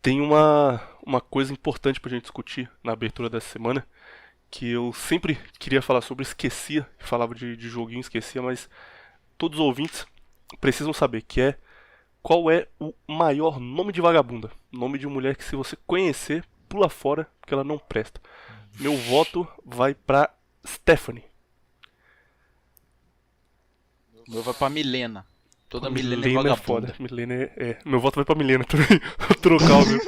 Tem uma coisa importante pra gente discutir na abertura dessa semana, que eu sempre queria falar sobre, esquecia, falava de joguinho, esquecia, mas todos os ouvintes precisam saber, que é qual é o maior nome de vagabunda. Nome de mulher que, se você conhecer, pula fora, porque ela não presta. Meu voto vai pra Stephanie. O meu vai pra Milena. Toda Milena é Milena é vagabunda. foda. Milena é. Meu voto vai pra Milena também. Vou trocar o meu.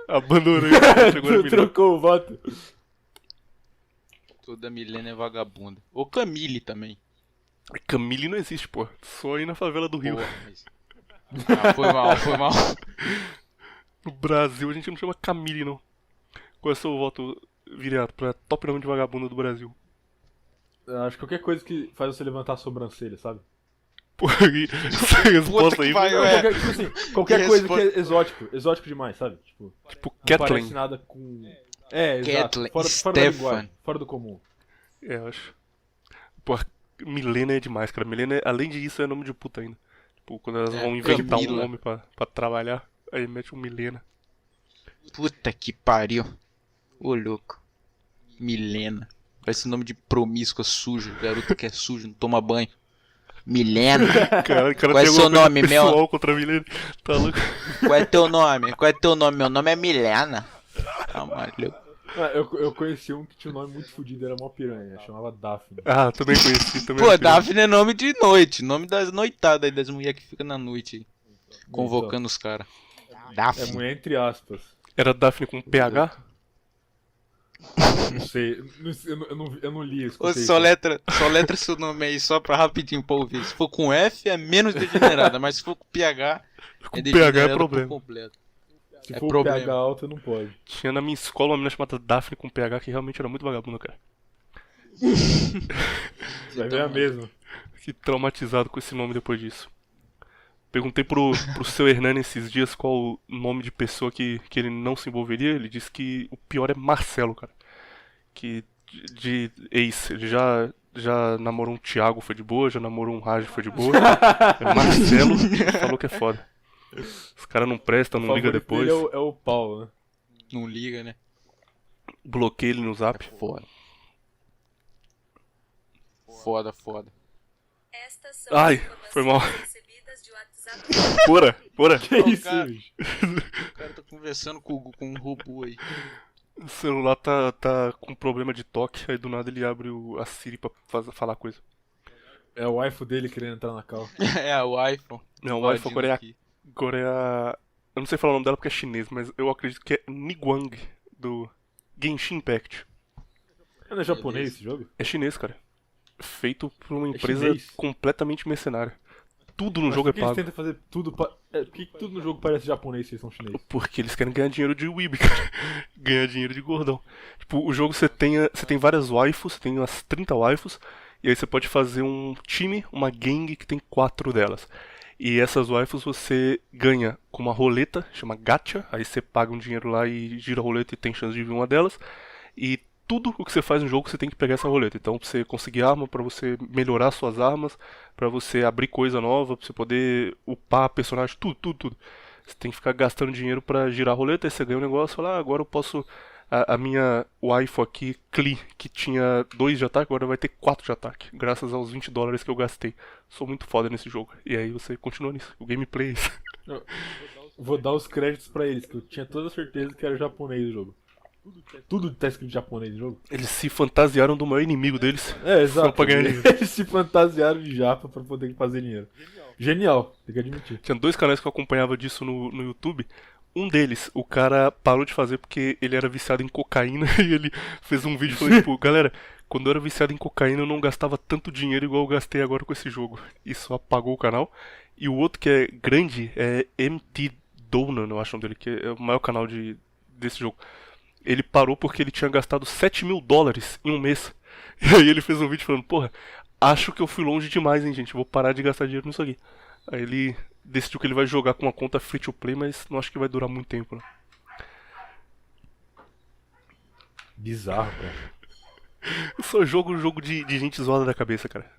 Abandonei. Agora é Milena. Trocou o voto. Toda Milena é vagabunda. Ou Camille também. Camille não existe, pô. Só aí na favela do Rio. Porra, mas... foi mal, foi mal. No Brasil a gente não chama Camille, não. Qual é o seu voto, Viriato, pra top nome de vagabunda do Brasil? Eu acho que qualquer coisa que faz você levantar a sobrancelha, sabe? Pô, essa resposta aí. pariu, Não, é. qualquer, tipo assim, qualquer Que coisa que resposta. é exótico. Exótico demais, sabe? Tipo, Tipo, não parece Kathleen. nada com... É, exato. Kathleen, Fora da Stefan. linguagem. Fora do comum. É, eu acho. Pô, Milena é demais, cara. Milena, além disso, é nome de puta ainda. Tipo, quando elas vão inventar um Camila. nome pra trabalhar, aí mete um Milena. Puta que pariu. Ô louco. Milena. Parece nome de promíscua sujo. Garoto que é sujo, não toma banho. Milena. Cara, Qual é tem seu alguma coisa nome, pessoal meu? contra a Milena. Tá louco? Qual é teu nome? Qual é teu nome? Meu nome é Milena. Tá maluco. Ah, eu conheci um que tinha um nome muito fodido, era mó piranha. Chamava Daphne. Ah, também conheci. Também Pô, era piranha. Daphne é nome de noite. Nome das noitadas aí, das mulheres que ficam na noite aí. Convocando os caras. É Daphne. mulher entre aspas. Era Daphne com PH? Não sei. Eu não li isso. Ô, soletra seu nome aí só pra rapidinho pra ouvir. Se for com F é menos degenerada, mas se for com PH Com é PH é degenerada por problema. completo. Se é for problema. PH alto, não pode. Tinha na minha escola uma menina chamada Daphne com PH que realmente era muito vagabunda, cara. Vai ver a mesma. Fiquei traumatizado com esse nome depois disso. Perguntei pro seu Hernani esses dias qual o nome de pessoa que ele não se envolveria. Ele disse que o pior é Marcelo, cara. Que de ex, ele já namorou um Thiago, foi de boa, já namorou um Raj, foi de boa. É Marcelo, falou que é foda. Os caras não prestam, não liga O favorito depois. dele é o Paulo, né? Não liga, né? Bloqueia ele no zap. Foda. Foda, foda. Estas são Ai, as informações foi mal. recebidas de WhatsApp. Bora. Que Ô, isso, cara. bicho? O cara tá conversando com um robô aí. O celular tá com problema de toque, aí do nada ele abre a Siri pra falar coisa. É o waifu dele querendo entrar na cal. É, o iPhone. Não, o iPhone agora é aqui. Agora é a... Eu não sei falar o nome dela porque é chinês, mas eu acredito que é Niguang, do Genshin Impact. Não é japonês esse jogo? É chinês, cara. Feito por uma empresa chinês? completamente mercenária. Tudo no Mas jogo é por que eles pago. tentam fazer tudo por que tudo no jogo parece japonês se eles são chineses? Porque eles querem ganhar dinheiro de weeb, cara. Ganhar dinheiro de gordão. Tipo, o jogo você tem várias waifus, você tem umas 30 waifus, e aí você pode fazer um time, uma gangue que tem 4 delas. E essas waifus você ganha com uma roleta, chama gacha, aí você paga um dinheiro lá e gira a roleta e tem chance de vir uma delas. E tudo o que você faz no jogo você tem que pegar essa roleta. Então, pra você conseguir arma, pra você melhorar suas armas, pra você abrir coisa nova, pra você poder upar personagem, tudo. Você tem que ficar gastando dinheiro pra girar a roleta, aí você ganha um negócio e fala, ah, agora eu posso... A minha waifu aqui, Klee, que tinha 2 de ataque, agora vai ter 4 de ataque, graças aos $20 que eu gastei. Sou muito foda nesse jogo. E aí você continua nisso. O gameplay é isso. Vou dar os créditos pra eles, que eu tinha toda certeza que era japonês o jogo. Tudo tá escrito japonês no jogo? Eles se fantasiaram do maior inimigo deles. É, exato. Só pra ganhar dinheiro. Eles se fantasiaram de japa pra poder fazer dinheiro. Genial, tem que admitir. Tinha 2 canais que eu acompanhava disso no YouTube. Um deles, o cara parou de fazer porque ele era viciado em cocaína e ele fez um vídeo falando, tipo, galera, quando eu era viciado em cocaína eu não gastava tanto dinheiro igual eu gastei agora com esse jogo. Isso apagou o canal. E o outro que é grande é MT Donan, eu acho o nome dele, que é o maior canal desse jogo. Ele parou porque ele tinha gastado $7.000 em um mês. E aí ele fez um vídeo falando, porra, acho que eu fui longe demais, hein, gente, vou parar de gastar dinheiro nisso aqui. Aí ele decidiu que ele vai jogar com uma conta free to play, mas não acho que vai durar muito tempo, né? Bizarro, cara. Eu só jogo jogo de gente zoada da cabeça, cara.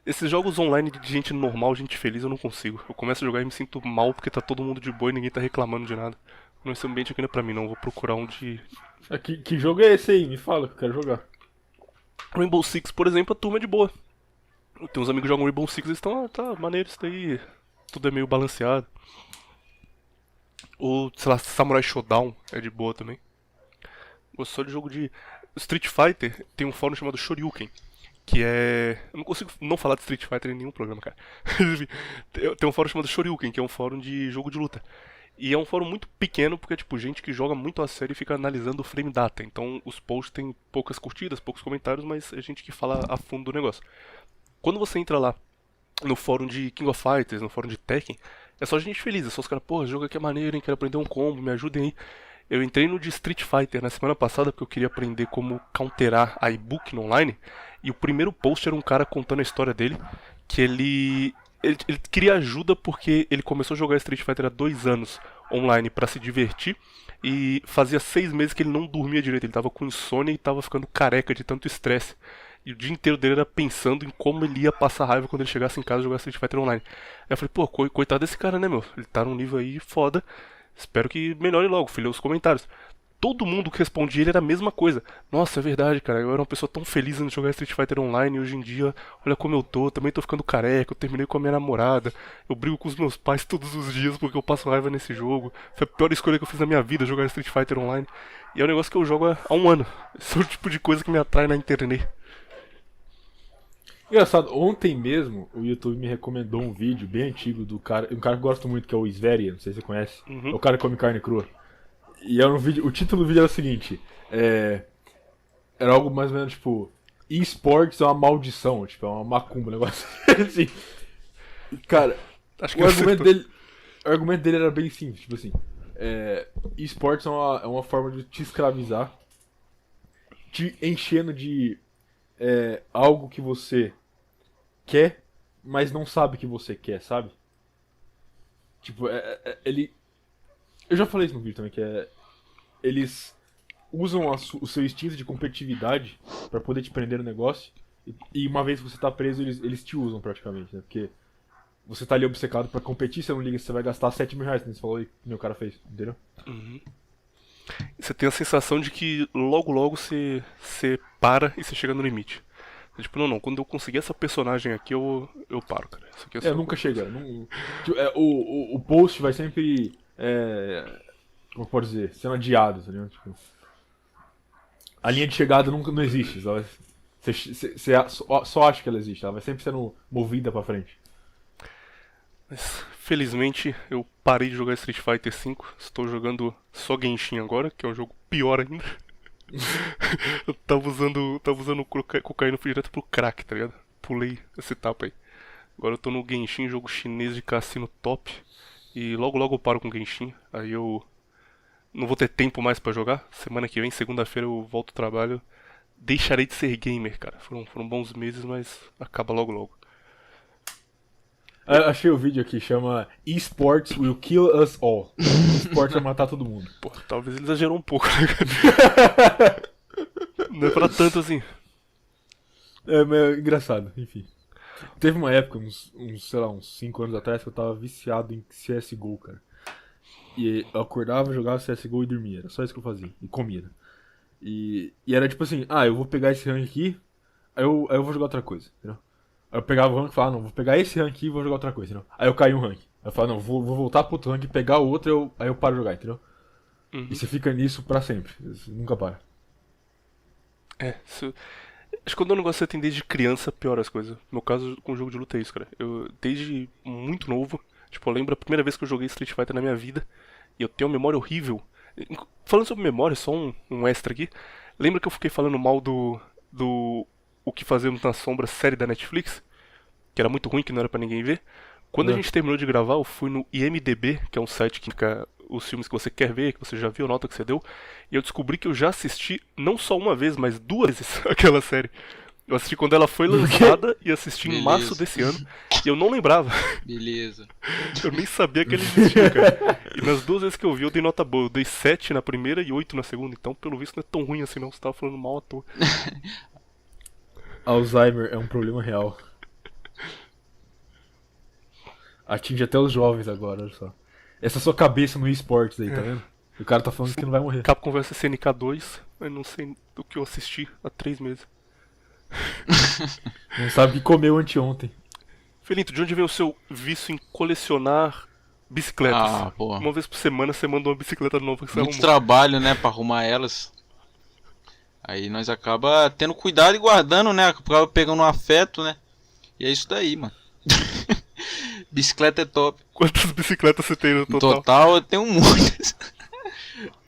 Esses jogos online de gente normal, gente feliz, eu não consigo. Eu começo a jogar e me sinto mal porque tá todo mundo de boa e ninguém tá reclamando de nada. Esse ambiente aqui não é pra mim, não. Vou procurar um de. Que jogo é esse aí? Me fala que eu quero jogar. Rainbow Six, por exemplo, a turma é de boa. Tem uns amigos que jogam Rainbow Six e eles estão, tá maneiro isso daí. Tudo é meio balanceado. Ou, sei lá, Samurai Shodown é de boa também. Gostou de jogo de. Street Fighter tem um fórum chamado Shoryuken. Que é. Eu não consigo não falar de Street Fighter em nenhum programa, cara. Tem um fórum chamado Shoryuken, que é um fórum de jogo de luta. E é um fórum muito pequeno, porque é tipo gente que joga muito a sério e fica analisando o frame data. Então os posts têm poucas curtidas, poucos comentários, mas é gente que fala a fundo do negócio. Quando você entra lá no fórum de King of Fighters, no fórum de Tekken, é só gente feliz, é só os caras, pô, esse jogo aqui é maneiro, hein, quero aprender um combo, me ajudem aí. Eu entrei no de Street Fighter na semana passada porque eu queria aprender como counterar a Ibuki no online. E o primeiro post era um cara contando a história dele, que ele queria ajuda porque ele começou a jogar Street Fighter há 2 anos online pra se divertir. E fazia 6 meses que ele não dormia direito, ele tava com insônia e tava ficando careca de tanto estresse. E o dia inteiro dele era pensando em como ele ia passar raiva quando ele chegasse em casa e jogasse Street Fighter online. Aí eu falei, pô, coitado desse cara, né, meu? Ele tá num nível aí foda. Espero que melhore logo, fui ler os comentários. Todo mundo que respondia ele era a mesma coisa. Nossa, é verdade, cara. Eu era uma pessoa tão feliz em jogar Street Fighter Online e hoje em dia, olha como eu tô. Também tô ficando careca. Eu terminei com a minha namorada. Eu brigo com os meus pais todos os dias porque eu passo raiva nesse jogo. Foi a pior escolha que eu fiz na minha vida, jogar Street Fighter Online. E é um negócio que eu jogo há 1 ano. Esse é o tipo de coisa que me atrai na internet. Engraçado, ontem mesmo o YouTube me recomendou um vídeo bem antigo do cara, um cara que eu gosto muito, que é o Sverian, não sei se você conhece. Uhum. É o cara que come carne crua. E era um vídeo, o título do vídeo era o seguinte, era algo mais ou menos tipo, esportes é uma maldição, tipo, é uma macumba, um negócio assim. E, cara, Acho que o eu argumento sei. dele, o argumento dele era bem simples, tipo assim, esportes é uma forma de te escravizar, te enchendo de algo que você quer, mas não sabe que você quer, sabe? Tipo, ele... Eu já falei isso no vídeo também, que eles usam o seu instinto de competitividade pra poder te prender no negócio, e uma vez que você tá preso, eles te usam praticamente, né? Porque você tá ali obcecado pra competir, você não liga se você vai gastar 7 mil reais, como você falou aí, que meu cara fez, entendeu? Você tem a sensação de que logo logo você para e você chega no limite. Tipo, não, quando eu conseguir essa personagem aqui, eu paro, cara. Isso aqui é só... Nunca chega. Tipo, o post vai sempre. Como eu posso dizer? Sendo adiado, tá ligado? Tipo, a linha de chegada nunca não existe. Você só acha que ela existe. Ela vai sempre sendo movida pra frente. Mas, felizmente, eu parei de jogar Street Fighter V. Estou jogando só Genshin agora, que é um jogo pior ainda. Eu tava usando cocaína, fui direto pro crack, tá ligado? Pulei essa etapa aí. Agora eu tô no Genshin, jogo chinês de cassino top. E logo logo eu paro com Genshin. Aí eu não vou ter tempo mais pra jogar. Semana que vem, segunda-feira, eu volto ao trabalho. Deixarei de ser gamer, cara. Foram bons meses, mas acaba logo logo. Achei o vídeo aqui, chama Esports Will Kill Us All. Esportes vai matar todo mundo. Pô, talvez ele exagerou um pouco, né, cara? Não é pra tanto assim. Mas engraçado, enfim. Teve uma época, sei lá, uns 5 anos atrás, que eu tava viciado em CSGO, cara. E eu acordava, jogava CSGO e dormia. Era só isso que eu fazia. E comia. Né? E era tipo assim, eu vou pegar esse rank aqui, aí eu vou jogar outra coisa, entendeu? Aí eu pegava o rank e falava, não, vou pegar esse rank aqui e vou jogar outra coisa, entendeu? Aí eu caí um rank. Aí eu falava, não, vou voltar pro outro rank, pegar o outro, aí eu paro de jogar, entendeu? Uhum. E você fica nisso pra sempre. Você nunca para. Acho que quando o negócio você tem desde criança, piora as coisas. No meu caso, com o jogo de luta é isso, cara. Eu, desde muito novo, tipo, eu lembro a primeira vez que eu joguei Street Fighter na minha vida, e eu tenho uma memória horrível. Falando sobre memória, só um extra aqui. Lembra que eu fiquei falando mal do O que Fazemos na Sombra, série da Netflix? Que era muito ruim, que não era pra ninguém ver. Quando a gente terminou de gravar, eu fui no IMDb, que é um site que indica os filmes que você quer ver, que você já viu, a nota que você deu. E eu descobri que eu já assisti, não só uma vez, mas 2 vezes aquela série. Eu assisti quando ela foi lançada e assisti em março desse ano. E eu não lembrava. Beleza. Eu nem sabia que ele existia, cara. E nas 2 vezes que eu vi, eu dei nota boa. Eu dei 7 na primeira e 8 na segunda. Então, pelo visto, não é tão ruim assim, não. Você tava falando mal à toa. Alzheimer é um problema real. Atinge até os jovens agora, olha só. Essa sua cabeça no esportes aí, tá vendo? E o cara tá falando que não vai morrer. Capcom vs SNK 2, eu não sei do que eu assisti há 3 meses. Não sabe o que comeu anteontem. Felinto, de onde vem o seu vício em colecionar bicicletas? Ah, porra. Uma vez por semana você manda uma bicicleta nova que você Muito arrumou. trabalho, né, pra arrumar elas. Aí nós acaba tendo cuidado e guardando, né? Acaba pegando um afeto, né? E é isso daí, mano. Bicicleta é top. Quantas bicicletas você tem no No total? total eu tenho muitas.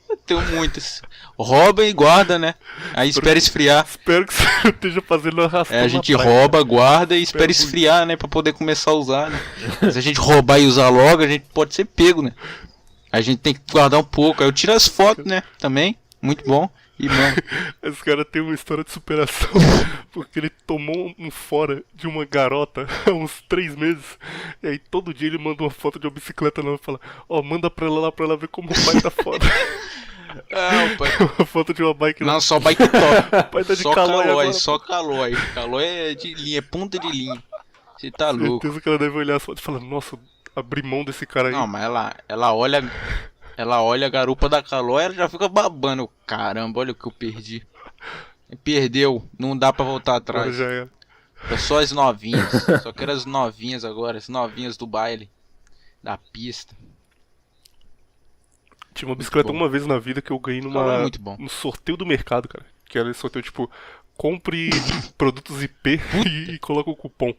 Eu tenho muitas. Rouba e guarda, né? Aí espera esfriar. Espero que você não esteja fazendo arrastão É, a na gente praia. rouba, guarda e espera Espero esfriar, né? Pra poder começar a usar, né? Se a gente roubar e usar logo, a gente pode ser pego, né? A gente tem que guardar um pouco. Aí eu tiro as fotos, né? Também. Muito bom. E, mano, Esse cara tem uma história de superação, porque ele tomou um fora de uma garota há uns 3 meses, e aí todo dia ele manda uma foto de uma bicicleta nova e fala, ó, manda pra ela lá pra ela ver como o pai tá foda. não, pai. Uma foto de uma bike lá. Não, só bike top. Pai tá de Só calói calói, agora. só calói. Calói é de linha, é ponta de linha. Você tá louco. Certeza que ela deve olhar as fotos e falar, nossa, abri mão desse cara aí. Não, mas ela olha a garupa da calói, ela já fica babando. Caramba, olha o que eu perdi. Perdeu, não dá pra voltar Agora atrás. já era. É só as novinhas. Só quero as novinhas agora, as novinhas do baile. Da pista. Tinha uma bicicleta bom. uma vez na vida que eu ganhei Calói é muito bom. no sorteio do mercado, cara. Que era esse sorteio, tipo, compre produtos IP e coloca o cupom.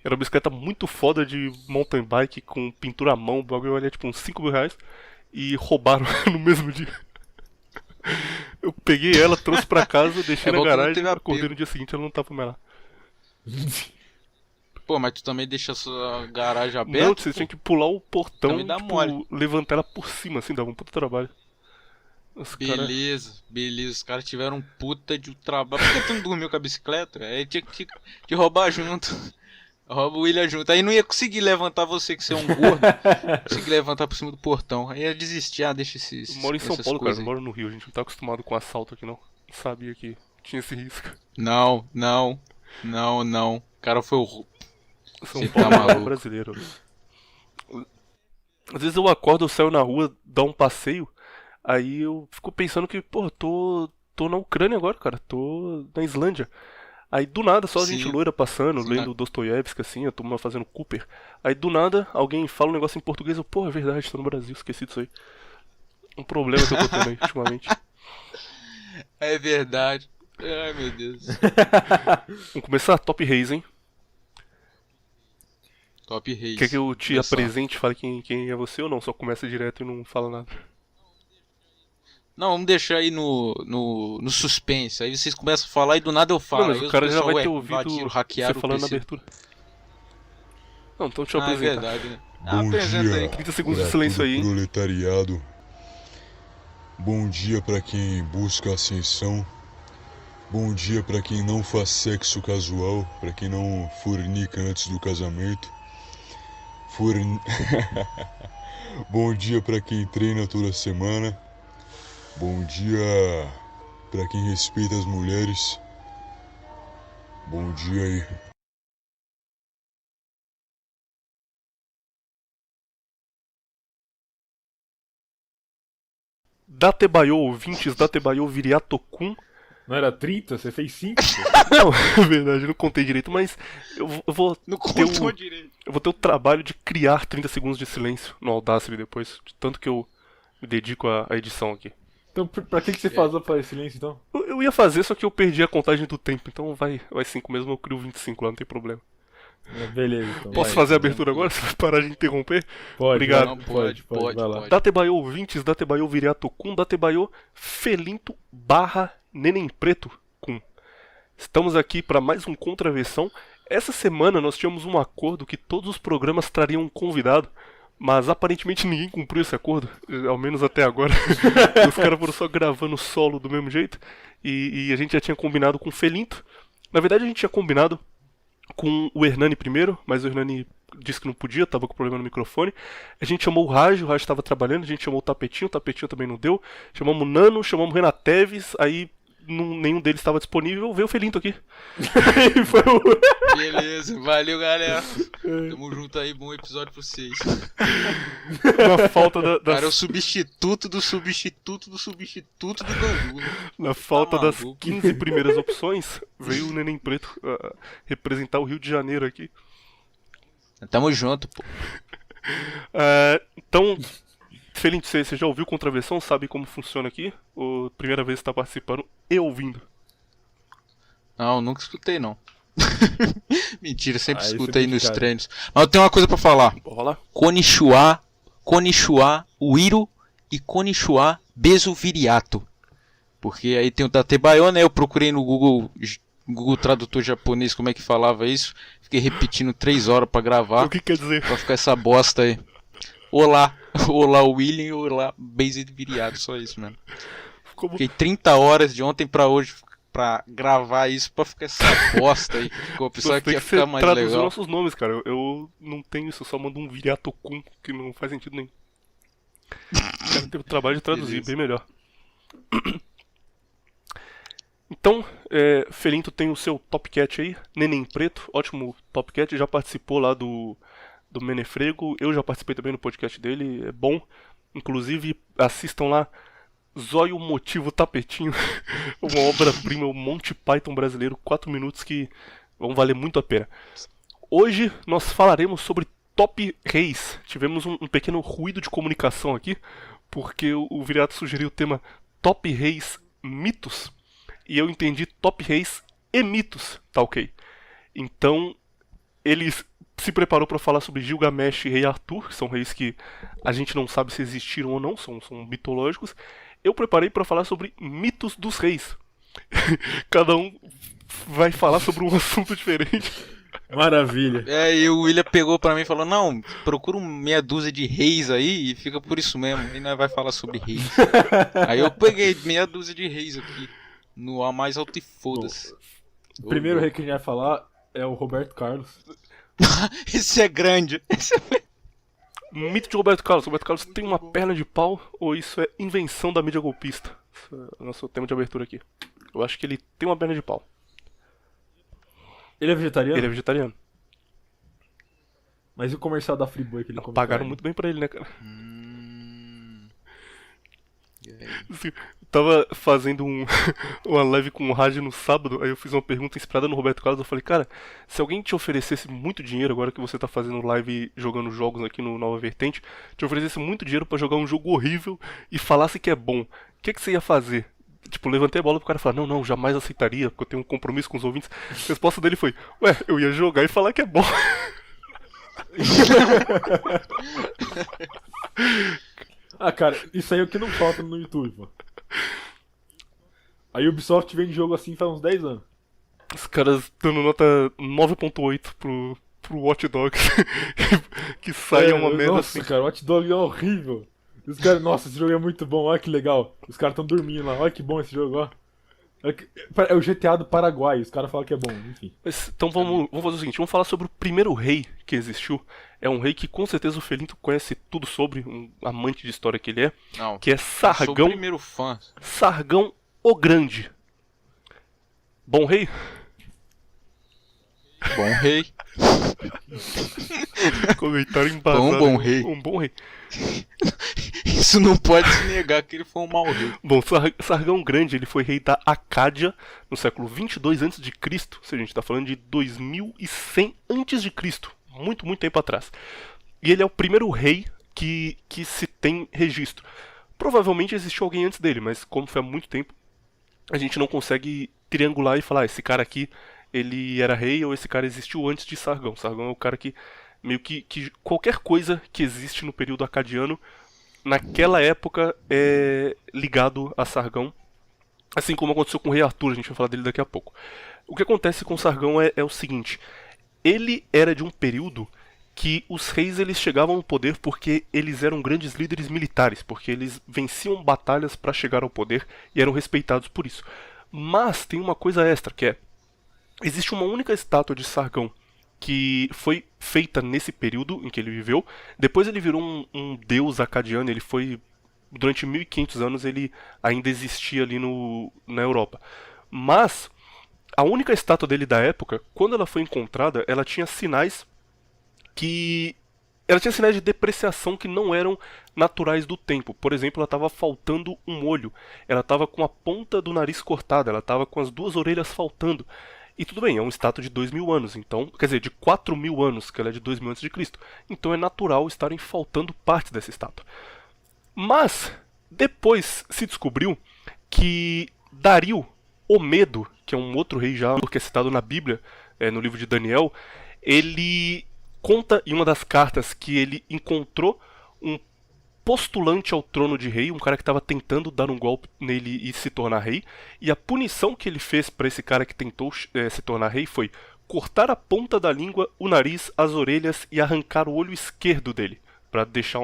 Era uma bicicleta muito foda de mountain bike com pintura à mão, o bagulho valia tipo uns 5 mil reais. E roubaram no mesmo dia. Eu peguei ela, trouxe pra casa, deixei É na bom que não garagem, teve acordei apego. no dia seguinte ela não tava mais lá. Pô, mas tu também deixa a sua garagem Não, aberta? vocês tinham que pular o portão, Também dá tipo, mole. levantar ela por cima, assim, dava um puta trabalho. Os cara... Beleza, beleza. Os caras tiveram um puta de trabalho. Por que tu não dormiu com a bicicleta? Aí tinha que te roubar junto. Rouba o William junto. Aí não ia conseguir levantar você, que você é um gordo. Conseguir levantar por cima do portão. Aí ia desistir. Ah, deixa esses. Eu moro em São essas Paulo, cara, coisas não aí. moro no Rio, a gente não tá acostumado com assalto aqui não. Não sabia que tinha esse risco. Não. O cara foi o. São Você Paulo tá é maluco. brasileiro. Às vezes eu acordo, eu saio na rua, dar um passeio, aí eu fico pensando que, pô, tô na Ucrânia agora, cara, tô na Islândia. Aí do nada, só a gente Sim. loira passando, Sim, lendo Dostoiévski, assim, a turma fazendo Cooper. Aí do nada, alguém fala um negócio em português, eu, pô, é verdade, tô no Brasil, esqueci disso aí. Um problema que eu tô tendo aí ultimamente. É verdade. Ai, meu Deus. Vamos começar? Top Reis, hein? Top Reis. Quer que eu te Olha só. apresente, fale quem é você ou não? Só começa direto e não fala nada. Não, vamos deixar aí no suspense. Aí vocês começam a falar e do nada eu falo. Não, mas Aí o os cara já pessoal, vai ué, ter ouvido invadiram, você hackearam o falando na PC. abertura. Não, então deixa eu Ah, é apresentar. verdade, né? Bom Apresenta aí. dia 30 segundos de pra silêncio todo aí, hein? proletariado. Bom dia pra quem busca ascensão. Bom dia pra quem não faz sexo casual, pra quem não fornica antes do casamento. Bom dia pra quem treina toda semana. Bom dia pra quem respeita as mulheres. Bom dia aí. Datebayo ouvintes, Datebayo Viriatokun. Não era 30? Você fez 5? Não, é verdade, eu não contei direito, mas eu vou Não ter contou o, direito. eu vou ter o trabalho de criar 30 segundos de silêncio no Audacity depois, de tanto que eu me dedico à edição aqui. Então pra que você faz o silêncio então? Eu ia fazer, só que eu perdi a contagem do tempo, então vai 5 mesmo, eu crio 25 lá, não tem problema. Beleza, então. Posso vai. fazer a abertura agora? Você vai parar de interromper? Pode, Obrigado. vai, Não, pode, pode, vai lá. pode. Datebayo ouvintes, Datebayo Viriatokun, Datebayo Felinto barra Neném Preto Kun. Estamos aqui para mais um Contraversão. Essa semana nós tínhamos um acordo que todos os programas trariam um convidado, mas aparentemente ninguém cumpriu esse acordo, ao menos até agora. Os caras foram só gravando solo do mesmo jeito, e a gente já tinha combinado com o Felinto. Na verdade a gente tinha combinado com o Hernani primeiro, mas o Hernani disse que não podia, tava com problema no microfone. A gente chamou o Raj estava trabalhando, a gente chamou o Tapetinho também não deu. Chamamos o Nano, chamamos o Renateves, aí nenhum deles estava disponível, veio o Felinto aqui. E foi o... Beleza, valeu, galera. Tamo junto aí, bom episódio pra vocês. Na falta Cara, é o substituto do substituto do substituto do Gandu. na falta Tá das maluco. 15 primeiras opções, veio o Neném Preto representar o Rio de Janeiro aqui. Tamo junto, pô. Então, Felinto, você já ouviu Contraversão? Sabe como funciona aqui? Ou primeira vez que tá participando e ouvindo? Não, nunca escutei, não. Mentira, sempre isso escuto é aí nos complicado. treinos. Mas eu tenho uma coisa pra falar. Bora lá. Konnichiwa, Uiro e Konnichiwa Besuviriato. Porque aí tem o Datebayo, né? Eu procurei no Google Tradutor japonês como é que falava isso. Fiquei repetindo 3 horas pra gravar. O que quer dizer? Pra ficar essa bosta aí. Olá, olá William e olá Besuviriato, só isso mesmo. Como... Fiquei 30 horas de ontem pra hoje pra gravar isso pra ficar essa bosta aí. Ficou, pensava que tem ia que ficar mais traduzir legal. nossos nomes, cara. Eu não tenho isso, eu só mando um Viriatokun, que não faz sentido nenhum. Quero ter o trabalho de traduzir, Beleza. bem melhor. Então, Felinto tem o seu Top Cat aí, Neném Preto, ótimo Top Cat, já participou lá do Menefrego, eu já participei também no podcast dele, é bom. Inclusive, assistam lá Zóio Motivo Tapetinho, uma obra-prima, o Monty Python brasileiro, 4 minutos que vão valer muito a pena. Hoje nós falaremos sobre Top Reis. Tivemos um pequeno ruído de comunicação aqui, porque o Viriato sugeriu o tema Top Reis Mitos, e eu entendi Top Reis e Mitos, tá ok? Então, ele se preparou para falar sobre Gilgamesh e Rei Arthur, que são reis que a gente não sabe se existiram ou não, são mitológicos. Eu preparei para falar sobre mitos dos reis. Cada um vai falar sobre um assunto diferente. Maravilha. E o William pegou pra mim e falou, não, procura meia dúzia de reis aí e fica por isso mesmo. E nós vai falar sobre reis. Aí eu peguei meia dúzia de reis aqui. No A mais alto e foda-se. O primeiro rei que a gente vai falar é o Roberto Carlos. Esse é grande. Mito de Roberto Carlos. Roberto Carlos tem uma perna de pau ou isso é invenção da mídia golpista? Esse é o nosso tema de abertura aqui. Eu acho que ele tem uma perna de pau. Ele é vegetariano? Ele é vegetariano. Mas e o comercial da Friboi que ele come Pagaram carne? muito bem pra ele, né, cara? Assim, eu tava fazendo uma live com o Raj no sábado, aí eu fiz uma pergunta inspirada no Roberto Carlos. Eu falei, cara, se alguém te oferecesse muito dinheiro, agora que você tá fazendo live jogando jogos aqui no Nova Vertente, te oferecesse muito dinheiro pra jogar um jogo horrível e falasse que é bom, o que você ia fazer? Tipo, levantei a bola pro cara falar, não, jamais aceitaria, porque eu tenho um compromisso com os ouvintes. A resposta dele foi, ué, eu ia jogar e falar que é bom. Ah, cara, isso aí é o que não falta no YouTube, pô. A Ubisoft vende jogo assim faz uns 10 anos. Os caras dando nota 9.8 pro Watch Dogs, que sai uma merda nossa, assim. cara, o Watch Dogs é horrível. Os caras, nossa, esse jogo é muito bom, olha que legal. Os caras tão dormindo lá, olha que bom esse jogo, ó. É o GTA do Paraguai, os caras falam que é bom, enfim. Então vamos fazer o seguinte, vamos falar sobre o primeiro rei que existiu. É um rei que com certeza o Felinto conhece tudo sobre, um amante de história que ele é, Não, que é sou o Sargão, primeiro fã. Sargão o Grande. Bom rei? Bom rei. Comentário embasado. Bom, bom rei. Um bom rei. Isso não pode se negar que ele foi um mau rei. Bom, Sargão Grande, ele foi rei da Acádia no século 22 a.C., ou seja, a gente está falando de 2100 a.C., muito, muito tempo atrás. E ele é o primeiro rei que se tem registro. Provavelmente existiu alguém antes dele, mas como foi há muito tempo, a gente não consegue triangular e falar, esse cara aqui, ele era rei ou esse cara existiu antes de Sargão. Sargão é o cara que, meio que qualquer coisa que existe no período acadiano, naquela época é ligado a Sargão, assim como aconteceu com o rei Arthur, a gente vai falar dele daqui a pouco. O que acontece com Sargão é o seguinte, ele era de um período que os reis eles chegavam ao poder porque eles eram grandes líderes militares, porque eles venciam batalhas para chegar ao poder e eram respeitados por isso. Mas tem uma coisa extra, que é, existe uma única estátua de Sargão que foi feita nesse período em que ele viveu. Depois ele virou um deus acadiano, ele foi durante 1500 anos ele ainda existia ali na Europa. Mas a única estátua dele da época, quando ela foi encontrada, ela tinha sinais de depreciação que não eram naturais do tempo. Por exemplo, ela estava faltando um olho, ela estava com a ponta do nariz cortada, ela estava com as 2 orelhas faltando. E tudo bem, é uma estátua de 2000 anos, então, quer dizer, de 4000 anos, que ela é de 2000 a.C. Então é natural estarem faltando partes dessa estátua. Mas, depois se descobriu que Dario, o Medo, que é um outro rei já que é citado na Bíblia, no livro de Daniel, ele conta em uma das cartas que ele encontrou um postulante ao trono de rei, um cara que estava tentando dar um golpe nele e se tornar rei, e a punição que ele fez para esse cara que tentou se tornar rei foi cortar a ponta da língua, o nariz, as orelhas e arrancar o olho esquerdo dele, para deixar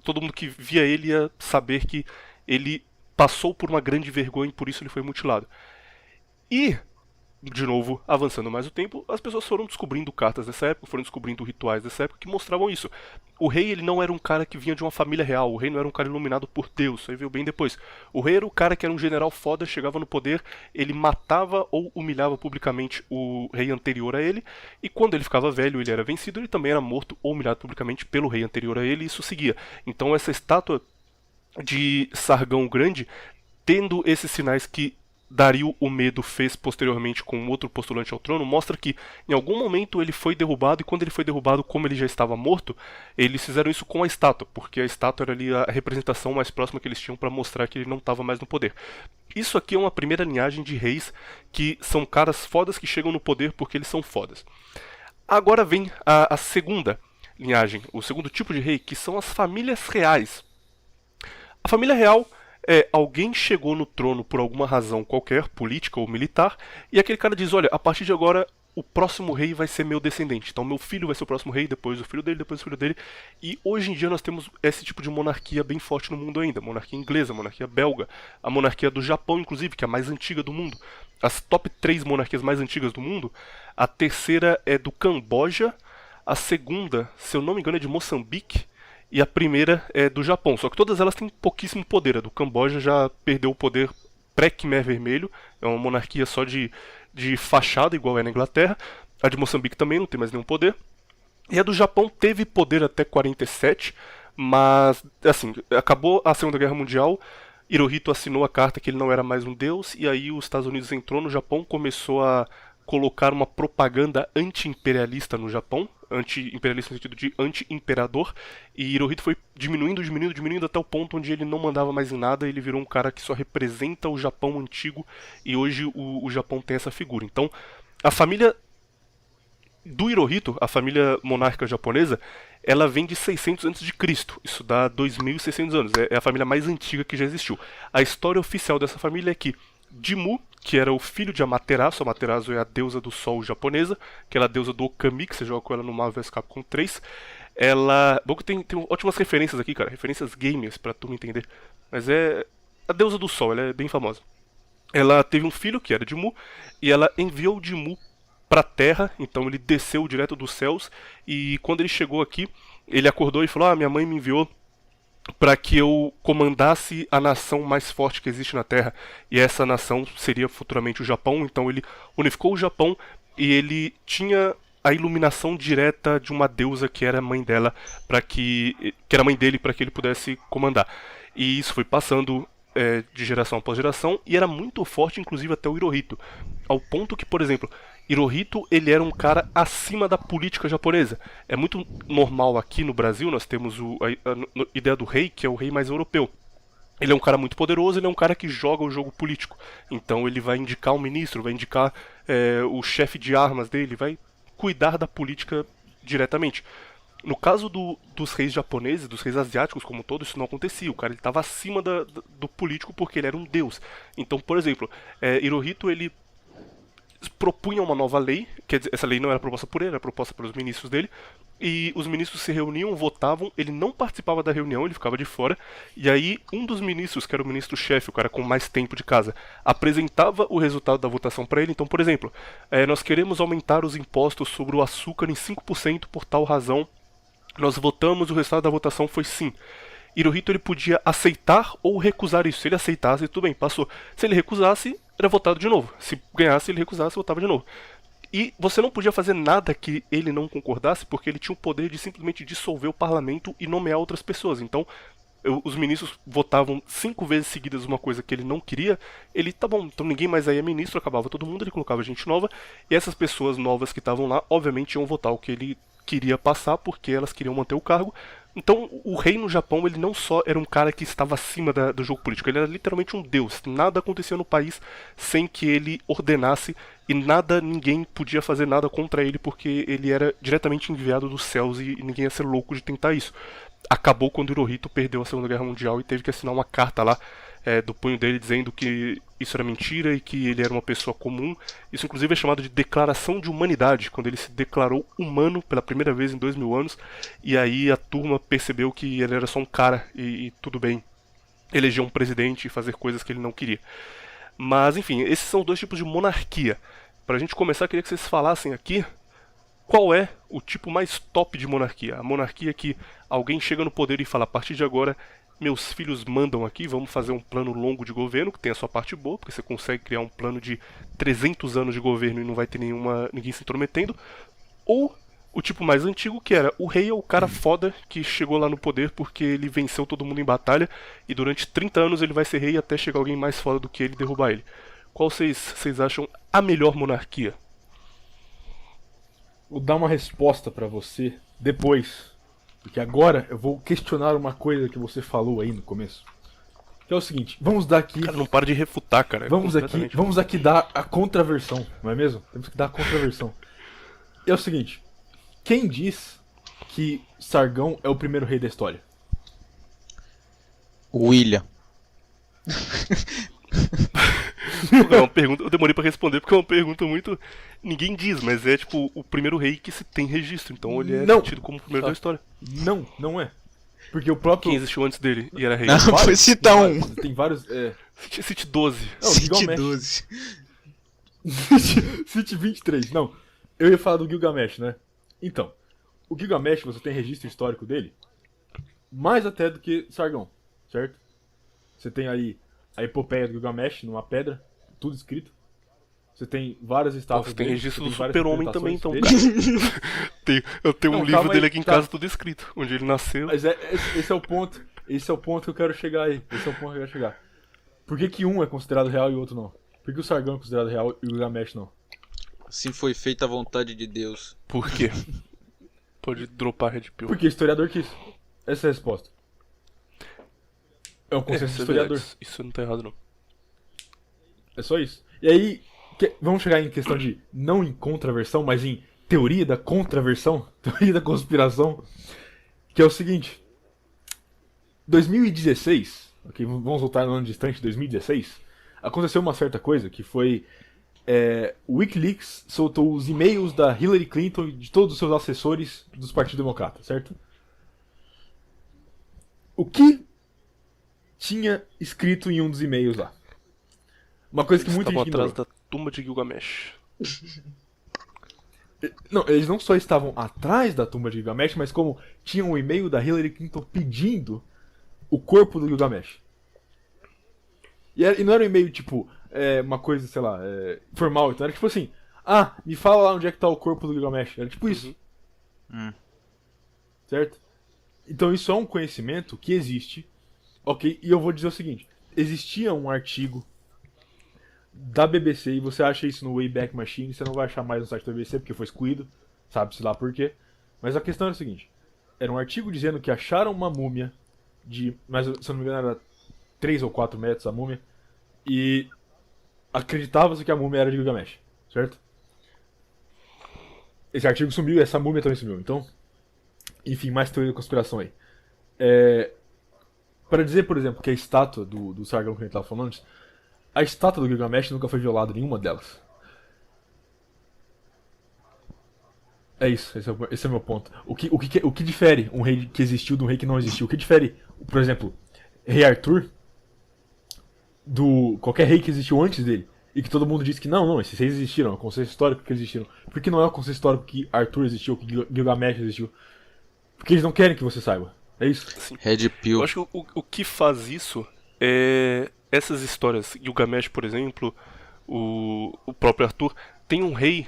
todo mundo que via ele ia saber que ele passou por uma grande vergonha e por isso ele foi mutilado. E de novo, avançando mais o tempo, as pessoas foram descobrindo cartas dessa época, foram descobrindo rituais dessa época que mostravam isso. O rei, ele não era um cara que vinha de uma família real, o rei não era um cara iluminado por Deus, isso aí veio bem depois. O rei era o cara que era um general foda, chegava no poder, ele matava ou humilhava publicamente o rei anterior a ele, e quando ele ficava velho, ele era vencido, ele também era morto ou humilhado publicamente pelo rei anterior a ele, e isso seguia. Então essa estátua de Sargão Grande, tendo esses sinais que Dario o Medo fez posteriormente com outro postulante ao trono, mostra que em algum momento ele foi derrubado, e quando ele foi derrubado, como ele já estava morto, eles fizeram isso com a estátua, porque a estátua era ali a representação mais próxima que eles tinham para mostrar que ele não estava mais no poder. Isso aqui é uma primeira linhagem de reis que são caras fodas que chegam no poder porque eles são fodas. Agora vem a segunda linhagem, o segundo tipo de rei, que são as famílias reais. A família real alguém chegou no trono por alguma razão qualquer, política ou militar, e aquele cara diz, olha, a partir de agora o próximo rei vai ser meu descendente, então meu filho vai ser o próximo rei, depois o filho dele, depois o filho dele, e hoje em dia nós temos esse tipo de monarquia bem forte no mundo ainda, monarquia inglesa, monarquia belga, a monarquia do Japão inclusive, que é a mais antiga do mundo. As top 3 monarquias mais antigas do mundo, a terceira é do Camboja, a segunda, se eu não me engano, é de Moçambique, e a primeira é do Japão, só que todas elas têm pouquíssimo poder. A do Camboja já perdeu o poder pré-Khmer Vermelho, é uma monarquia só de fachada, igual é na Inglaterra. A de Moçambique também não tem mais nenhum poder. E a do Japão teve poder até 47, mas, assim, acabou a Segunda Guerra Mundial, Hirohito assinou a carta que ele não era mais um deus, e aí os Estados Unidos entrou no Japão, começou a colocar uma propaganda anti-imperialista no Japão, anti-imperialista no sentido de anti-imperador, e Hirohito foi diminuindo até o ponto onde ele não mandava mais em nada, ele virou um cara que só representa o Japão antigo, e hoje o Japão tem essa figura. Então, a família do Hirohito, a família monárquica japonesa, ela vem de 600 a.C., isso dá 2.600 anos, é a família mais antiga que já existiu. A história oficial dessa família é que Jimmu, que era o filho de Amaterasu, Amaterasu é a deusa do sol japonesa, aquela deusa do Okami, que você joga com ela no Marvel vs Capcom 3. Ela... Bom que tem ótimas referências aqui, cara, referências gamers pra tu me entender. Mas é a deusa do sol, ela é bem famosa. Ela teve um filho, que era Jimmu, e ela enviou Jimmu pra terra, então ele desceu direto dos céus, e quando ele chegou aqui, ele acordou e falou, minha mãe me enviou para que eu comandasse a nação mais forte que existe na Terra, e essa nação seria futuramente o Japão. Então ele unificou o Japão e ele tinha a iluminação direta de uma deusa que era a mãe dela, que era a mãe dele, para que ele pudesse comandar. E isso foi passando de geração após geração, e era muito forte, inclusive até o Hirohito, ao ponto que, por exemplo, Hirohito, ele era um cara acima da política japonesa. É muito normal aqui no Brasil, nós temos a ideia do rei, que é o rei mais europeu. Ele é um cara muito poderoso, ele é um cara que joga o jogo político. Então ele vai indicar um ministro, vai indicar o chefe de armas dele, vai cuidar da política diretamente. No caso dos reis japoneses, dos reis asiáticos como um todo, isso não acontecia. O cara estava acima do político porque ele era um deus. Então, por exemplo, Hirohito, ele propunha uma nova lei, quer dizer, essa lei não era proposta por ele, era proposta pelos ministros dele, e os ministros se reuniam, votavam, ele não participava da reunião, ele ficava de fora, e aí um dos ministros, que era o ministro-chefe, o cara com mais tempo de casa, apresentava o resultado da votação para ele. Então, por exemplo, nós queremos aumentar os impostos sobre o açúcar em 5% por tal razão, nós votamos, o resultado da votação foi sim. Hirohito ele podia aceitar ou recusar isso. Se ele aceitasse, tudo bem, passou. Se ele recusasse, era votado de novo. Se ganhasse, ele recusasse, votava de novo. E você não podia fazer nada que ele não concordasse, porque ele tinha o poder de simplesmente dissolver o parlamento e nomear outras pessoas. Então, os ministros votavam 5 vezes seguidas uma coisa que ele não queria, ele, tá bom, então ninguém mais aí é ministro, acabava todo mundo, ele colocava gente nova, e essas pessoas novas que estavam lá, obviamente iam votar o que ele queria passar, porque elas queriam manter o cargo. Então, o rei no Japão, ele não só era um cara que estava acima do jogo político, ele era literalmente um deus. Nada acontecia no país sem que ele ordenasse, e ninguém podia fazer nada contra ele, porque ele era diretamente enviado dos céus e ninguém ia ser louco de tentar isso. Acabou quando Hirohito perdeu a Segunda Guerra Mundial e teve que assinar uma carta lá do punho dele dizendo que isso era mentira e que ele era uma pessoa comum. Isso inclusive é chamado de Declaração de Humanidade, quando ele se declarou humano pela primeira vez em 2000 anos, e aí a turma percebeu que ele era só um cara e tudo bem eleger um presidente e fazer coisas que ele não queria. Mas enfim, esses são os dois tipos de monarquia. Pra gente começar, eu queria que vocês falassem aqui qual é o tipo mais top de monarquia. A monarquia que alguém chega no poder e fala, a partir de agora, meus filhos mandam aqui, vamos fazer um plano longo de governo, que tem a sua parte boa, porque você consegue criar um plano de 300 anos de governo e não vai ter ninguém se intrometendo. Ou o tipo mais antigo, que era o rei é o cara foda que chegou lá no poder porque ele venceu todo mundo em batalha, e durante 30 anos ele vai ser rei até chegar alguém mais foda do que ele e derrubar ele. Qual vocês acham a melhor monarquia? Vou dar uma resposta pra você depois. Porque agora eu vou questionar uma coisa que você falou aí no começo. Que é o seguinte, vamos dar aqui. Cara, não para de refutar, cara. Vamos aqui dar a contraversão, não é mesmo? Temos que dar a contraversão. É o seguinte, quem diz que Sargão é o primeiro rei da história? William. É uma pergunta, eu demorei pra responder porque é uma pergunta muito. Ninguém diz, mas é tipo o primeiro rei que se tem registro, então ele é tido como o primeiro da história. Não, não é. Porque o próprio. Quem existiu antes dele e era rei? Não, foi citar um. Tem vários. Cite 12. Não, Cite Gilgamesh. 12. Cite 23. Não, eu ia falar do Gilgamesh, né? Então, o Gilgamesh, você tem registro histórico dele? Mais até do que Sargão, certo? Você tem aí a epopeia do Gilgamesh numa pedra, tudo escrito. Você tem várias estátuas Você tem dele, registro você do tem várias Super-Homem também, então. interpretações dele. Eu tenho Não, um livro calma dele aí, aqui em tá. casa, tudo escrito. Onde ele nasceu. Mas esse é o ponto. Esse é o ponto que eu quero chegar aí. Esse é o ponto que eu quero chegar. Por que, que um é considerado real e o outro não? Por que o Sargão é considerado real e o Gilgamesh não? Assim foi feita a vontade de Deus. Por quê? Pode dropar Red Pill. Porque o historiador quis. Essa é a resposta. É um consenso Isso do é historiador. verdade. Isso não tá errado, não. É só isso. E aí, vamos chegar em questão de não em contraversão, mas em teoria da contraversão, teoria da conspiração, que é o seguinte. 2016, ok, vamos voltar no ano distante, 2016, aconteceu uma certa coisa que foi o Wikileaks soltou os e-mails da Hillary Clinton e de todos os seus assessores dos Partido Democrata, certo? O que tinha escrito em um dos e-mails lá? Uma coisa que Eles muita estavam gente ignorou. atrás da tumba de Gilgamesh. Não, eles não só estavam atrás da tumba de Gilgamesh, mas como tinham um e-mail da Hillary Clinton pedindo o corpo do Gilgamesh. E não era um e-mail tipo, uma coisa, sei lá, formal, então era tipo assim, me fala lá onde é que tá o corpo do Gilgamesh. Era tipo isso. Certo? Então isso é um conhecimento que existe, ok? E eu vou dizer o seguinte, existia um artigo da BBC, e você acha isso no Wayback Machine, você não vai achar mais no site da BBC porque foi excluído, sabe-se lá por quê. Mas a questão era o seguinte, era um artigo dizendo que acharam uma múmia de, mas se eu não me engano era 3 ou 4 metros a múmia, e acreditava-se que a múmia era de Gilgamesh, certo? Esse artigo sumiu e essa múmia também sumiu, então, enfim, mais teoria da conspiração aí. Para dizer, por exemplo, que a estátua do Sargão que a gente estava falando antes, a estátua do Gilgamesh nunca foi violada, nenhuma delas. É isso, esse é o meu ponto. O que difere um rei que existiu de um rei que não existiu? O que difere, por exemplo, rei Arthur do qualquer rei que existiu antes dele? E que todo mundo diz que não, esses reis existiram, é um conceito histórico que eles existiram. Por que não é o conceito histórico que Arthur existiu, que Gilgamesh existiu? Porque eles não querem que você saiba. É isso? Red Pill. Eu acho que o que faz isso é essas histórias. Gilgamesh, por exemplo, o próprio Arthur, tem um rei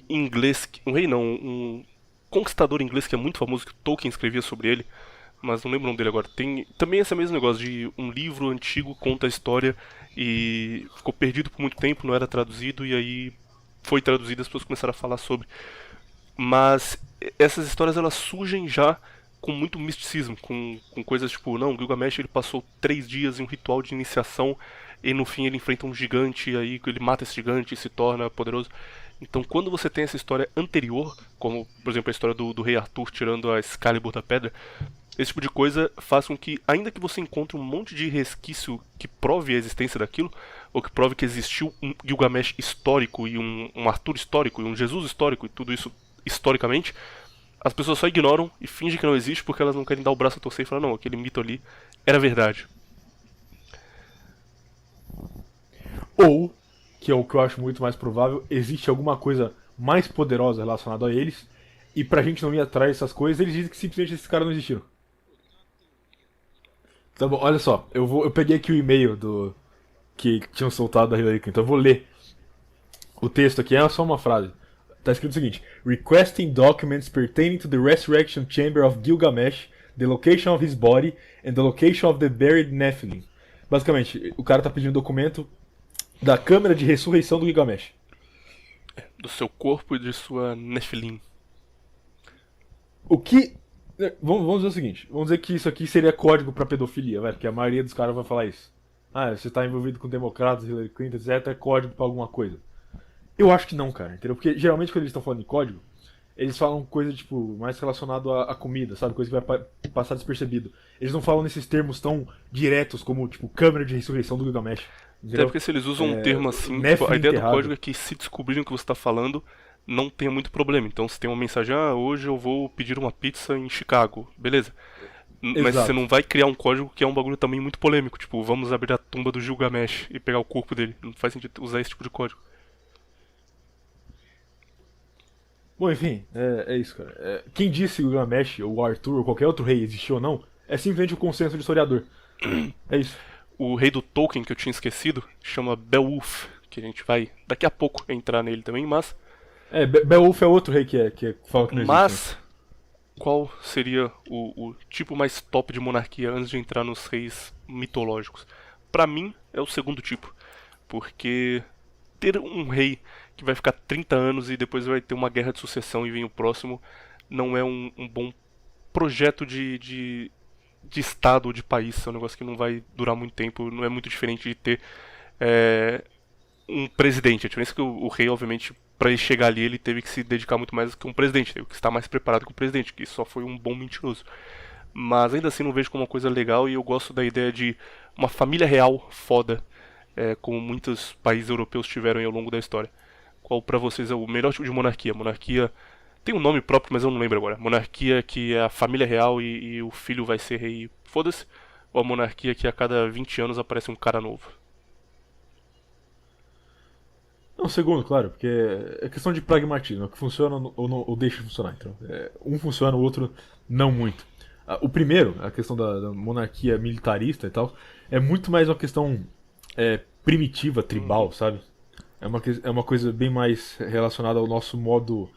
inglês, um rei não, um conquistador inglês que é muito famoso, que Tolkien escrevia sobre ele, mas não lembro o nome dele agora. Tem também esse mesmo negócio de um livro antigo conta a história e ficou perdido por muito tempo, não era traduzido, e aí foi traduzido e as pessoas começaram a falar sobre. Mas essas histórias elas surgem já com muito misticismo, com coisas tipo, não, Gilgamesh ele passou 3 dias em um ritual de iniciação e no fim ele enfrenta um gigante e aí ele mata esse gigante e se torna poderoso. Então quando você tem essa história anterior, como por exemplo a história do rei Arthur tirando a Excalibur da pedra, esse tipo de coisa faz com que, ainda que você encontre um monte de resquício que prove a existência daquilo, ou que prove que existiu um Gilgamesh histórico e um Arthur histórico e um Jesus histórico e tudo isso historicamente, as pessoas só ignoram e fingem que não existe porque elas não querem dar o braço a torcer e falar, não, aquele mito ali era verdade. Ou, que é o que eu acho muito mais provável, existe alguma coisa mais poderosa relacionada a eles, e pra gente não ir atrás dessas coisas, eles dizem que simplesmente esses caras não existiram. Tá bom, olha só, eu peguei aqui o e-mail do que tinham soltado da Hillary Clinton, eu vou ler o texto aqui, é só uma frase. Tá escrito o seguinte: Requesting documents pertaining to the resurrection chamber of Gilgamesh, the location of his body, and the location of the buried Nephilim. Basicamente, o cara tá pedindo documento da câmera de ressurreição do Gilgamesh. Do seu corpo e de sua Nephilim. O que... Vamos dizer o seguinte, vamos dizer que isso aqui seria código pra pedofilia, velho, porque a maioria dos caras vai falar isso. Ah, você tá envolvido com democratas, Hillary Clinton, etc, é código pra alguma coisa. Eu acho que não, cara, entendeu? Porque geralmente quando eles estão falando de código, eles falam coisa, tipo, mais relacionado à comida, sabe? Coisa que vai passar despercebido. Eles não falam nesses termos tão diretos como, tipo, câmera de ressurreição do Gilgamesh. Até Entendeu? porque se eles usam um termo assim, Nephilim tipo, a ideia do enterrado. código é que se descobrirem o que você está falando, não tenha muito problema. Então se tem uma mensagem, ah, hoje eu vou pedir uma pizza em Chicago, beleza. Mas Exato. você não vai criar um código que é um bagulho também muito polêmico, tipo, vamos abrir a tumba do Gilgamesh e pegar o corpo dele. Não faz sentido usar esse tipo de código. Bom, enfim, é isso, cara. Quem disse o Gilgamesh, ou o Arthur, ou qualquer outro rei existiu ou não, é simplesmente o consenso de historiador. É isso. O rei do Tolkien, que eu tinha esquecido, chama Beowulf, que a gente vai daqui a pouco entrar nele também, mas... Beowulf é outro rei que fala que não existe. Né? Mas, qual seria o tipo mais top de monarquia antes de entrar nos reis mitológicos? Pra mim, é o segundo tipo. Porque ter um rei que vai ficar 30 anos e depois vai ter uma guerra de sucessão e vem o próximo, não é um bom projeto de estado ou de país. É um negócio que não vai durar muito tempo, não é muito diferente de ter um presidente. A diferença é que o rei, obviamente, para ele chegar ali, ele teve que se dedicar muito mais do que um presidente, teve que estar mais preparado que o presidente, que só foi um bom mentiroso. Mas ainda assim não vejo como uma coisa legal e eu gosto da ideia de uma família real foda, como muitos países europeus tiveram ao longo da história. Qual pra vocês é o melhor tipo de monarquia? Monarquia tem um nome próprio, mas eu não lembro agora. Monarquia que é a família real e o filho vai ser rei, foda-se? Ou a monarquia que a cada 20 anos aparece um cara novo? Não, segundo, claro, porque é questão de pragmatismo, o que funciona ou deixa de funcionar. Então, um funciona, o outro não muito. O primeiro, a questão da monarquia militarista e tal, é muito mais uma questão primitiva, tribal, sabe? É uma coisa bem mais relacionada ao nosso modo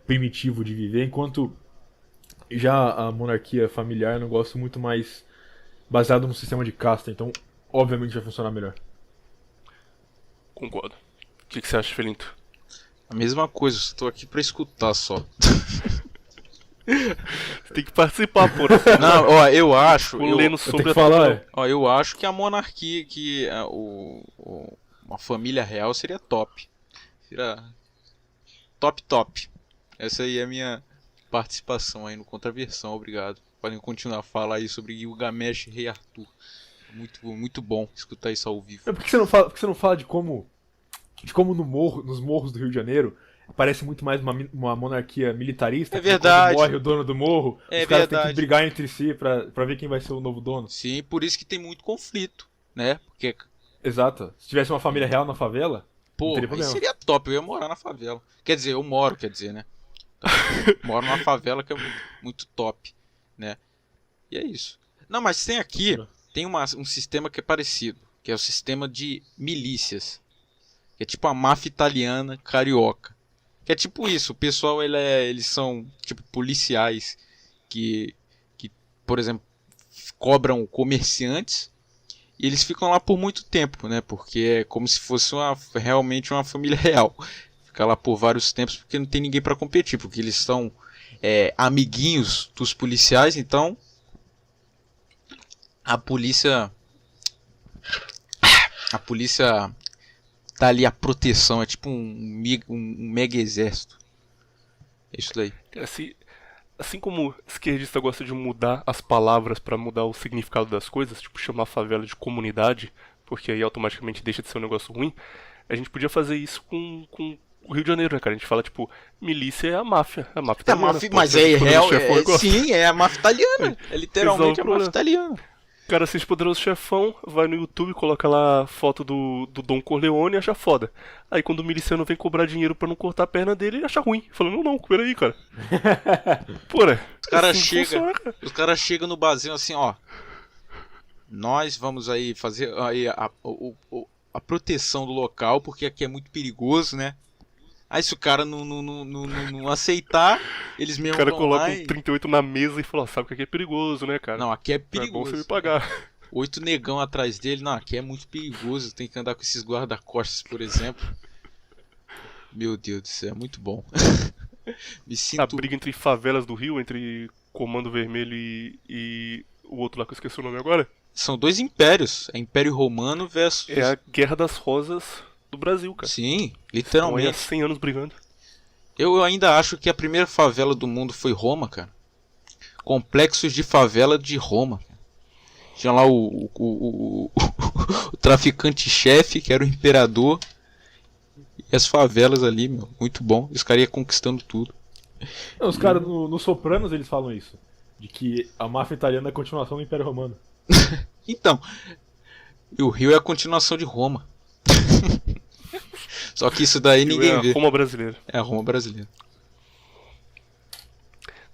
primitivo de viver, enquanto já a monarquia familiar é um negócio muito mais baseado no sistema de casta, então obviamente vai funcionar melhor. Concordo. O que você acha, Felinto? A mesma coisa, estou aqui pra escutar só. Você tem que participar, porra. Não, ó, eu acho. Ficou lendo Eu sobre tenho que a falar, Ó, eu acho que a monarquia, uma família real seria top. Seria top. Essa aí é a minha participação aí no Contraversão, obrigado. Podem continuar a falar aí sobre Gilgamesh e Rei Arthur. Muito bom escutar isso ao vivo. Por que você não fala de como nos morros do Rio de Janeiro parece muito mais uma monarquia militarista? É verdade. Quando morre o dono do morro, É os caras têm verdade. que brigar entre si pra ver quem vai ser o novo dono. Sim, por isso que tem muito conflito, né? Porque, Exato. Se tivesse uma família real na favela, não pô, teria aí problema. seria top, eu ia morar na favela. Quer dizer, eu moro, né? Então, moro numa favela que é muito top, né? E é isso. Não, mas tem um sistema que é parecido, que é o sistema de milícias. Que é tipo a máfia italiana carioca. Que é tipo isso, o pessoal eles são tipo policiais que, por exemplo, cobram comerciantes e eles ficam lá por muito tempo, né? Porque é como se fosse realmente uma família real. Fica lá por vários tempos porque não tem ninguém para competir, porque eles são amiguinhos dos policiais, então a polícia tá ali a proteção, é tipo um mega exército. É isso daí. Assim como o esquerdista gosta de mudar as palavras pra mudar o significado das coisas, tipo chamar a favela de comunidade, porque aí automaticamente deixa de ser um negócio ruim, a gente podia fazer isso com o Rio de Janeiro, né, cara? A gente fala, tipo, milícia é a máfia italiana. Mas é real, sim, é a máfia italiana. É literalmente a máfia italiana. O cara assiste Poderoso Chefão, vai no YouTube, coloca lá foto do Don Corleone e acha foda. Aí quando o miliciano vem cobrar dinheiro pra não cortar a perna dele, ele acha ruim. Falando, não, peraí, cara. Porra, os caras chegam no barzinho assim, ó. Nós vamos aí fazer aí a proteção do local, porque aqui é muito perigoso, né? Aí se o cara não aceitar, eles mesmo o cara vão lá coloca um 38 na mesa e fala, sabe que aqui é perigoso, né, cara? Não, aqui é É bom perigoso. você me pagar. 8 negão atrás dele, não, aqui é muito perigoso, tem que andar com esses guarda-costas, por exemplo. Meu Deus do céu, é muito bom. Me A sinto... briga entre favelas do Rio, entre Comando Vermelho e o outro lá que eu esqueci o nome agora, São dois impérios, é Império Romano versus... é a Guerra das Rosas do Brasil, cara. Sim, Estão aí há literalmente. 100 anos brigando. Eu ainda acho que a primeira favela do mundo foi Roma, cara. Complexos de favela de Roma. Tinha lá o traficante-chefe, que era o imperador. E as favelas ali, meu, muito bom. Os caras iam conquistando tudo. Não, os caras no Sopranos eles falam isso. De que a máfia italiana é a continuação do Império Romano. Então, e o Rio é a continuação de Roma. Só que isso daí ninguém é a vê. Roma brasileira. É a Roma brasileira.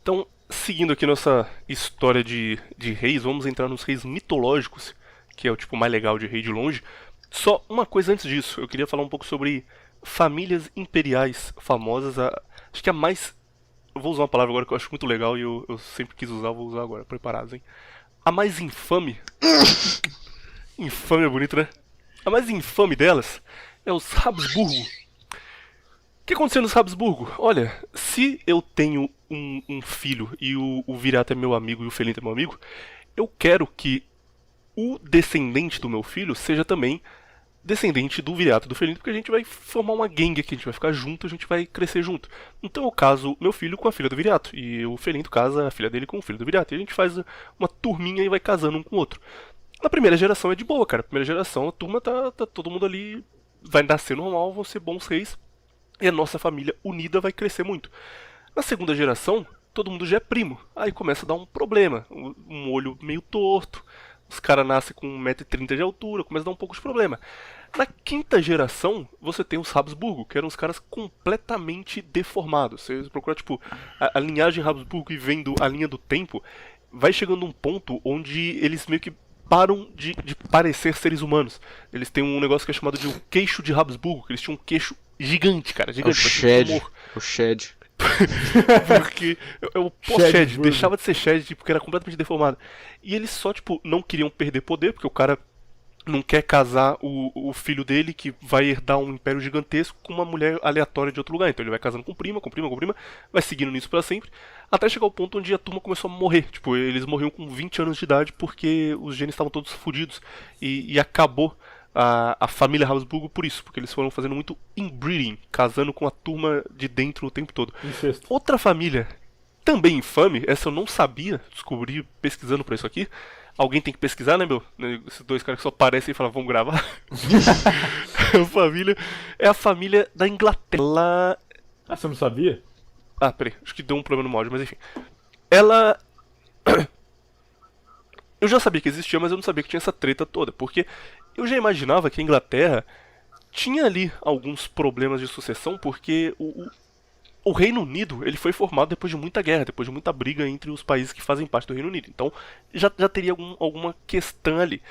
Então, seguindo aqui nossa história de reis, vamos entrar nos reis mitológicos, que é o tipo mais legal de rei de longe. Só uma coisa antes disso, eu queria falar um pouco sobre famílias imperiais famosas. Acho que a mais... Eu vou usar uma palavra agora que eu acho muito legal e eu sempre quis usar, vou usar agora. Preparados, hein? A mais infame... Infame é bonito, né? A mais infame delas é os Habsburgo. O que aconteceu nos Habsburgo? Olha, se eu tenho um filho e o Viriato é meu amigo e o Felinto é meu amigo, eu quero que o descendente do meu filho seja também descendente do Viriato e do Felinto, porque a gente vai formar uma gangue aqui, a gente vai ficar junto, a gente vai crescer junto. Então eu caso meu filho com a filha do Viriato, e o Felinto casa a filha dele com o filho do Viriato, e a gente faz uma turminha e vai casando um com o outro. Na primeira geração é de boa, cara. Na primeira geração a turma tá todo mundo ali, vai nascer normal, vão ser bons reis, e a nossa família unida vai crescer muito. Na segunda geração, todo mundo já é primo. Aí começa a dar um problema. Um olho meio torto, os caras nascem com 1,30 m de altura, começa a dar um pouco de problema. Na quinta geração, você tem os Habsburgo, que eram os caras completamente deformados. Você procura, tipo, a linhagem Habsburgo e vendo a linha do tempo, vai chegando um ponto onde eles meio que param de parecer seres humanos. Eles têm um negócio que é chamado de um queixo de Habsburgo, que eles tinham um queixo gigante, cara, É o gigante. Shed. O Shed. Porque o pós-Shed deixava de ser Shed porque era completamente deformado. E eles só, tipo, não queriam perder poder, porque o cara não quer casar o filho dele, que vai herdar um império gigantesco, com uma mulher aleatória de outro lugar. Então ele vai casando com prima, vai seguindo nisso pra sempre, até chegar ao ponto onde a turma começou a morrer. Tipo, eles morriam com 20 anos de idade porque os genes estavam todos fodidos. E acabou a família Habsburgo por isso, porque eles foram fazendo muito inbreeding, casando com a turma de dentro o tempo todo. Incesto. Outra família também infame, essa eu não sabia, descobri pesquisando pra isso aqui. Alguém tem que pesquisar, né, meu? Esses dois caras que só aparecem e falam, vamos gravar. É a família da Inglaterra. Ah, você não sabia? Ah, peraí, acho que deu um problema no áudio, mas enfim. Ela... Eu já sabia que existia, mas eu não sabia que tinha essa treta toda, porque eu já imaginava que a Inglaterra tinha ali alguns problemas de sucessão, porque o Reino Unido ele foi formado depois de muita guerra, depois de muita briga entre os países que fazem parte do Reino Unido. Então já teria alguma questão ali.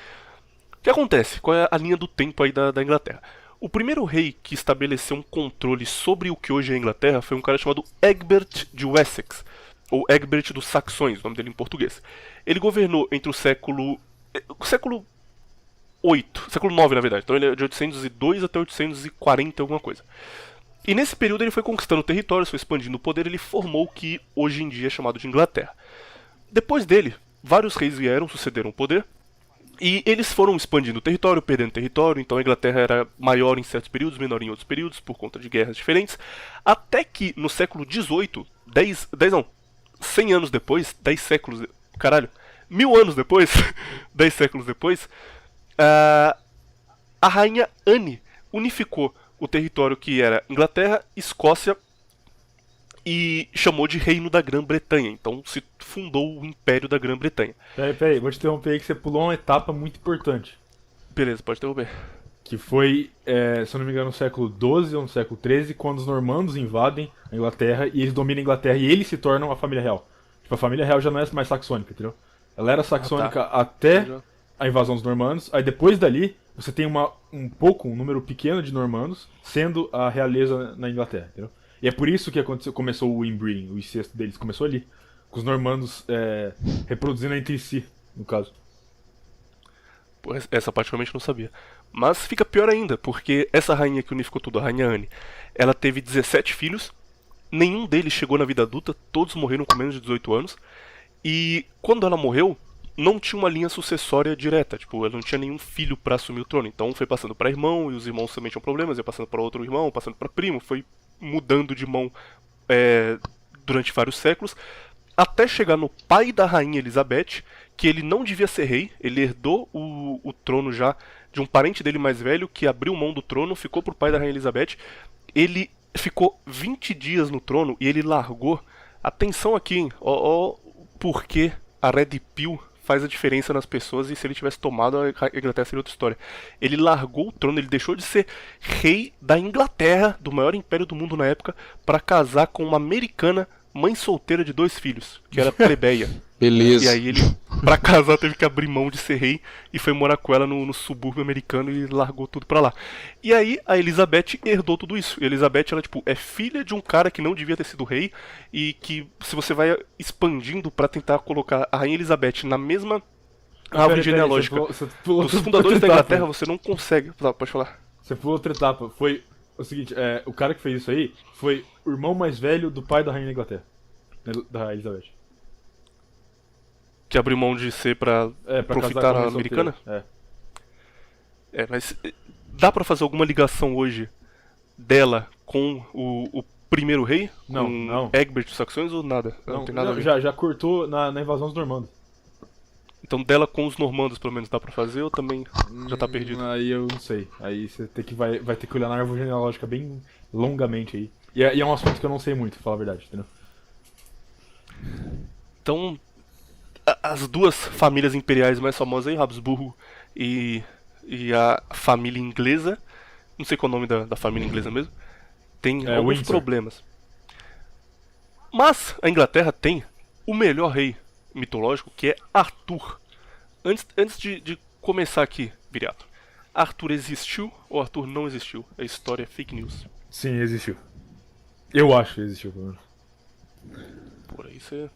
O que acontece? Qual é a linha do tempo aí da Inglaterra? O primeiro rei que estabeleceu um controle sobre o que hoje é a Inglaterra foi um cara chamado Egbert de Wessex, ou Egbert dos Saxões, o nome dele em português. Ele governou entre o século 8, século 9 na verdade, então ele é de 802 até 840 alguma coisa. E nesse período ele foi conquistando territórios, foi expandindo o poder, ele formou o que hoje em dia é chamado de Inglaterra. Depois dele, vários reis vieram, sucederam o poder, e eles foram expandindo o território, perdendo território, então a Inglaterra era maior em certos períodos, menor em outros períodos, por conta de guerras diferentes, até que no século XVIII, 100 anos depois, 10 séculos, caralho, 1000 anos depois, 10 séculos depois, a rainha Anne unificou o território que era Inglaterra, Escócia e chamou de Reino da Grã-Bretanha. Então se fundou o Império da Grã-Bretanha. Peraí, vou te interromper aí que você pulou uma etapa muito importante. Beleza, pode interromper. Que foi, se eu não me engano, no século XII ou no século XIII, quando os normandos invadem a Inglaterra e eles dominam a Inglaterra e eles se tornam a família real. Tipo, a família real já não é mais saxônica, entendeu? Ela era saxônica até a invasão dos normandos, aí depois dali você tem um número pequeno de normandos sendo a realeza na Inglaterra, entendeu? E é por isso que começou o inbreeding, o incesto deles começou ali, com os normandos reproduzindo entre si, no caso. Pô, essa parte eu realmente não sabia. Mas fica pior ainda, porque essa rainha que unificou tudo, a rainha Anne, ela teve 17 filhos, nenhum deles chegou na vida adulta, todos morreram com menos de 18 anos, e quando ela morreu, não tinha uma linha sucessória direta, tipo, ela não tinha nenhum filho pra assumir o trono, então foi passando pra irmão, e os irmãos também tinham problemas, ia passando pra outro irmão, passando pra primo, foi mudando de mão durante vários séculos, até chegar no pai da rainha Elizabeth, que ele não devia ser rei, ele herdou o trono já de um parente dele mais velho, que abriu mão do trono, ficou pro pai da rainha Elizabeth, ele ficou 20 dias no trono e ele largou, atenção aqui, hein, porque a Red Pill faz a diferença nas pessoas, e se ele tivesse tomado, a Inglaterra seria outra história. Ele largou o trono, ele deixou de ser rei da Inglaterra, do maior império do mundo na época, para casar com uma americana, mãe solteira de 2 filhos, que era plebeia. Beleza. E aí ele, pra casar, teve que abrir mão de ser rei e foi morar com ela no subúrbio americano e largou tudo pra lá. E aí a Elizabeth herdou tudo isso. E a Elizabeth, ela, tipo, é filha de um cara que não devia ter sido rei e que, se você vai expandindo pra tentar colocar a rainha Elizabeth na mesma árvore genealógica você pulou dos fundadores da Inglaterra, você não consegue... Pode falar. Você pulou outra etapa. Foi o seguinte, o cara que fez isso aí foi o irmão mais velho do pai da rainha da Inglaterra, da Elizabeth. Que abriu mão de ser pra profitar a americana? Mas dá pra fazer alguma ligação hoje dela com o primeiro rei? Não, com não. Egbert dos Saxões ou nada? Não tem nada a ver. Já cortou na invasão dos normandos. Então dela com os normandos pelo menos dá pra fazer ou também já tá perdido? Aí eu não sei. Aí você vai ter que olhar na árvore genealógica bem longamente aí. E é um assunto que eu não sei muito, pra falar a verdade, entendeu? Então, as duas famílias imperiais mais famosas aí, Habsburgo e a família inglesa, não sei qual é o nome da família inglesa mesmo, tem alguns Windsor. problemas. Mas a Inglaterra tem o melhor rei mitológico, que é Arthur. Antes de começar aqui, Viriato, Arthur existiu ou Arthur não existiu? A história é fake news. Sim, existiu. Eu acho que existiu, pelo menos. Por aí você...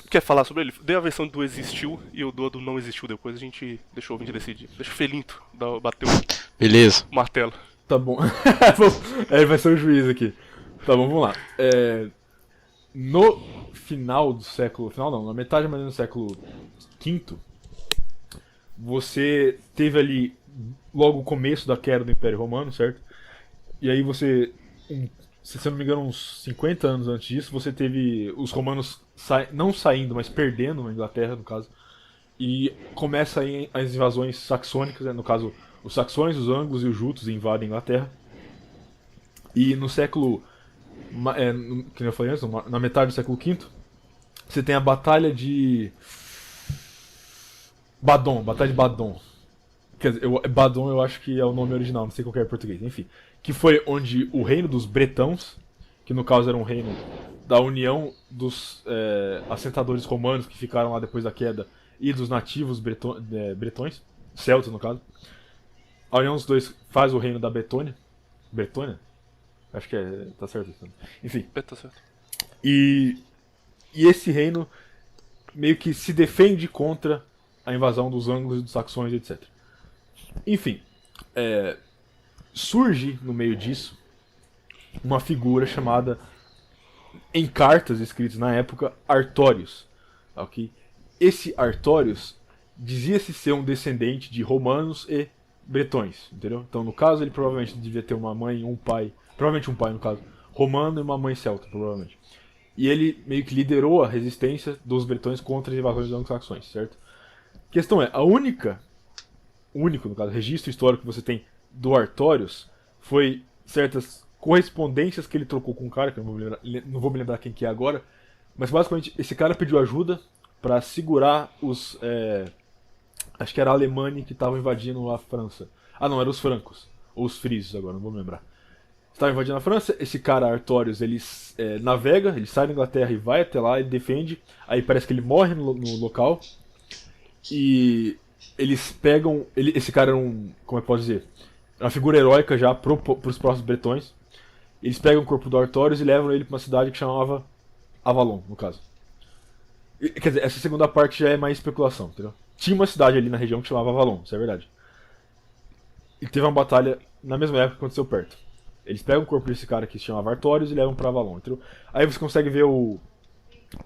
Quer falar sobre ele? Dê a versão do existiu e eu dou a do não existiu depois, a gente deixa o ouvinte decidir. Deixa o Felinto bater Beleza. o martelo. Tá bom. Ele vai ser o juiz aqui. Tá bom, vamos lá. No final do século... Final não, na metade mais ou menos do século V, você teve ali logo o começo da queda do Império Romano, certo? E aí você... Se eu não me engano, uns 50 anos antes disso, você teve os romanos não saindo, mas perdendo na Inglaterra, no caso. E começa aí as invasões saxônicas, né? No caso, os saxões, os anglos e os jutos invadem a Inglaterra. E no século... que eu falei antes, na metade do século V, você tem a Batalha de... Batalha de Badon. Quer dizer, Badon eu acho que é o nome original, não sei qual que é em português, enfim. que foi onde o reino dos bretãos, que no caso era um reino da união dos assentadores romanos que ficaram lá depois da queda e dos nativos bretões, celtas no caso. A união dos dois faz o reino da Betônia. Betônia? Acho que tá certo. Enfim. Tá certo. E esse reino meio que se defende contra a invasão dos ângulos e dos saxões, etc. Enfim, surge no meio disso uma figura chamada, em cartas escritas na época, Artorius. Okay? Esse Artorius dizia-se ser um descendente de romanos e bretões, entendeu? Então, no caso, ele provavelmente devia ter uma mãe e um pai, provavelmente um pai, no caso, romano e uma mãe celta, provavelmente. E ele meio que liderou a resistência dos bretões contra as invasões dos anglo-saxões, certo? A questão é, o único, no caso, registro histórico que você tem do Artorius foi certas correspondências que ele trocou com um cara, que eu não vou me lembrar quem que é agora, mas basicamente esse cara pediu ajuda para segurar os... acho que era a Alemanha que estava invadindo a França. Ah não, eram os francos, ou os frisos agora, não vou me lembrar. Estava invadindo a França, esse cara Artorius, ele navega, ele sai da Inglaterra e vai até lá, ele defende, aí parece que ele morre no local, e eles pegam, esse cara era como é que posso dizer, uma figura heróica já pros próximos bretões. Eles pegam o corpo do Artorius e levam ele para uma cidade que chamava Avalon, no caso. Quer dizer, essa segunda parte já é mais especulação, entendeu? Tinha uma cidade ali na região que chamava Avalon, isso é verdade. E teve uma batalha na mesma época que aconteceu perto. Eles pegam o corpo desse cara que se chamava Artorius e levam pra Avalon, entendeu? Aí você consegue ver o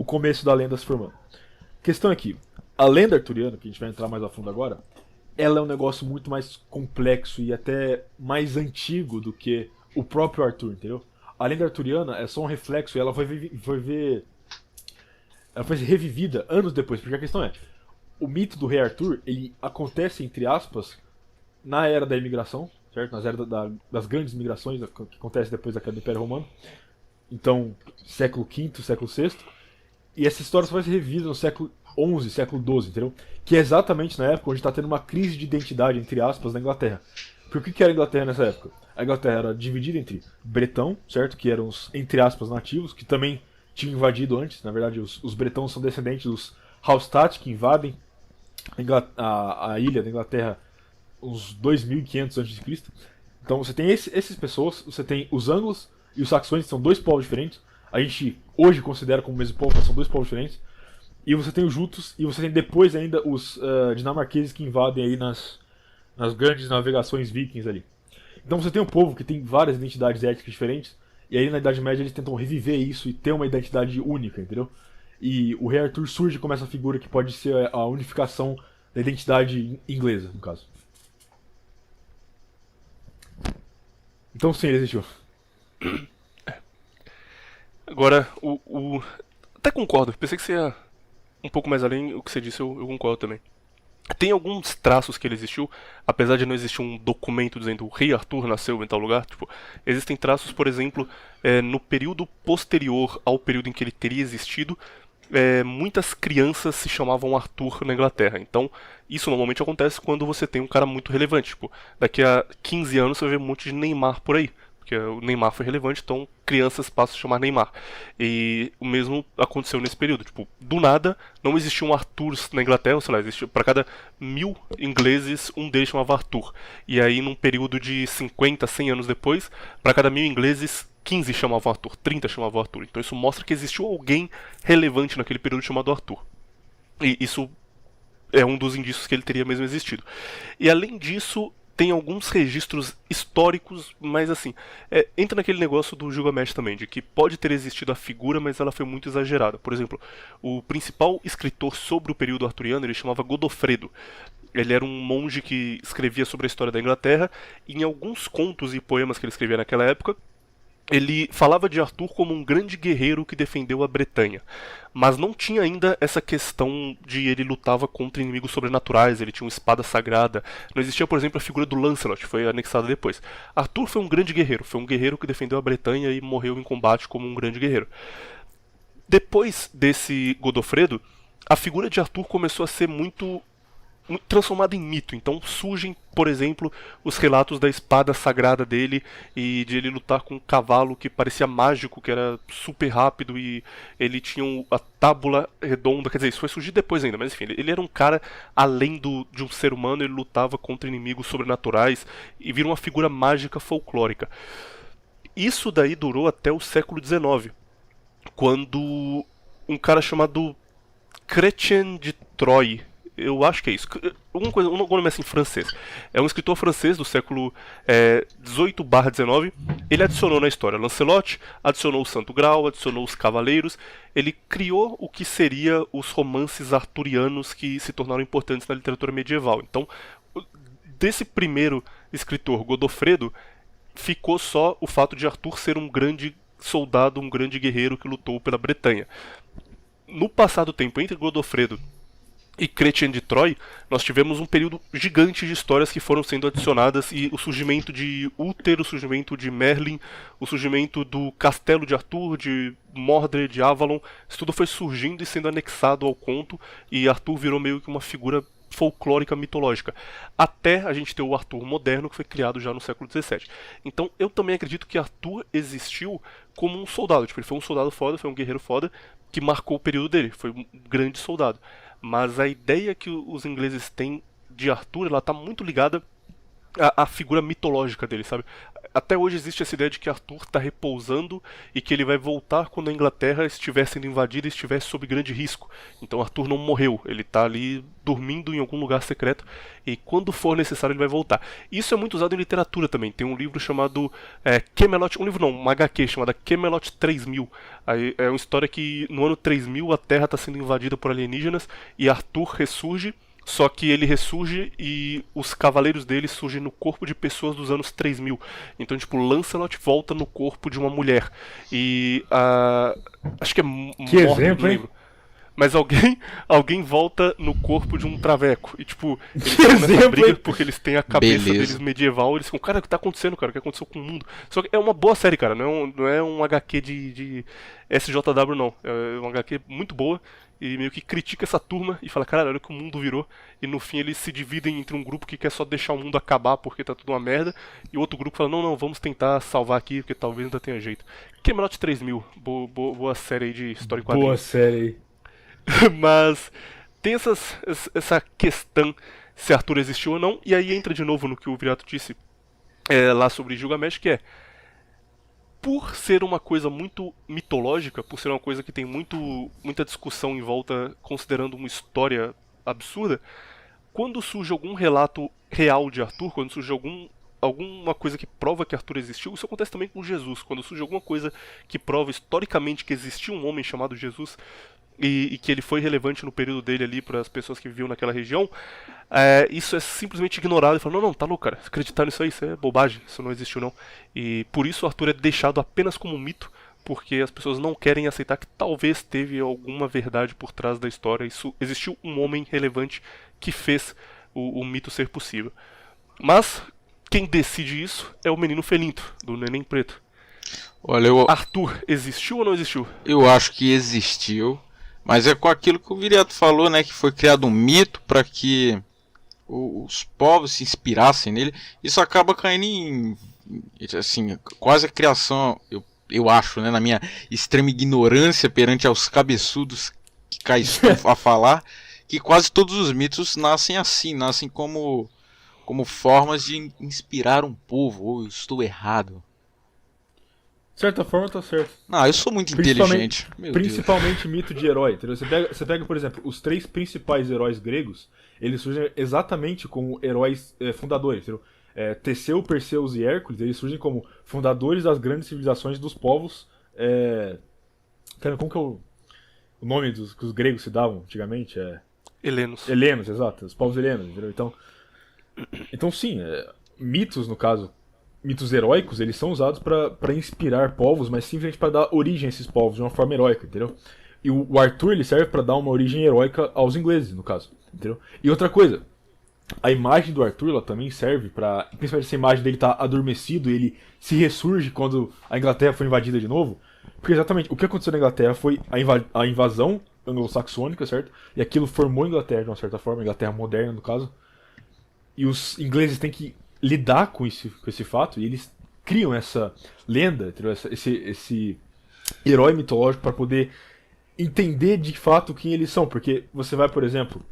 começo da lenda se formando. A questão é que a lenda arturiana, que a gente vai entrar mais a fundo agora, ela é um negócio muito mais complexo e até mais antigo do que o próprio Arthur, entendeu? A lenda arturiana é só um reflexo e ela ela foi revivida anos depois, porque a questão é, o mito do rei Arthur, ele acontece, entre aspas, na era da imigração, certo? Nas eras das grandes migrações que acontece depois da queda do Império Romano. Então, século V, século VI. E essa história só vai ser revivida no século XI, século XII, entendeu? Que é exatamente na época onde está tendo uma crise de identidade, entre aspas, na Inglaterra. Porque o que era a Inglaterra nessa época? A Inglaterra era dividida entre bretão, certo? Que eram os, entre aspas, nativos, que também tinham invadido antes. Na verdade, os bretões são descendentes dos Hallstatt, que invadem a ilha da Inglaterra uns 2500 a.C. Então você tem essas pessoas, você tem os anglos e os saxões, que são dois povos diferentes. A gente hoje considera como o mesmo povo, mas são dois povos diferentes. E você tem os jutos, e você tem depois ainda os dinamarqueses que invadem aí nas grandes navegações vikings ali. Então você tem um povo que tem várias identidades étnicas diferentes, e aí na Idade Média eles tentam reviver isso e ter uma identidade única, entendeu? E o rei Arthur surge como essa figura que pode ser a unificação da identidade inglesa, no caso. Então sim, ele existiu. Agora, até concordo, pensei que você ia um pouco mais além, o que você disse eu concordo também. Tem alguns traços que ele existiu, apesar de não existir um documento dizendo o rei Arthur nasceu em tal lugar. Tipo, existem traços, por exemplo, no período posterior ao período em que ele teria existido, muitas crianças se chamavam Arthur na Inglaterra. Então, isso normalmente acontece quando você tem um cara muito relevante. Tipo, daqui a 15 anos você vai ver um monte de Neymar por aí. Porque o Neymar foi relevante, então crianças passam a chamar Neymar. E o mesmo aconteceu nesse período. Tipo, do nada, não existia um Arthur na Inglaterra, sei lá, existia, para cada 1000 ingleses, um deles chamava Arthur. E aí, num período de 50, 100 anos depois, para cada 1000 ingleses, 15 chamavam Arthur, 30 chamavam Arthur. Então isso mostra que existiu alguém relevante naquele período chamado Arthur. E isso é um dos indícios que ele teria mesmo existido. E além disso, tem alguns registros históricos, mas assim, entra naquele negócio do Gilgamesh também, de que pode ter existido a figura, mas ela foi muito exagerada. Por exemplo, o principal escritor sobre o período arturiano, ele chamava Godofredo. Ele era um monge que escrevia sobre a história da Inglaterra, e em alguns contos e poemas que ele escrevia naquela época, ele falava de Arthur como um grande guerreiro que defendeu a Bretanha. Mas não tinha ainda essa questão de ele lutava contra inimigos sobrenaturais, ele tinha uma espada sagrada. Não existia, por exemplo, a figura do Lancelot, que foi anexada depois. Arthur foi um grande guerreiro, foi um guerreiro que defendeu a Bretanha e morreu em combate como um grande guerreiro. Depois desse Godofredo, a figura de Arthur começou a ser muito transformada em mito. Então surgem, por exemplo, os relatos da espada sagrada dele e de ele lutar com um cavalo que parecia mágico, que era super rápido e ele tinha a tábula redonda. Quer dizer, isso foi surgir depois ainda, mas enfim, ele era um cara além de um ser humano, ele lutava contra inimigos sobrenaturais e vira uma figura mágica folclórica. Isso daí durou até o século XIX, quando um cara chamado Chrétien de Troyes, eu acho que é isso, um nome assim francês, é um escritor francês do século 18/19, ele adicionou na história Lancelot, adicionou o Santo Graal, adicionou os Cavaleiros, ele criou o que seria os romances arturianos que se tornaram importantes na literatura medieval. Então, desse primeiro escritor, Godofredo, ficou só o fato de Arthur ser um grande soldado, um grande guerreiro que lutou pela Bretanha. No passado tempo, entre Godofredo e Chrétien de Troyes, nós tivemos um período gigante de histórias que foram sendo adicionadas, e o surgimento de Uther, o surgimento de Merlin, o surgimento do Castelo de Arthur, de Mordred, de Avalon, isso tudo foi surgindo e sendo anexado ao conto, e Arthur virou meio que uma figura folclórica mitológica, até a gente ter o Arthur moderno, que foi criado já no século XVII. Então eu também acredito que Arthur existiu como um soldado, tipo, ele foi um soldado foda, foi um guerreiro foda, que marcou o período dele, foi um grande soldado. Mas a ideia que os ingleses têm de Arthur, ela tá muito ligada à figura mitológica dele, sabe? Até hoje existe essa ideia de que Arthur está repousando e que ele vai voltar quando a Inglaterra estiver sendo invadida e estivesse sob grande risco. Então Arthur não morreu, ele está ali dormindo em algum lugar secreto e quando for necessário ele vai voltar. Isso é muito usado em literatura também. Tem um livro chamado Camelot, um livro não, uma HQ chamada Camelot 3000. Aí, é uma história que no ano 3000 a Terra está sendo invadida por alienígenas e Arthur ressurge. Só que ele ressurge e os cavaleiros dele surgem no corpo de pessoas dos anos 3000. Então, tipo, Lancelot volta no corpo de uma mulher. E acho que é Que exemplo, hein? Mas alguém volta no corpo de um traveco. E tipo, eles Que começam a exemplo, briga hein? porque eles têm a cabeça Beleza. deles medieval. Eles ficam, cara, o que tá acontecendo, cara? O que aconteceu com o mundo? Só que é uma boa série, cara. Não é um HQ de SJW, não. É uma HQ muito boa. E meio que critica essa turma e fala, cara, olha o que o mundo virou. E no fim eles se dividem entre um grupo que quer só deixar o mundo acabar porque tá tudo uma merda. E outro grupo fala, não, vamos tentar salvar aqui porque talvez ainda tenha jeito. Camelot 3000, boa série aí de história em quadrinhos. Boa série aí. Mas tem essa questão se Arthur existiu ou não. E aí entra de novo no que o Viriato disse lá sobre Gilgamesh, que é, por ser uma coisa muito mitológica, por ser uma coisa que tem muita discussão em volta, considerando uma história absurda, quando surge algum relato real de Arthur, quando surge alguma coisa que prova que Arthur existiu, isso acontece também com Jesus. Quando surge alguma coisa que prova historicamente que existiu um homem chamado Jesus e que ele foi relevante no período dele ali para as pessoas que viviam naquela região, isso é simplesmente ignorado e fala, não, tá louco, cara, acreditar nisso aí, isso é bobagem, isso não existiu não. E por isso Arthur é deixado apenas como um mito, porque as pessoas não querem aceitar que talvez teve alguma verdade por trás da história, existiu um homem relevante que fez o mito ser possível. Mas quem decide isso é o menino Felinto, do Neném Preto. Olha, Arthur existiu ou não existiu? eu acho que existiu, mas é com aquilo que o Viriato falou, né? Que foi criado um mito para que os povos se inspirassem nele. Isso acaba caindo em, assim, quase a criação, eu acho, né? Na minha extrema ignorância perante aos cabeçudos que cá estão a falar, que quase todos os mitos nascem assim, nascem como formas de inspirar um povo. Ou eu estou errado? De certa forma, tá certo. Não, eu sou muito inteligente. Meu Deus. Principalmente mito de herói, entendeu? Você pega, por exemplo, os 3 principais heróis gregos, eles surgem exatamente como heróis fundadores, entendeu? Teseu, Perseus e Hércules, eles surgem como fundadores das grandes civilizações dos povos. Cara, como que é o nome que os gregos se davam antigamente? Helenos. Helenos, exato, os povos helenos, entendeu? Então sim, mitos, no caso, mitos heróicos, eles são usados para inspirar povos, mas simplesmente para dar origem a esses povos de uma forma heróica, entendeu? E o Arthur, ele serve para dar uma origem heróica aos ingleses, no caso, entendeu? E outra coisa, a imagem do Arthur, ela também serve para, principalmente essa imagem dele tá adormecido e ele se ressurge quando a Inglaterra foi invadida de novo, porque exatamente o que aconteceu na Inglaterra foi a invasão anglo-saxônica, certo? E aquilo formou a Inglaterra de uma certa forma, a Inglaterra moderna no caso. E os ingleses têm que lidar com esse fato, e eles criam essa lenda, entendeu? Esse herói mitológico para poder entender de fato quem eles são. Porque você vai, por exemplo,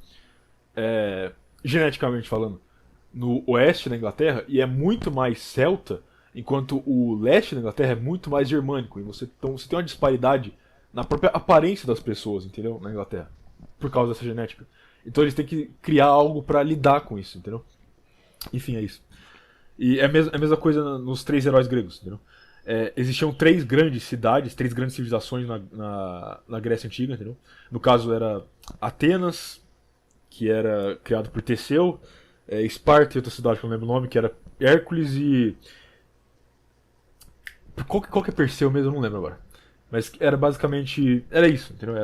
geneticamente falando, no oeste da Inglaterra e é muito mais celta, enquanto o leste da Inglaterra é muito mais germânico. E então você tem uma disparidade na própria aparência das pessoas, entendeu? Na Inglaterra, por causa dessa genética. Então eles têm que criar algo pra lidar com isso, entendeu? Enfim, é isso. E é a mesma coisa nos três heróis gregos, entendeu? Existiam três grandes cidades, três grandes civilizações na Grécia Antiga, entendeu? No caso era Atenas, que era criado por Teseu, Esparta e outra cidade que eu não lembro o nome, que era Hércules e... Qual que é Perseu mesmo? Eu não lembro agora. Mas era basicamente... Era isso, entendeu?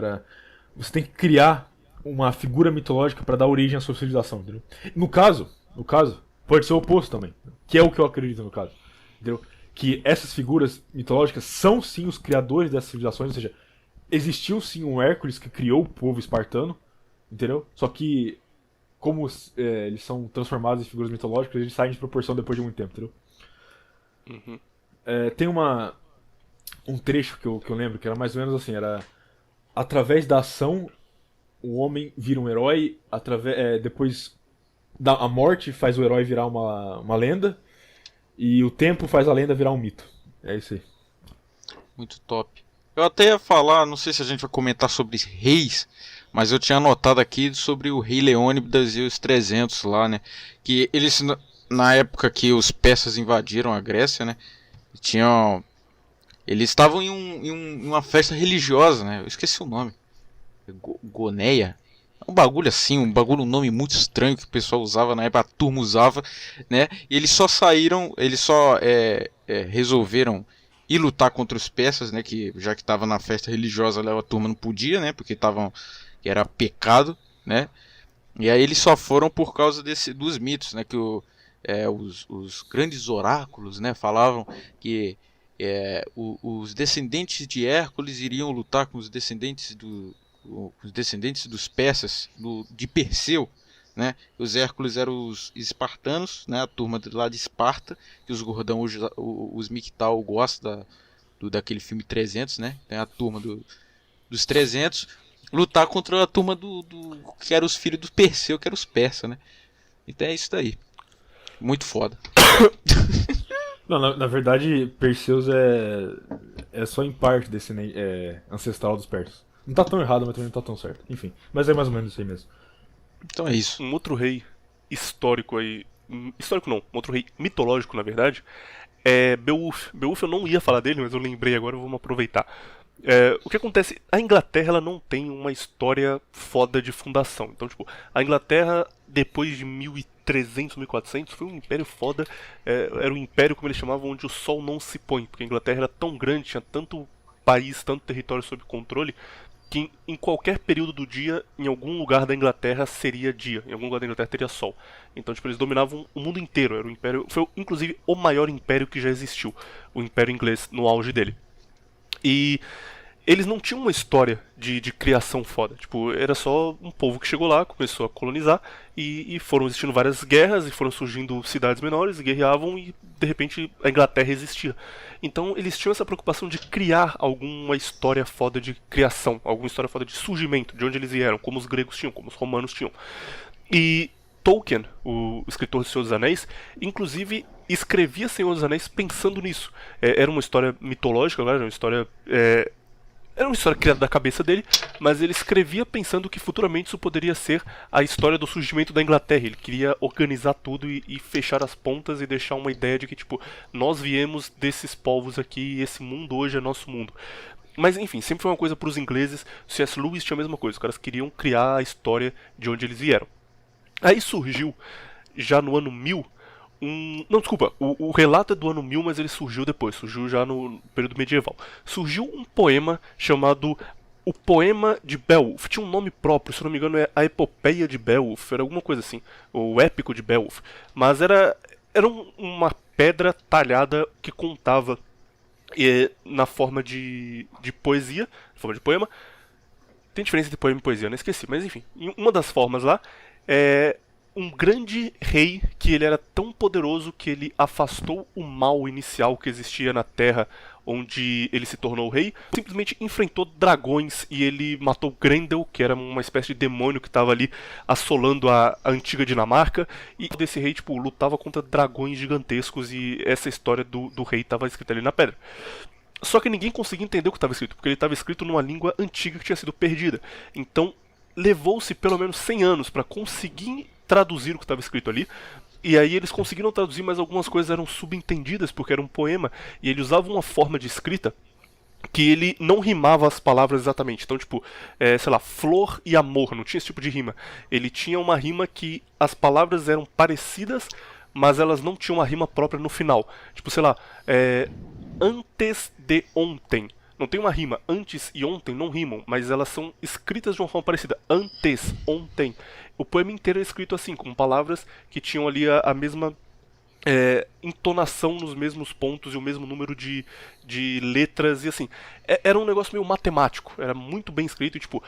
Você tem que criar uma figura mitológica para dar origem à sua civilização, entendeu? No caso, pode ser o oposto também, que é o que eu acredito no caso, entendeu? Que essas figuras mitológicas são sim os criadores dessas civilizações, ou seja, existiu sim um Hércules que criou o povo espartano, entendeu? Só que, como eles são transformados em figuras mitológicas, eles saem de proporção depois de muito tempo, entendeu? Uhum. Tem um trecho que eu lembro que era mais ou menos assim, era através da ação o homem vira um herói, depois a morte faz o herói virar uma lenda e o tempo faz a lenda virar um mito. É isso aí. Muito top. Eu até ia falar, não sei se a gente vai comentar sobre reis, mas eu tinha anotado aqui sobre o rei Leônidas e os 300 lá, né? Que eles, na época que os persas invadiram a Grécia, né? Eles estavam em uma festa religiosa, né? Eu esqueci o nome. Goneia? Um bagulho assim, um nome muito estranho que o pessoal usava na época, a turma usava, né? E eles só resolveram ir lutar contra os persas, né? Que já que estava na festa religiosa, a turma não podia, né? Porque que era pecado, né? E aí eles só foram por causa dos mitos, né? Que os grandes oráculos, né? Falavam que os descendentes de Hércules iriam lutar com os descendentes dos persas, de Perseu, né? Os Hércules eram os espartanos, né? A turma lá de Esparta, que os gordão, os Mictal gostam daquele filme 300, né? Tem a turma dos 300, lutar contra a turma que eram os filhos do Perseu, que eram os persas, né? Então é isso daí. Muito foda. Não, na verdade, Perseus é só em parte desse ancestral dos persas. Não tá tão errado, mas também não tá tão certo. Enfim, mas é mais ou menos isso aí mesmo. Então é isso. Um outro rei histórico aí... Histórico não, um outro rei mitológico, na verdade, é Beowulf. Beowulf eu não ia falar dele, mas eu lembrei agora, vamos aproveitar. O que acontece? A Inglaterra ela não tem uma história foda de fundação. Então, tipo, a Inglaterra, depois de 1300, 1400, foi um império foda. Era um império, como eles chamavam, onde o sol não se põe. Porque a Inglaterra era tão grande, tinha tanto país, tanto território sob controle, que em qualquer período do dia, em algum lugar da Inglaterra seria dia, em algum lugar da Inglaterra teria sol. Então, tipo, eles dominavam o mundo inteiro. Era um império, foi inclusive o maior império que já existiu, o Império Inglês no auge dele. E eles não tinham uma história de criação foda. Tipo, era só um povo que chegou lá, começou a colonizar e foram existindo várias guerras e foram surgindo cidades menores, guerreavam e de repente a Inglaterra existia. Então eles tinham essa preocupação de criar alguma história foda de criação, alguma história foda de surgimento, de onde eles vieram, como os gregos tinham, como os romanos tinham. E Tolkien, o escritor de Senhor dos Anéis, inclusive escrevia Senhor dos Anéis pensando nisso. Era uma história mitológica, era uma história criada da cabeça dele, mas ele escrevia pensando que futuramente isso poderia ser a história do surgimento da Inglaterra. Ele queria organizar tudo e fechar as pontas e deixar uma ideia de que, tipo, nós viemos desses povos aqui e esse mundo hoje é nosso mundo. Mas enfim, sempre foi uma coisa para os ingleses. C.S. Lewis tinha a mesma coisa, os caras queriam criar a história de onde eles vieram. Aí surgiu, já no ano 1000, não, desculpa, o relato é do ano 1000, mas ele surgiu depois, surgiu já no período medieval. Surgiu um poema chamado O Poema de Beowulf. Tinha um nome próprio, se não me engano é A Epopeia de Beowulf, era alguma coisa assim, o Épico de Beowulf. Mas era uma pedra talhada que contava na forma de poesia, na forma de poema, Tem diferença entre poema e poesia, eu não esqueci. Mas enfim, uma das formas lá é um grande rei que ele era tão poderoso que ele afastou o mal inicial que existia na Terra onde ele se tornou rei, simplesmente enfrentou dragões e ele matou Grendel, que era uma espécie de demônio que estava ali assolando a antiga Dinamarca, e desse rei, tipo, lutava contra dragões gigantescos e essa história do rei estava escrita ali na pedra. Só que ninguém conseguia entender o que estava escrito, porque ele estava escrito numa língua antiga que tinha sido perdida. Então, levou-se pelo menos 100 anos para conseguir traduzir o que estava escrito ali. E aí eles conseguiram traduzir, mas algumas coisas eram subentendidas, porque era um poema, e ele usava uma forma de escrita que ele não rimava as palavras exatamente. Então, tipo, sei lá, flor e amor, não tinha esse tipo de rima. Ele tinha uma rima que as palavras eram parecidas, mas elas não tinham uma rima própria no final. Tipo, sei lá, antes de ontem. Não tem uma rima. Antes e ontem não rimam, mas elas são escritas de uma forma parecida. Antes, ontem. O poema inteiro é escrito assim, com palavras que tinham ali a mesma entonação nos mesmos pontos e o mesmo número de letras e assim. Era um negócio meio matemático, era muito bem escrito e tipo,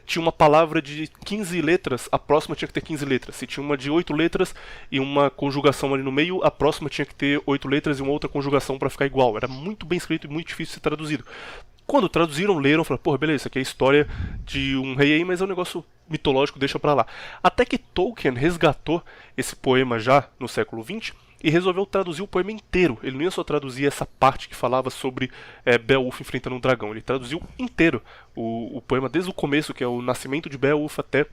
tinha uma palavra de 15 letras, a próxima tinha que ter 15 letras. Se tinha uma de 8 letras e uma conjugação ali no meio, a próxima tinha que ter 8 letras e uma outra conjugação para ficar igual. Era muito bem escrito e muito difícil de ser traduzido. Quando traduziram, leram, falaram, porra, beleza, isso aqui é a história de um rei aí, mas é um negócio mitológico, deixa pra lá. Até que Tolkien resgatou esse poema já no século XX e resolveu traduzir o poema inteiro. Ele não ia só traduzir essa parte que falava sobre Beowulf enfrentando um dragão, ele traduziu inteiro o poema desde o começo, que é o nascimento de Beowulf até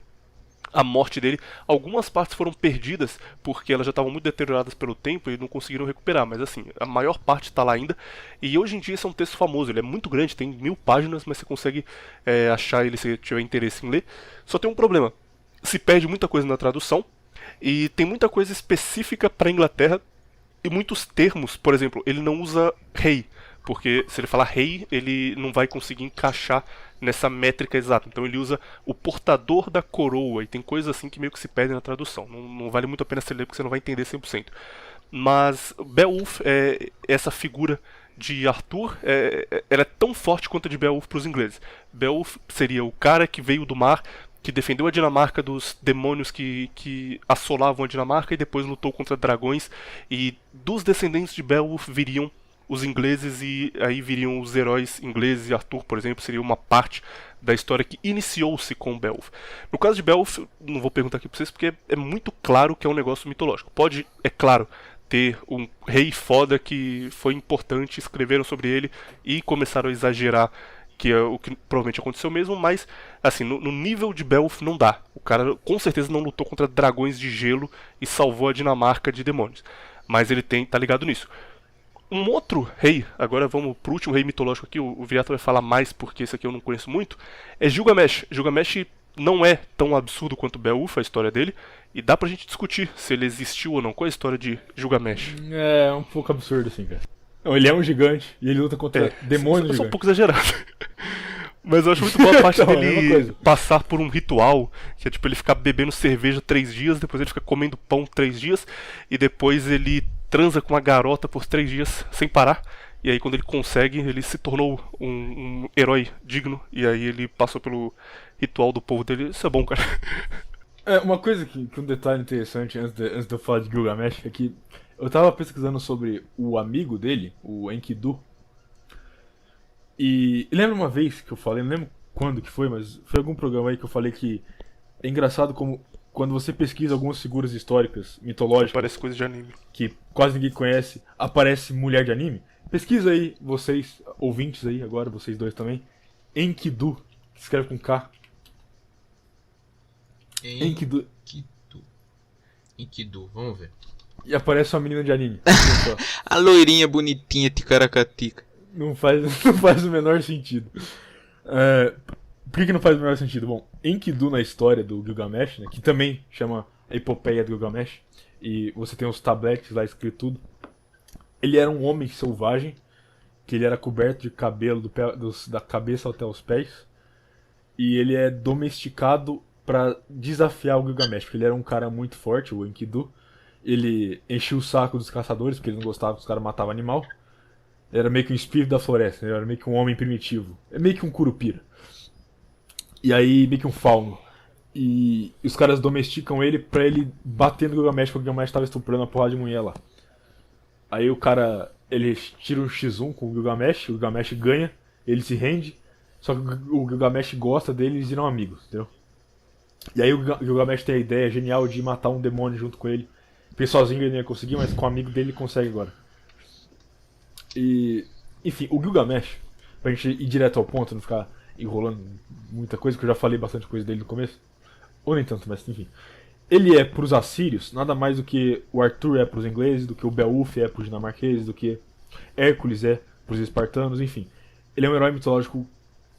a morte dele. Algumas partes foram perdidas porque elas já estavam muito deterioradas pelo tempo e não conseguiram recuperar, mas assim, a maior parte está lá ainda. E hoje em dia esse é um texto famoso, ele é muito grande, tem 1000 páginas, mas você consegue achar ele se tiver interesse em ler. Só tem um problema, se perde muita coisa na tradução e tem muita coisa específica para a Inglaterra e muitos termos. Por exemplo, ele não usa rei, porque se ele falar rei, ele não vai conseguir encaixar nessa métrica exata. Então ele usa o portador da coroa, e tem coisas assim que meio que se perdem na tradução. Não vale muito a pena você ler porque você não vai entender 100%. Mas Beowulf, essa figura de Arthur, ela é tão forte quanto a de Beowulf para os ingleses. Beowulf seria o cara que veio do mar, que defendeu a Dinamarca dos demônios que assolavam a Dinamarca e depois lutou contra dragões, e dos descendentes de Beowulf viriam os ingleses e aí viriam os heróis ingleses, e Arthur, por exemplo, seria uma parte da história que iniciou-se com Beowulf. No caso de Beowulf, não vou perguntar aqui pra vocês porque é muito claro que é um negócio mitológico. Pode, é claro, ter um rei foda que foi importante, escreveram sobre ele e começaram a exagerar, que é o que provavelmente aconteceu mesmo, mas assim, no nível de Beowulf não dá. O cara com certeza não lutou contra dragões de gelo e salvou a Dinamarca de demônios, mas ele tá ligado nisso. Um outro rei, agora vamos pro último rei mitológico aqui, o Viriato vai falar mais porque esse aqui eu não conheço muito, é Gilgamesh. Gilgamesh não é tão absurdo quanto Beowulf, a história dele, e dá pra gente discutir se ele existiu ou não. Qual é a história de Gilgamesh? É um pouco absurdo assim, cara. Não, ele é um gigante e ele luta contra demônios gigantes. É um pouco exagerado. Mas eu acho muito boa a parte Então, dele passar por um ritual, que é tipo ele ficar bebendo cerveja 3 dias, depois ele fica comendo pão 3 dias, e depois ele transa com uma garota por 3 dias sem parar. E aí quando ele consegue, ele se tornou um herói digno, e aí ele passou pelo ritual do povo dele. Isso é bom, cara. Uma coisa que um detalhe interessante antes de eu falar de Gilgamesh é que eu tava pesquisando sobre o amigo dele, o Enkidu. E lembra uma vez que eu falei, não lembro quando que foi, mas foi algum programa aí que eu falei que é engraçado como quando você pesquisa algumas figuras históricas, mitológicas, Parece coisa de anime. que quase ninguém conhece, aparece mulher de anime. Pesquisa aí, vocês, ouvintes aí, agora, vocês dois também. Enkidu, que escreve com K. Enkidu. Enkidu, vamos ver. E aparece uma menina de anime. Olha só. A loirinha bonitinha, ticaracatica. Não faz o menor sentido. Por que não faz o menor sentido? Bom, Enkidu na história do Gilgamesh, né, que também chama a Epopeia do Gilgamesh, e você tem os tabletes lá escrito tudo. Ele era um homem selvagem, que ele era coberto de cabelo da cabeça até os pés, e ele é domesticado para desafiar o Gilgamesh, porque ele era um cara muito forte, o Enkidu. Ele enchia o saco dos caçadores, porque ele não gostava que os caras matavam animal. Ele era meio que um espírito da floresta, ele era meio que um homem primitivo. É meio que um curupira. E aí, meio que um fauno. E os caras domesticam ele pra ele bater no Gilgamesh, porque o Gilgamesh tava estuprando a porrada de mulher lá. Aí o cara, ele tira um X1 com o Gilgamesh ganha, ele se rende, só que o Gilgamesh gosta dele e eles viram amigos, entendeu? E aí o Gilgamesh tem a ideia genial de matar um demônio junto com ele. Porque sozinho ele não ia conseguir, mas com o amigo dele ele consegue agora. E, enfim, o Gilgamesh, pra gente ir direto ao ponto, não ficar enrolando muita coisa, que eu já falei bastante coisa dele no começo. Ou nem tanto, mas enfim. Ele é pros assírios nada mais do que o Arthur é pros ingleses, do que o Beowulf é pros dinamarqueses, do que Hércules é pros espartanos, enfim. Ele é um herói mitológico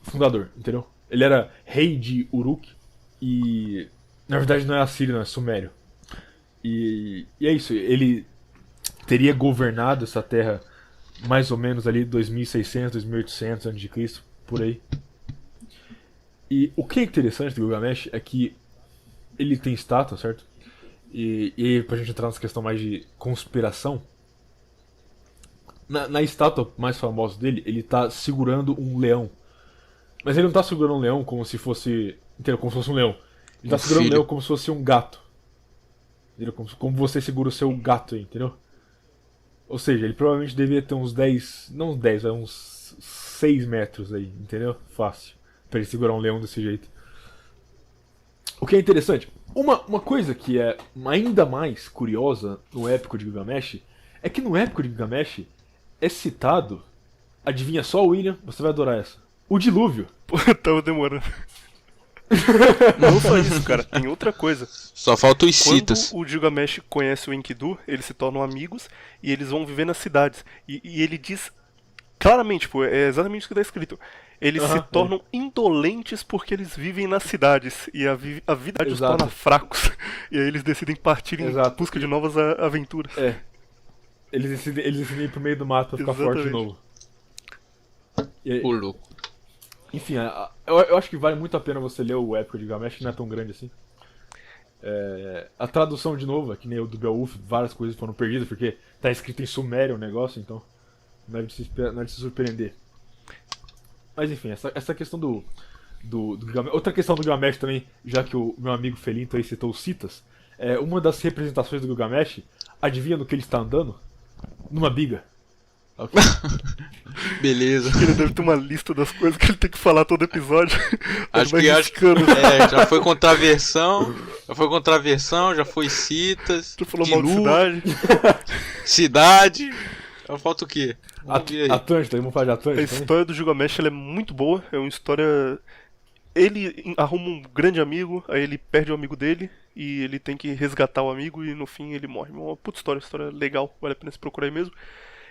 fundador, entendeu? Ele era rei de Uruk e, na verdade, não é assírio, não, é sumério. E é isso, ele teria governado essa terra mais ou menos ali 2600, 2800 a.C., por aí. E o que é interessante do Gilgamesh é que ele tem estátua, certo? E aí, pra gente entrar nessa questão mais de conspiração, na estátua mais famosa dele, ele tá segurando um leão. Mas ele não tá segurando um leão como se fosse. Entendeu? Como se fosse um leão. Ele tá segurando um leão como se fosse um gato. Entendeu? Como você segura o seu gato aí, entendeu? Ou seja, ele provavelmente devia ter uns 10. Não uns 10, uns 6 metros aí, entendeu? Fácil. Pra ele segurar um leão desse jeito. O que é interessante, uma coisa que é ainda mais curiosa no épico de Gilgamesh é que no épico de Gilgamesh é citado, adivinha só, William, você vai adorar essa, o dilúvio. Pô, tava demorando. Não só isso, cara, tem outra coisa. Só faltam os Quando citas. o Gilgamesh conhece o Enkidu, eles se tornam amigos e eles vão viver nas cidades. E ele diz claramente, pô, é exatamente isso que tá escrito. Eles se tornam indolentes porque eles vivem nas cidades. E a vida os Exato. torna fracos. E aí eles decidem partir em Exato. busca de novas aventuras. É. Eles decidem ir pro meio do mato pra ficar forte de Exatamente. novo. E, Ô, louco. enfim, eu acho que vale muito a pena você ler o épico de Gilgamesh, não é tão grande assim. A tradução, de novo, é que nem o do Beowulf, várias coisas foram perdidas, porque tá escrito em sumério o negócio, então não é de se surpreender. Mas enfim, essa questão do Gilgamesh. Outra questão do Gilgamesh também, já que o meu amigo Felinto aí citou os citas, uma das representações do Gilgamesh, adivinha no que ele está andando? Numa biga. Ok? Beleza. Ele deve ter uma lista das coisas que ele tem que falar todo episódio. Acho Vai que riscando. já foi contraversão, já foi citas, Tu falou mal de cidade. cidade. Falta o quê? Vamos ver aí. Atlântida, vamos falar de A Atlântida também? história do Gilgamesh ela é muito boa. É uma história. Ele arruma um grande amigo, aí ele perde o amigo dele e ele tem que resgatar o amigo e no fim ele morre. Uma puta história legal, vale a pena se procurar aí mesmo.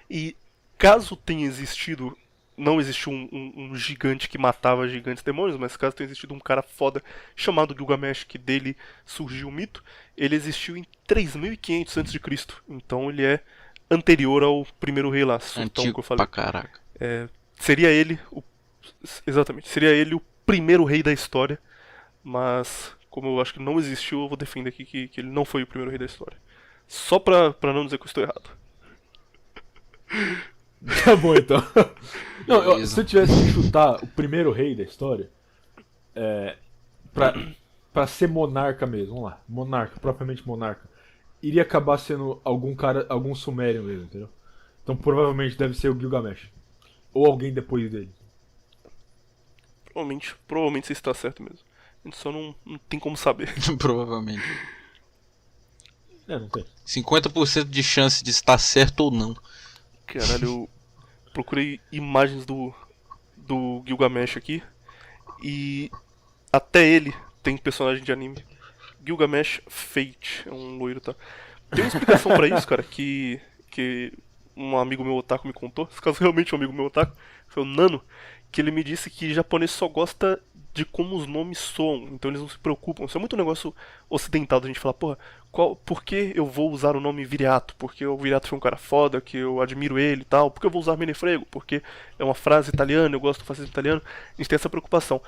E caso tenha existido, não existiu um gigante que matava gigantes demônios, mas caso tenha existido um cara foda chamado Gilgamesh, que dele surgiu o mito, ele existiu em 3500 a.C. Então ele é anterior ao primeiro rei lá, Sultão, que eu Antigo falei. pra caraca. Seria ele exatamente, seria ele o primeiro rei da história, mas como eu acho que não existiu, eu vou defender aqui que ele não foi o primeiro rei da história. Só pra não dizer que eu estou errado. Tá bom então. Não, Beleza. se eu tivesse que chutar o primeiro rei da história, pra ser monarca mesmo, vamos lá, monarca, propriamente monarca, iria acabar sendo algum sumério mesmo, entendeu? Então provavelmente deve ser o Gilgamesh. Ou alguém depois dele. Provavelmente você está certo mesmo. A gente só não tem como saber. Provavelmente. Não tem. 50% de chance de estar certo ou não. Caralho, eu procurei imagens do Gilgamesh aqui e até ele tem personagem de anime. Gilgamesh Fate, é um loiro, tá? Tem uma explicação pra isso, cara, que um amigo meu otaku me contou. Esse caso realmente é um amigo meu otaku, foi o Nano, que ele me disse que japonês só gosta de como os nomes soam, então eles não se preocupam. Isso é muito um negócio ocidental da gente falar, porra, por que eu vou usar o nome Viriato? Porque o Viriato foi um cara foda, que eu admiro ele e tal. Por que eu vou usar Menefrego? Porque é uma frase italiana, eu gosto do fascismo italiano. A gente tem essa preocupação.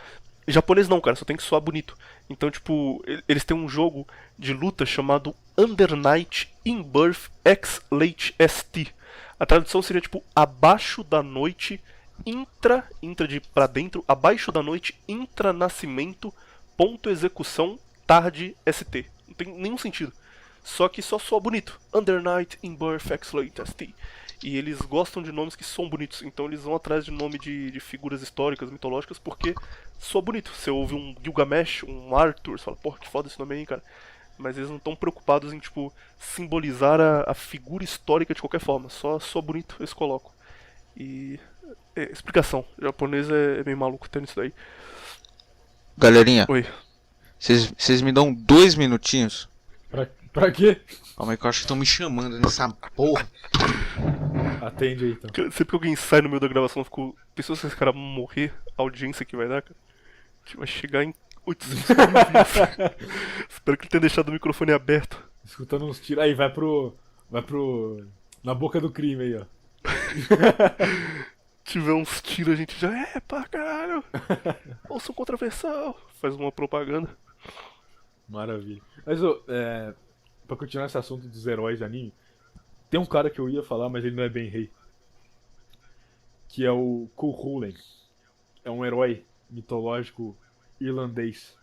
Em japonês não, cara, só tem que soar bonito. Então, tipo, eles têm um jogo de luta chamado Under Night in Birth X Late ST. A tradução seria, tipo, abaixo da noite intra de pra dentro, abaixo da noite, intranascimento, ponto execução, tarde, ST. Não tem nenhum sentido. Só que só soa bonito. Under Night in Birth Exploit ST. E eles gostam de nomes que são bonitos, então eles vão atrás de nome de figuras históricas, mitológicas, porque soa bonito. Você ouve um Gilgamesh, um Arthur, você fala, porra, que foda esse nome aí, cara. Mas eles não estão preocupados em, tipo, simbolizar a figura histórica de qualquer forma. Só soa bonito, eles colocam. E... explicação. O japonês é meio maluco tendo isso daí. Galerinha, Oi. vocês me dão 2 minutinhos? Pra quê? Calma aí que eu acho que estão me chamando nessa porra. Atende aí, então. Sempre que alguém sai no meio da gravação, eu fico... Pensou se esse cara morrer, a audiência que vai dar, cara? A gente vai chegar em 800 mil views. Espero que ele tenha deixado o microfone aberto. Escutando uns tiros. Aí, vai pro... na boca do crime aí, ó. Tiver uns tiros, a gente já é pra caralho. Ouça contraversão. Faz uma propaganda. Maravilha. Mas, pra continuar esse assunto dos heróis de anime, tem um cara que eu ia falar, mas ele não é bem rei. Que é o Cuchulainn. É um herói mitológico irlandês.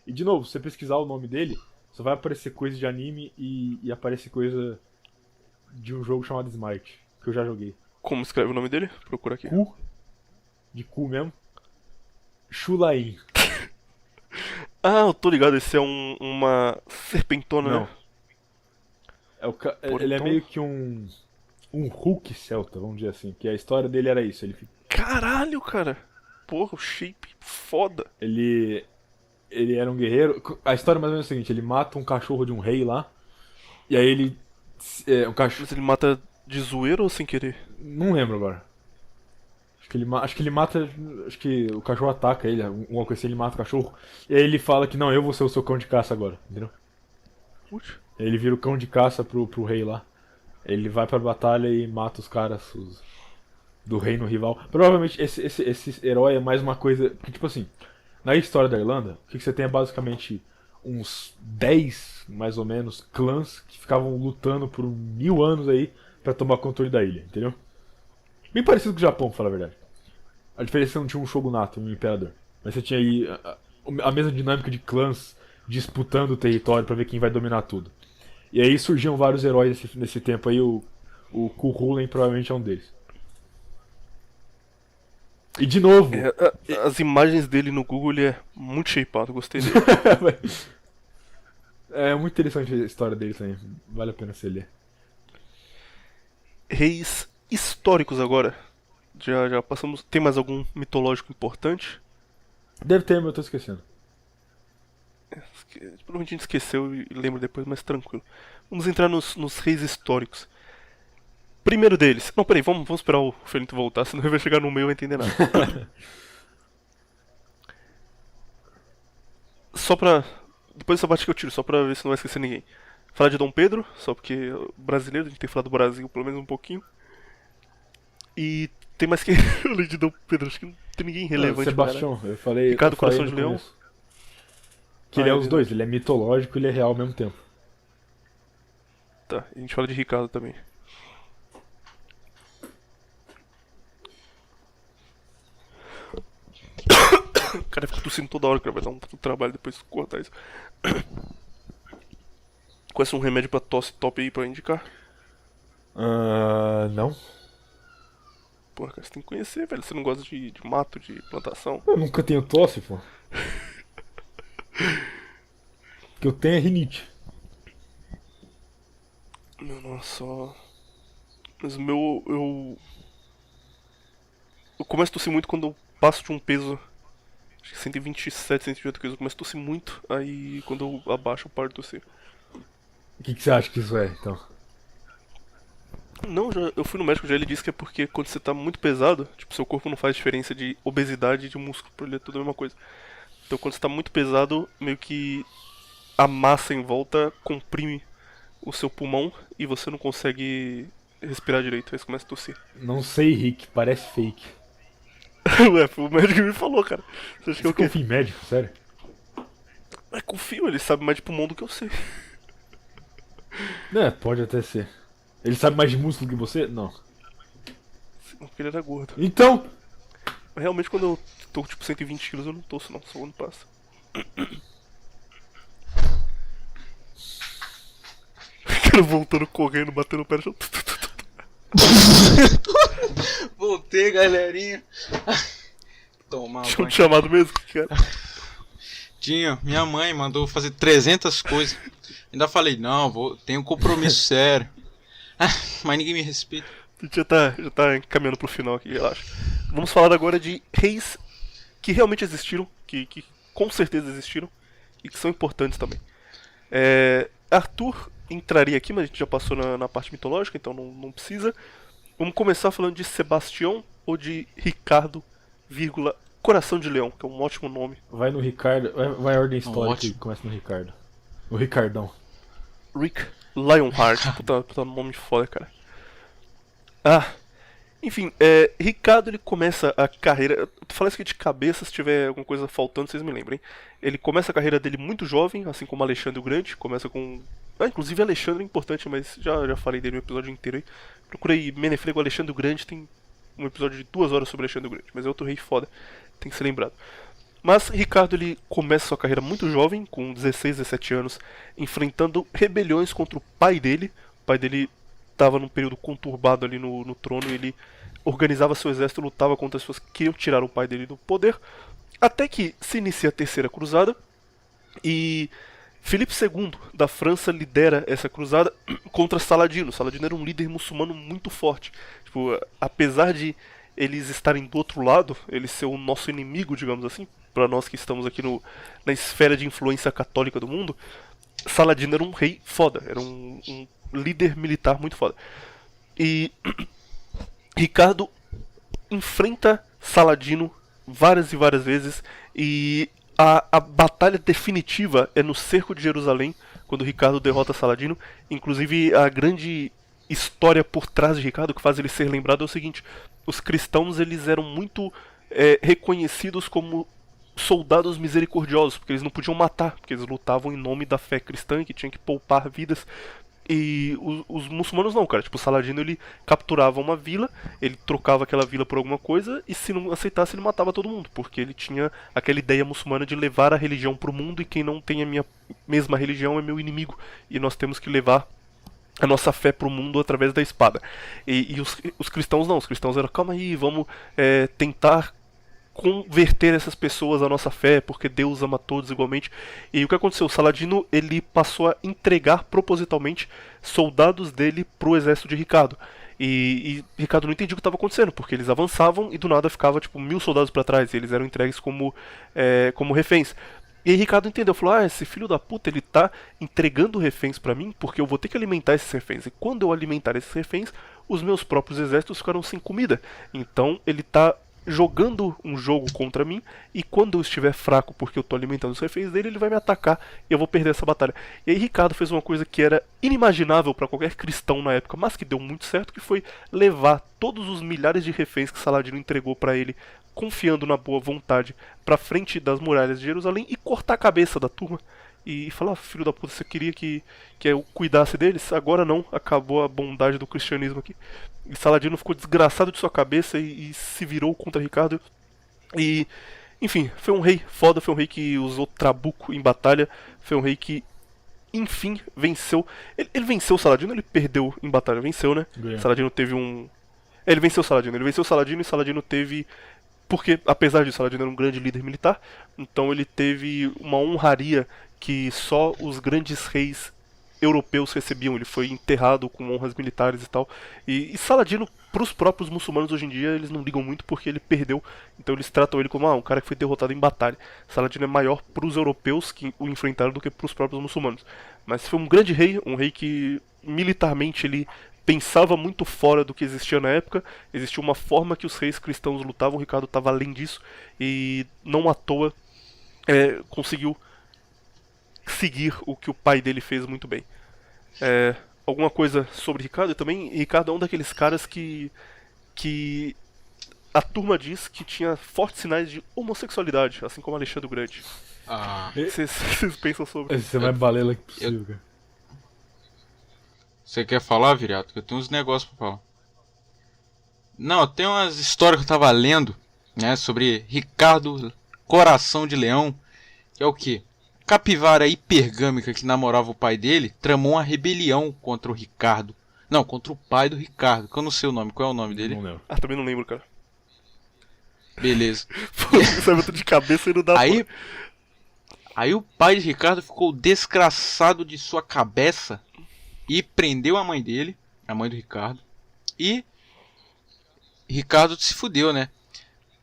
E, de novo, se você pesquisar o nome dele, só vai aparecer coisa de anime e aparece coisa de um jogo chamado Smite, que eu já joguei. Como escreve o nome dele? Procura aqui. Cu, de cu mesmo, Chulain. Ah, eu tô ligado, esse é uma serpentona, Não. né? Ele é meio que um Hulk celta, vamos dizer assim, que a história dele era isso. Caralho, cara. Porra, o shape foda. Ele era um guerreiro. A história é mais ou menos é a seguinte: ele mata um cachorro de um rei lá, e aí ele um cachorro. Mas ele mata de zoeira ou sem querer? Não lembro agora. Acho que ele mata. Acho que o cachorro ataca ele, uma coisa assim, ele mata o cachorro. E aí ele fala que não, eu vou ser o seu cão de caça agora, entendeu? Putz. Ele vira o cão de caça pro rei lá. Ele vai pra batalha e mata os caras do reino rival. Provavelmente esse herói é mais uma coisa. Porque, tipo assim, na história da Irlanda, o que você tem é basicamente uns 10, mais ou menos, clãs que ficavam lutando por 1000 anos aí pra tomar controle da ilha, entendeu? Bem parecido com o Japão, pra falar a verdade. A diferença é que não tinha um shogunato, um imperador. Mas você tinha aí a mesma dinâmica de clãs disputando o território pra ver quem vai dominar tudo. E aí surgiam vários heróis nesse tempo aí, o Cuchulainn provavelmente é um deles. E de novo... As imagens dele no Google, ele é muito shapeado, gostei dele. É muito interessante a história dele também, vale a pena você ler. Reis históricos agora. Já passamos. Tem mais algum mitológico importante? Deve ter, mas eu tô esquecendo. Provavelmente a gente esqueceu e lembra depois, mas tranquilo. Vamos entrar nos reis históricos. Primeiro deles. Não, peraí, vamos esperar o Felito voltar, senão ele vai chegar no meio e não vai entender nada. Só pra. Depois dessa parte que eu tiro, só pra ver se não vai esquecer ninguém. Falar de Dom Pedro, só porque brasileiro, a gente tem que falar do Brasil pelo menos um pouquinho. E tem mais que além de Dom Pedro, acho que não tem ninguém relevante. Sebastião, eu falei. Ricardo eu falei Coração no de Leão? começo. Que ele é é os verdade. dois, ele é mitológico e ele é real ao mesmo tempo. Tá, a gente fala de Ricardo também. O cara fica tossindo toda hora, cara. Vai dar um trabalho depois de cortar isso. Conhece um remédio pra tosse top aí pra indicar? Não. Porra, cara, você tem que conhecer, velho. Você não gosta de mato, de plantação? Eu nunca tenho tosse, pô. O que eu tenho é rinite. Meu, nossa, ó. Mas o meu, eu começo a tossir muito quando eu passo de um peso. Acho que 127, 128 quilos. Eu começo a tossir muito. Aí quando eu abaixo, eu paro de tossir. O que você acha que isso é, então? Não, eu fui no médico, já ele disse que é porque quando você tá muito pesado, tipo, seu corpo não faz diferença de obesidade e de músculo, pra ele é tudo a mesma coisa. Então quando você tá muito pesado, meio que a massa em volta comprime o seu pulmão e você não consegue respirar direito, aí você começa a tossir. Não sei, Rick, parece fake. Ué, foi o médico que me falou, cara. Você acha que Você eu quê? confia em médico, sério? Mas confio, ele sabe mais de pulmão do que eu sei. É, pode até ser. Ele sabe mais de músculo que você? Não. Porque ele era gordo. Então, realmente quando eu tô tipo 120 quilos eu não tosso não, só quando passa. O cara voltando correndo, batendo o pé no chão. Voltei, galerinha. Tomar Tinha um banho. te chamado mesmo, cara. Tinha, minha mãe mandou fazer 300 coisas. Ainda falei, não, tenho um compromisso sério. Mas ninguém me respeita. A gente já tá encaminhando pro final aqui, relaxa. Vamos falar agora de reis que realmente existiram, que com certeza existiram e que são importantes também. Arthur entraria aqui, mas a gente já passou na parte mitológica, então não precisa. Vamos começar falando de Sebastião ou de Ricardo, vírgula, Coração de Leão, que é um ótimo nome. Vai no Ricardo. Vai a ordem histórica Ótimo. e começa no Ricardo. O Ricardão. Rick Lionheart, puta nome foda, cara. Enfim, Ricardo ele começa a carreira. Tu falasse que de cabeça, se tiver alguma coisa faltando, vocês me lembrem. Ele começa a carreira dele muito jovem, assim como Alexandre o Grande. Começa com. Inclusive Alexandre é importante, mas já falei dele no episódio inteiro aí. Procurei Menefrego Alexandre o Grande, tem um episódio de 2 horas sobre Alexandre o Grande, mas é outro rei foda, tem que ser lembrado. Mas Ricardo ele começa sua carreira muito jovem, com 16, 17 anos, enfrentando rebeliões contra o pai dele. O pai dele estava num período conturbado ali no trono, e ele organizava seu exército e lutava contra as pessoas que queriam tirar o pai dele do poder. Até que se inicia a Terceira Cruzada, e Filipe II da França lidera essa cruzada contra Saladino. Saladino era um líder muçulmano muito forte. Tipo, apesar de eles estarem do outro lado, ele ser o nosso inimigo, digamos assim, para nós que estamos aqui na esfera de influência católica do mundo, Saladino era um rei foda, era um líder militar muito foda. E Ricardo enfrenta Saladino várias e várias vezes, e a batalha definitiva é no cerco de Jerusalém, quando Ricardo derrota Saladino. Inclusive, a grande história por trás de Ricardo, que faz ele ser lembrado, é o seguinte: os cristãos eles eram muito reconhecidos como soldados misericordiosos, porque eles não podiam matar, porque eles lutavam em nome da fé cristã, que tinha que poupar vidas. E os muçulmanos não, cara. Tipo, o Saladino ele capturava uma vila, ele trocava aquela vila por alguma coisa, e se não aceitasse ele matava todo mundo, porque ele tinha aquela ideia muçulmana de levar a religião pro mundo, e quem não tem a minha mesma religião é meu inimigo, e nós temos que levar a nossa fé pro mundo através da espada. E os cristãos não, os cristãos eram, calma aí, vamos tentar converter essas pessoas à nossa fé, porque Deus ama todos igualmente. E o que aconteceu? O Saladino ele passou a entregar propositalmente soldados dele pro exército de Ricardo. E Ricardo não entendia o que estava acontecendo, porque eles avançavam e do nada ficava tipo 1000 soldados para trás, e eles eram entregues como reféns. E aí Ricardo entendeu, falou, esse filho da puta ele tá entregando reféns pra mim, porque eu vou ter que alimentar esses reféns. E quando eu alimentar esses reféns, os meus próprios exércitos ficarão sem comida. Então ele tá jogando um jogo contra mim, e quando eu estiver fraco porque eu tô alimentando os reféns dele, ele vai me atacar e eu vou perder essa batalha. E aí Ricardo fez uma coisa que era inimaginável para qualquer cristão na época, mas que deu muito certo, que foi levar todos os milhares de reféns que Saladino entregou para ele, confiando na boa vontade, pra frente das muralhas de Jerusalém e cortar a cabeça da turma. E falar, filho da puta, você queria que eu cuidasse deles? Agora não, acabou a bondade do cristianismo aqui. E Saladino ficou desgraçado de sua cabeça e se virou contra Ricardo. E, enfim, foi um rei foda, foi um rei que usou trabuco em batalha, foi um rei que, enfim, venceu. Ele venceu o Saladino, ele perdeu em batalha, venceu, né? Ganhou. Saladino teve um... ele venceu o Saladino e Saladino teve... porque, apesar disso, Saladino era um grande líder militar, então ele teve uma honraria que só os grandes reis europeus recebiam. Ele foi enterrado com honras militares e tal. E Saladino, pros próprios muçulmanos hoje em dia, eles não ligam muito porque ele perdeu. Então eles tratam ele como um cara que foi derrotado em batalha. Saladino é maior pros europeus que o enfrentaram do que pros próprios muçulmanos. Mas foi um grande rei, um rei que militarmente ele pensava muito fora do que existia na época. Existia uma forma que os reis cristãos lutavam, o Ricardo estava além disso, e não à toa conseguiu seguir o que o pai dele fez muito bem. Alguma coisa sobre Ricardo? E também, Ricardo é um daqueles caras que a turma diz que tinha fortes sinais de homossexualidade, assim como Alexandre o Grande. Vocês pensam sobre? Esse é mais balela que possível, cara. Você quer falar, Viriato? Que eu tenho uns negócios pra falar. Não, tem umas histórias que eu tava lendo né? Sobre Ricardo Coração de Leão, que é o quê? Capivara hipergâmica que namorava o pai dele tramou uma rebelião contra o Ricardo. Não, contra o pai do Ricardo, que eu não sei o nome. Qual é o nome dele? Não lembro. Ah, também não lembro, cara. Beleza. Pô, sabe, eu tô de cabeça e não dá Aí o pai de Ricardo ficou desgraçado de sua cabeça e prendeu a mãe dele, a mãe do Ricardo. E Ricardo se fudeu, né?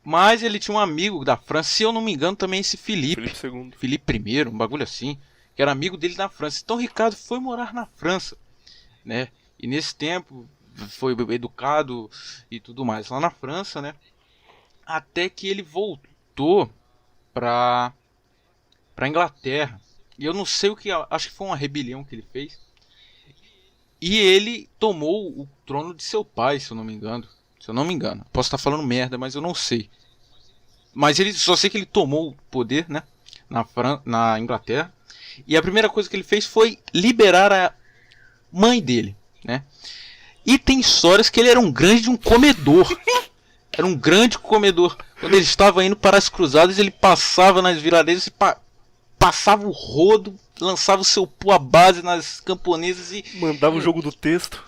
Mas ele tinha um amigo da França, se eu não me engano, também esse Felipe. Felipe II. Felipe I, um bagulho assim, que era amigo dele na França. Então Ricardo foi morar na França, né? E nesse tempo foi educado e tudo mais lá na França, né? Até que ele voltou pra Inglaterra. E eu não sei o que, acho que foi uma rebelião que ele fez. E ele tomou o trono de seu pai, se eu não me engano. Se eu não me engano. Posso estar falando merda, mas eu não sei. Mas ele só sei que ele tomou o poder, né? Na Inglaterra. E a primeira coisa que ele fez foi liberar a mãe dele, né? E tem histórias que ele era um grande comedor. Era um grande comedor. Quando ele estava indo para as cruzadas, ele passava nas vilarejas e passava o rodo, lançava o seu pu à base nas camponesas e... Mandava o jogo do texto.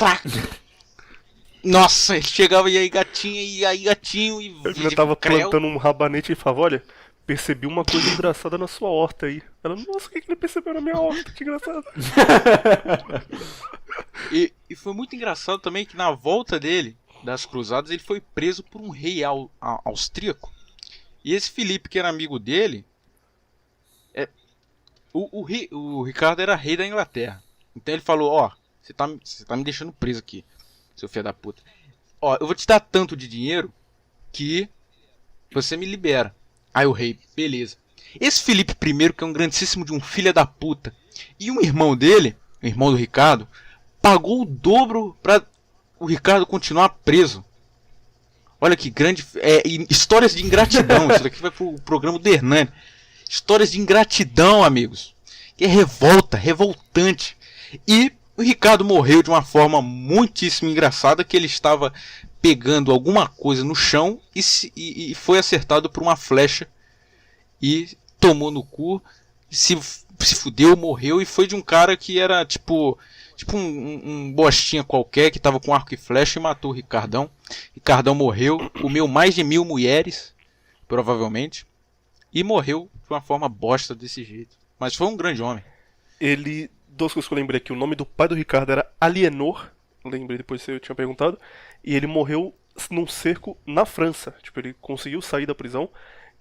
Nossa, ele chegava e aí gatinha, e aí gatinho, e Eu já tava plantando um rabanete e falava, olha, percebi uma coisa engraçada na sua horta aí. Ela, nossa, o que ele percebeu na minha horta? Que engraçado. E foi muito engraçado também que na volta dele, das cruzadas, ele foi preso por um rei austríaco. E esse Felipe, que era amigo dele, o Ricardo era rei da Inglaterra. Então ele falou, ó, você tá me deixando preso aqui, seu filho da puta. Ó, eu vou te dar tanto de dinheiro que você me libera. Aí o rei, beleza. Esse Felipe I, que é um grandíssimo de um filho da puta, e um irmão dele, o irmão do Ricardo, pagou o dobro pra o Ricardo continuar preso. Olha que grande... histórias de ingratidão. Isso daqui vai pro programa do Hernani. Histórias de ingratidão, amigos. Que é revoltante. E o Ricardo morreu de uma forma muitíssimo engraçada, que ele estava pegando alguma coisa no chão e foi acertado por uma flecha e tomou no cu, se fudeu, morreu, e foi de um cara que era tipo um bostinha qualquer que tava com arco e flecha e matou o Ricardão. Ricardão morreu, comeu mais de 1000 mulheres, provavelmente, e morreu de uma forma bosta desse jeito. Mas foi um grande homem. Ele, duas coisas que eu lembrei aqui, o nome do pai do Ricardo era Alienor, lembrei depois que eu tinha perguntado, e ele morreu num cerco na França. Tipo, ele conseguiu sair da prisão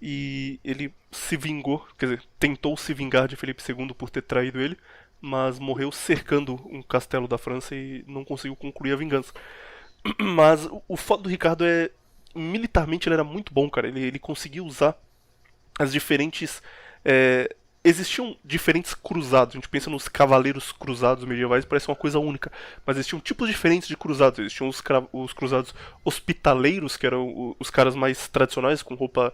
e ele se vingou, quer dizer, tentou se vingar de Felipe II por ter traído ele, mas morreu cercando um castelo da França e não conseguiu concluir a vingança. Mas o foda do Ricardo é, militarmente ele era muito bom, cara. Ele conseguiu usar as diferentes... existiam diferentes cruzados. A gente pensa nos cavaleiros cruzados medievais, parece uma coisa única. Mas existiam tipos diferentes de cruzados. Existiam os cruzados hospitaleiros, que eram os caras mais tradicionais, com roupa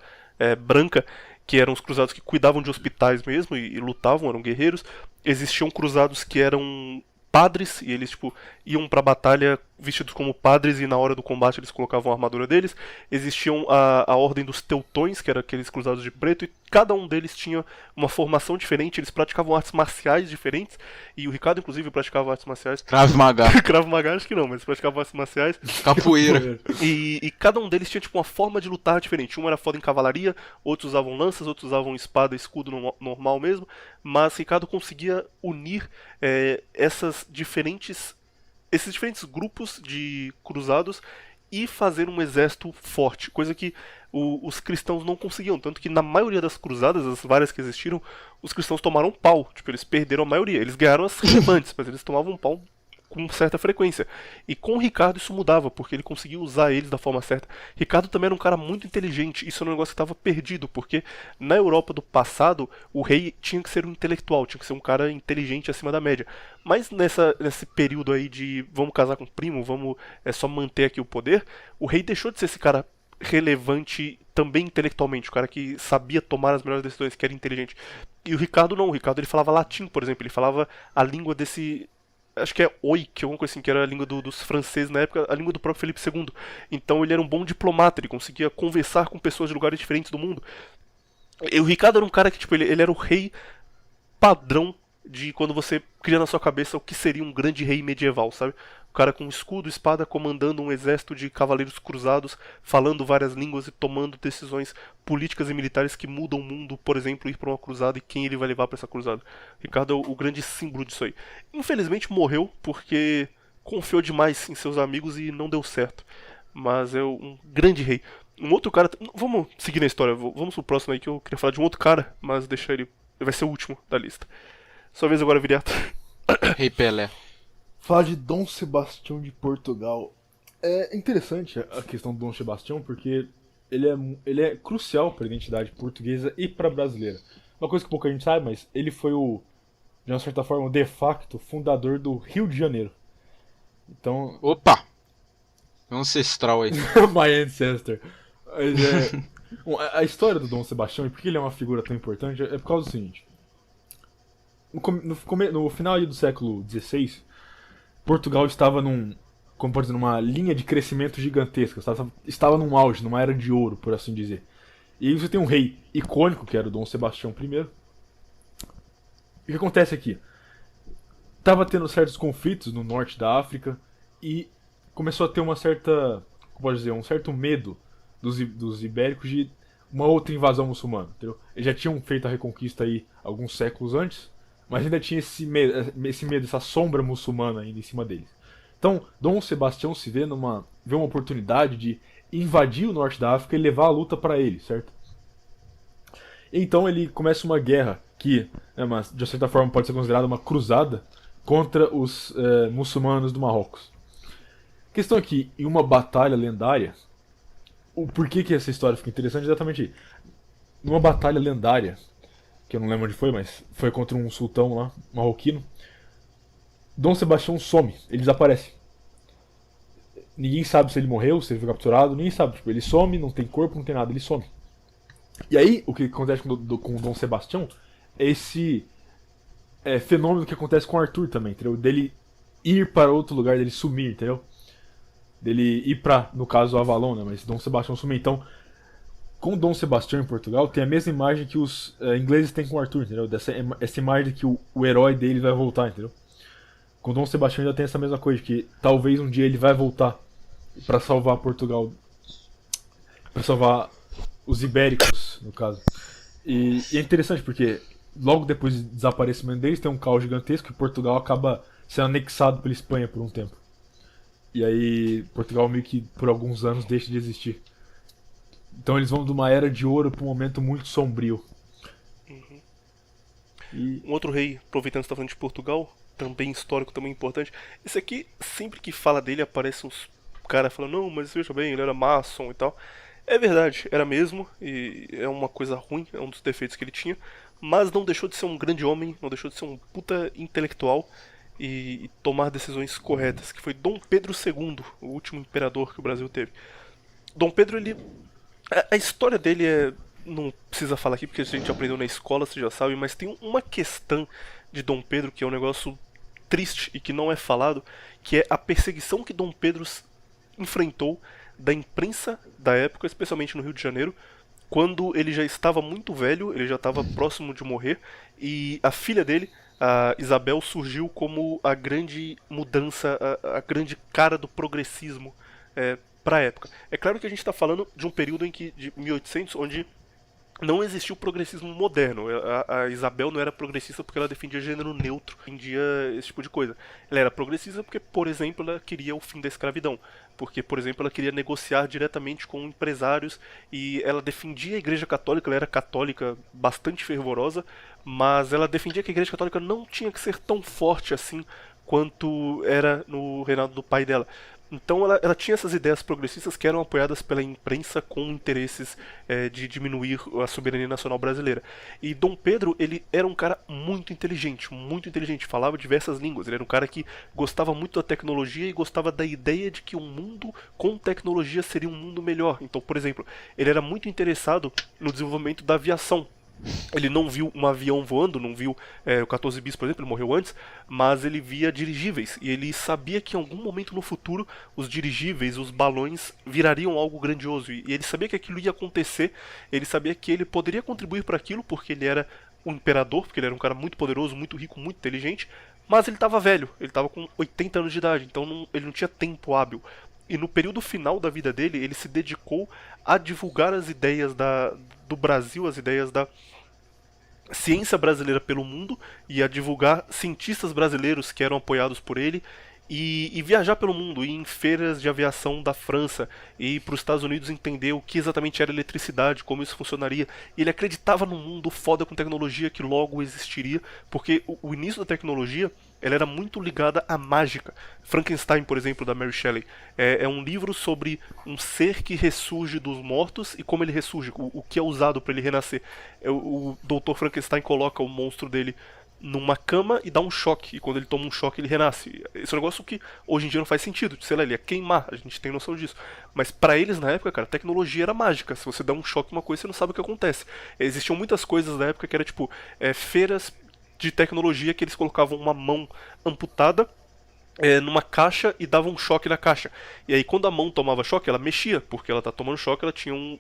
branca, que eram os cruzados que cuidavam de hospitais mesmo e lutavam, eram guerreiros. Existiam cruzados que eram padres, e eles tipo iam pra batalha vestidos como padres, e na hora do combate eles colocavam a armadura deles. Existiam a ordem dos teutões, que eram aqueles cruzados de preto, e cada um deles tinha uma formação diferente, eles praticavam artes marciais diferentes, e o Ricardo inclusive praticava artes marciais. Krav Maga. Krav Maga acho que não, mas praticava artes marciais. Capoeira. E cada um deles tinha tipo uma forma de lutar diferente. Um era foda em cavalaria, outros usavam lanças, outros usavam espada, escudo normal mesmo. Mas Ricardo conseguia unir esses diferentes grupos de cruzados e fazer um exército forte, coisa que os cristãos não conseguiam, tanto que na maioria das cruzadas, as várias que existiram, os cristãos tomaram pau, tipo, eles perderam a maioria, eles ganharam as relevantes, mas eles tomavam pau com certa frequência. E com o Ricardo isso mudava, porque ele conseguiu usar eles da forma certa. Ricardo também era um cara muito inteligente, isso é um negócio que estava perdido, porque na Europa do passado, o rei tinha que ser um intelectual, tinha que ser um cara inteligente acima da média. Mas nesse período aí de vamos casar com o primo, vamos só manter aqui o poder, o rei deixou de ser esse cara relevante também intelectualmente, o cara que sabia tomar as melhores decisões, que era inteligente. E o Ricardo não, o Ricardo ele falava latim, por exemplo, ele falava a língua acho que é Oik, alguma coisa assim, que era a língua dos franceses na época, a língua do próprio Felipe II. Então ele era um bom diplomata, ele conseguia conversar com pessoas de lugares diferentes do mundo. E o Ricardo era um cara que, tipo, ele era o rei padrão de quando você cria na sua cabeça o que seria um grande rei medieval, sabe? O cara com escudo, espada, comandando um exército de cavaleiros cruzados, falando várias línguas e tomando decisões políticas e militares que mudam o mundo, por exemplo, ir para uma cruzada e quem ele vai levar para essa cruzada. Ricardo é o grande símbolo disso aí. Infelizmente morreu porque confiou demais em seus amigos e não deu certo. Mas é um grande rei. Um outro cara. Vamos seguir na história, vamos pro próximo aí que eu queria falar de um outro cara, mas deixar ele. Vai ser o último da lista. Sua vez agora, Viriato. Rei Pelé. Falar de Dom Sebastião de Portugal. É interessante a questão do Dom Sebastião, porque ele é crucial para a identidade portuguesa e para a brasileira. Uma coisa que pouca gente sabe, mas ele foi de uma certa forma, o de facto fundador do Rio de Janeiro. Então, Opa! É um ancestral aí. my ancestor. Mas bom, a história do Dom Sebastião e por que ele é uma figura tão importante é por causa do seguinte. No final ali do século XVI, Portugal estava como pode dizer, numa linha de crescimento gigantesca. Estava num auge, numa era de ouro, por assim dizer. E aí você tem um rei icônico, que era o Dom Sebastião I. E o que acontece aqui? Tava tendo certos conflitos no norte da África e começou a ter uma certa, como pode dizer, um certo medo dos ibéricos de uma outra invasão muçulmana, entendeu? Eles já tinham feito a reconquista aí alguns séculos antes, mas ainda tinha esse medo, essa sombra muçulmana ainda em cima deles. Então, Dom Sebastião vê uma oportunidade de invadir o norte da África e levar a luta para ele, certo? Então ele começa uma guerra que, de certa forma, pode ser considerada uma cruzada contra os muçulmanos do Marrocos. A questão é que, em uma batalha lendária, o porquê que essa história fica interessante é exatamente aí. Numa batalha lendária, que eu não lembro onde foi, mas foi contra um sultão lá, marroquino, Dom Sebastião some, ele desaparece. Ninguém sabe se ele morreu, se ele foi capturado, ninguém sabe. Tipo, ele some, não tem corpo, não tem nada, ele some. E aí, o que acontece com o Dom Sebastião é esse fenômeno que acontece com o Arthur também, entendeu? Dele ir para outro lugar, dele sumir, entendeu? Dele ir pra, no caso, Avalon, né? Mas Dom Sebastião sumir. Então, com Dom Sebastião em Portugal, tem a mesma imagem que os ingleses têm com o Arthur, entendeu? Essa imagem de que o herói dele vai voltar, entendeu? Com Dom Sebastião ainda tem essa mesma coisa, que talvez um dia ele vai voltar pra salvar Portugal, pra salvar os ibéricos, no caso. E é interessante porque logo depois do desaparecimento deles tem um caos gigantesco e Portugal acaba sendo anexado pela Espanha por um tempo. E aí Portugal meio que por alguns anos deixa de existir. Então eles vão de uma era de ouro para um momento muito sombrio. Um outro rei, aproveitando que você tá falando de Portugal, também histórico, também importante. Esse aqui, sempre que fala dele, aparece uns caras falando, não, mas veja bem, ele era maçom e tal. É verdade, era mesmo, e é uma coisa ruim, é um dos defeitos que ele tinha, mas não deixou de ser um grande homem, não deixou de ser um puta intelectual e tomar decisões corretas, que foi Dom Pedro II, o último imperador que o Brasil teve. Dom Pedro, ele... A história dele não precisa falar aqui porque a gente aprendeu na escola, você já sabe, mas tem uma questão de Dom Pedro que é um negócio triste e que não é falado, que é a perseguição que Dom Pedro enfrentou da imprensa da época, especialmente no Rio de Janeiro, quando ele já estava muito velho, ele já estava próximo de morrer, e a filha dele, a Isabel, surgiu como a grande mudança, a grande cara do progressismo para a época. É claro que a gente está falando de um período em que, de 1800, onde não existiu progressismo moderno. A Isabel não era progressista porque ela defendia gênero neutro, defendia esse tipo de coisa. Ela era progressista porque, por exemplo, ela queria o fim da escravidão. Porque, por exemplo, ela queria negociar diretamente com empresários e ela defendia a Igreja Católica, ela era católica bastante fervorosa, mas ela defendia que a Igreja Católica não tinha que ser tão forte assim quanto era no reinado do pai dela. Então ela tinha essas ideias progressistas que eram apoiadas pela imprensa com interesses de diminuir a soberania nacional brasileira. E Dom Pedro, ele era um cara muito inteligente, falava diversas línguas. Ele era um cara que gostava muito da tecnologia e gostava da ideia de que um mundo com tecnologia seria um mundo melhor. Então, por exemplo, ele era muito interessado no desenvolvimento da aviação. Ele não viu um avião voando, não viu o 14 bis, por exemplo, ele morreu antes, mas ele via dirigíveis. E ele sabia que em algum momento no futuro os dirigíveis, os balões, virariam algo grandioso. E ele sabia que aquilo ia acontecer, ele sabia que ele poderia contribuir para aquilo, porque ele era um imperador, porque ele era um cara muito poderoso, muito rico, muito inteligente, mas ele estava velho, ele estava com 80 anos de idade, então ele não tinha tempo hábil. E no período final da vida dele, ele se dedicou a divulgar as ideias do Brasil, as ideias da ciência brasileira pelo mundo e a divulgar cientistas brasileiros que eram apoiados por ele e viajar pelo mundo, ir em feiras de aviação da França e ir para os Estados Unidos entender o que exatamente era eletricidade, como isso funcionaria. E ele acreditava num mundo foda com tecnologia que logo existiria, porque o início da tecnologia ela era muito ligada à mágica. Frankenstein, por exemplo, da Mary Shelley, é um livro sobre um ser que ressurge dos mortos e como ele ressurge, o que é usado para ele renascer. O Dr. Frankenstein coloca o monstro dele numa cama e dá um choque, e quando ele toma um choque ele renasce. Esse é um negócio que hoje em dia não faz sentido, sei lá, ele ia queimar, a gente tem noção disso. Mas pra eles na época, cara, a tecnologia era mágica, se você dá um choque em uma coisa você não sabe o que acontece. Existiam muitas coisas na época que era tipo, feiras de tecnologia que eles colocavam uma mão amputada numa caixa e davam um choque na caixa. E aí quando a mão tomava choque, ela mexia, porque ela tá tomando choque, ela tinha um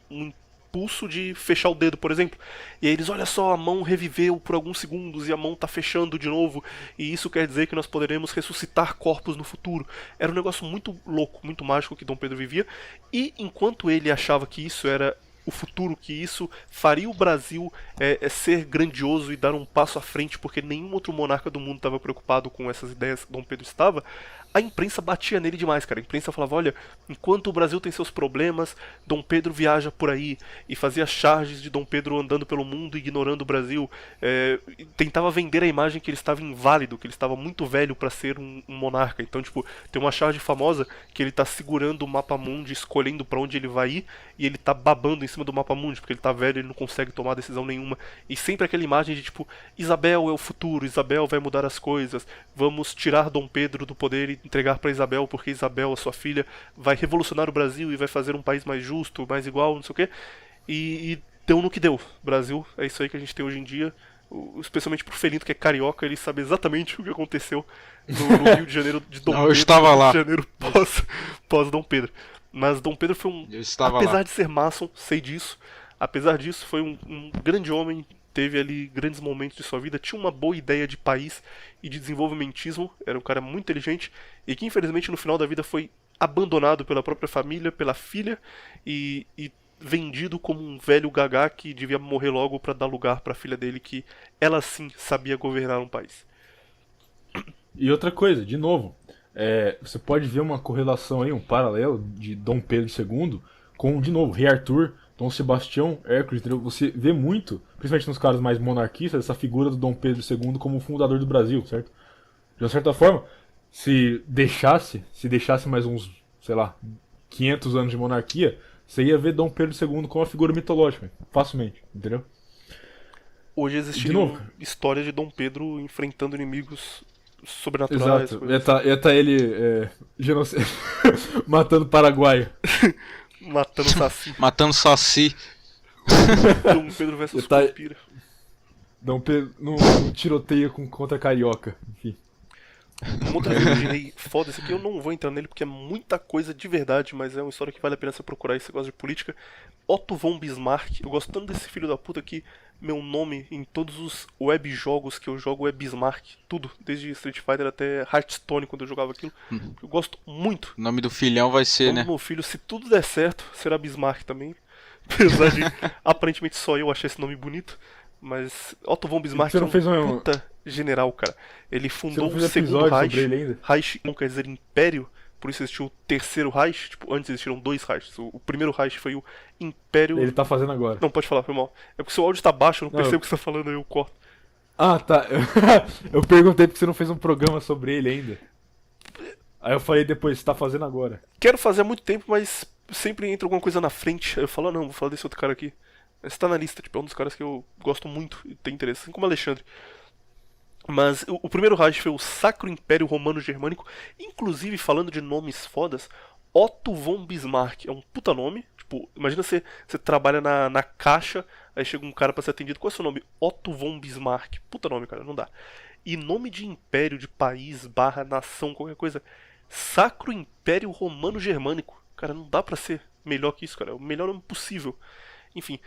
impulso de fechar o dedo, por exemplo. E aí eles, olha só, a mão reviveu por alguns segundos e a mão tá fechando de novo, e isso quer dizer que nós poderemos ressuscitar corpos no futuro. Era um negócio muito louco, muito mágico que Dom Pedro vivia, e enquanto ele achava que isso era o futuro, que isso faria o Brasil ser grandioso e dar um passo à frente, porque nenhum outro monarca do mundo estava preocupado com essas ideias que Dom Pedro estava, a imprensa batia nele demais, cara. A imprensa falava, olha, enquanto o Brasil tem seus problemas, Dom Pedro viaja por aí, e fazia charges de Dom Pedro andando pelo mundo, ignorando o Brasil, e tentava vender a imagem que ele estava inválido, que ele estava muito velho para ser um monarca. Então, tipo, tem uma charge famosa que ele tá segurando o mapa mundi, escolhendo para onde ele vai ir, e ele tá babando em cima do mapa mundi, porque ele tá velho, ele não consegue tomar decisão nenhuma. E sempre aquela imagem de, tipo, Isabel é o futuro, Isabel vai mudar as coisas, vamos tirar Dom Pedro do poder e entregar para Isabel, porque Isabel, a sua filha, vai revolucionar o Brasil e vai fazer um país mais justo, mais igual, não sei o quê. E deu no que deu. Brasil, é isso aí que a gente tem hoje em dia. Especialmente pro Felito, que é carioca, ele sabe exatamente o que aconteceu no Rio de Janeiro de Dom Não, Pedro. eu estava lá. Rio de Janeiro pós Dom Pedro. Mas Dom Pedro foi Eu estava apesar lá. de ser maçom, sei disso. Apesar disso, foi um grande homem, teve ali grandes momentos de sua vida, tinha uma boa ideia de país e de desenvolvimentismo, era um cara muito inteligente e que infelizmente no final da vida foi abandonado pela própria família, pela filha e vendido como um velho gagá que devia morrer logo para dar lugar para a filha dele, que ela sim sabia governar um país. E outra coisa, de novo, você pode ver uma correlação aí, um paralelo de Dom Pedro II com, de novo, Rei Arthur, Dom Sebastião, Hércules, entendeu? Você vê muito, principalmente nos casos mais monarquistas, essa figura do Dom Pedro II como fundador do Brasil, certo? De uma certa forma, se deixasse mais uns, sei lá, 500 anos de monarquia, você ia ver Dom Pedro II como uma figura mitológica, facilmente, entendeu? Hoje De existiriam novo. histórias de Dom Pedro enfrentando inimigos sobrenaturais. Exato, coisas assim. ia tá ele matando paraguaio. Matando Saci. Matando Saci. Dom Pedro versus Tá- Curupira. Dom Pedro num tiroteio contra carioca, enfim. Uma outra coisa de rei foda, esse aqui eu não vou entrar nele porque é muita coisa de verdade, mas é uma história que vale a pena você procurar se você gosta de política. Otto von Bismarck, eu gosto tanto desse filho da puta que meu nome em todos os web jogos que eu jogo é Bismarck, tudo, desde Street Fighter até Hearthstone quando eu jogava aquilo. Eu gosto muito. O nome do filhão vai ser, Então, né? meu filho, se tudo der certo, será Bismarck também. Apesar de aparentemente só eu achar esse nome bonito. Mas Otto von Bismarck Você é não um fez um- puta general, cara. Ele Você fundou não o fez segundo episódio Reich. sobre ele ainda? Reich não quer dizer império, por isso existiu o terceiro Reich. Tipo, antes existiram dois Reichs. O primeiro Reich foi o Império. Ele tá fazendo agora. Não, pode falar, foi mal. É porque seu áudio tá baixo, eu não Não, percebo eu- o que você tá falando, aí eu corto. Ah, tá. Eu perguntei porque você não fez um programa sobre ele ainda. Aí eu falei depois, você tá fazendo agora. Quero fazer há muito tempo, mas sempre entra alguma coisa na frente. Aí eu falo, ah, não, vou falar desse outro cara aqui. Esse tá na lista, tipo, é um dos caras que eu gosto muito e tem interesse, assim como Alexandre. Mas o primeiro Reich foi o Sacro Império Romano Germânico, inclusive falando de nomes fodas, Otto von Bismarck é um puta nome. Tipo, imagina você trabalha na caixa, aí chega um cara pra ser atendido, qual é o seu nome? Otto von Bismarck. Puta nome, cara, não dá. E nome de império, de país, barra, nação, qualquer coisa. Sacro Império Romano Germânico. Cara, não dá pra ser melhor que isso, cara. É o melhor nome possível. Enfim,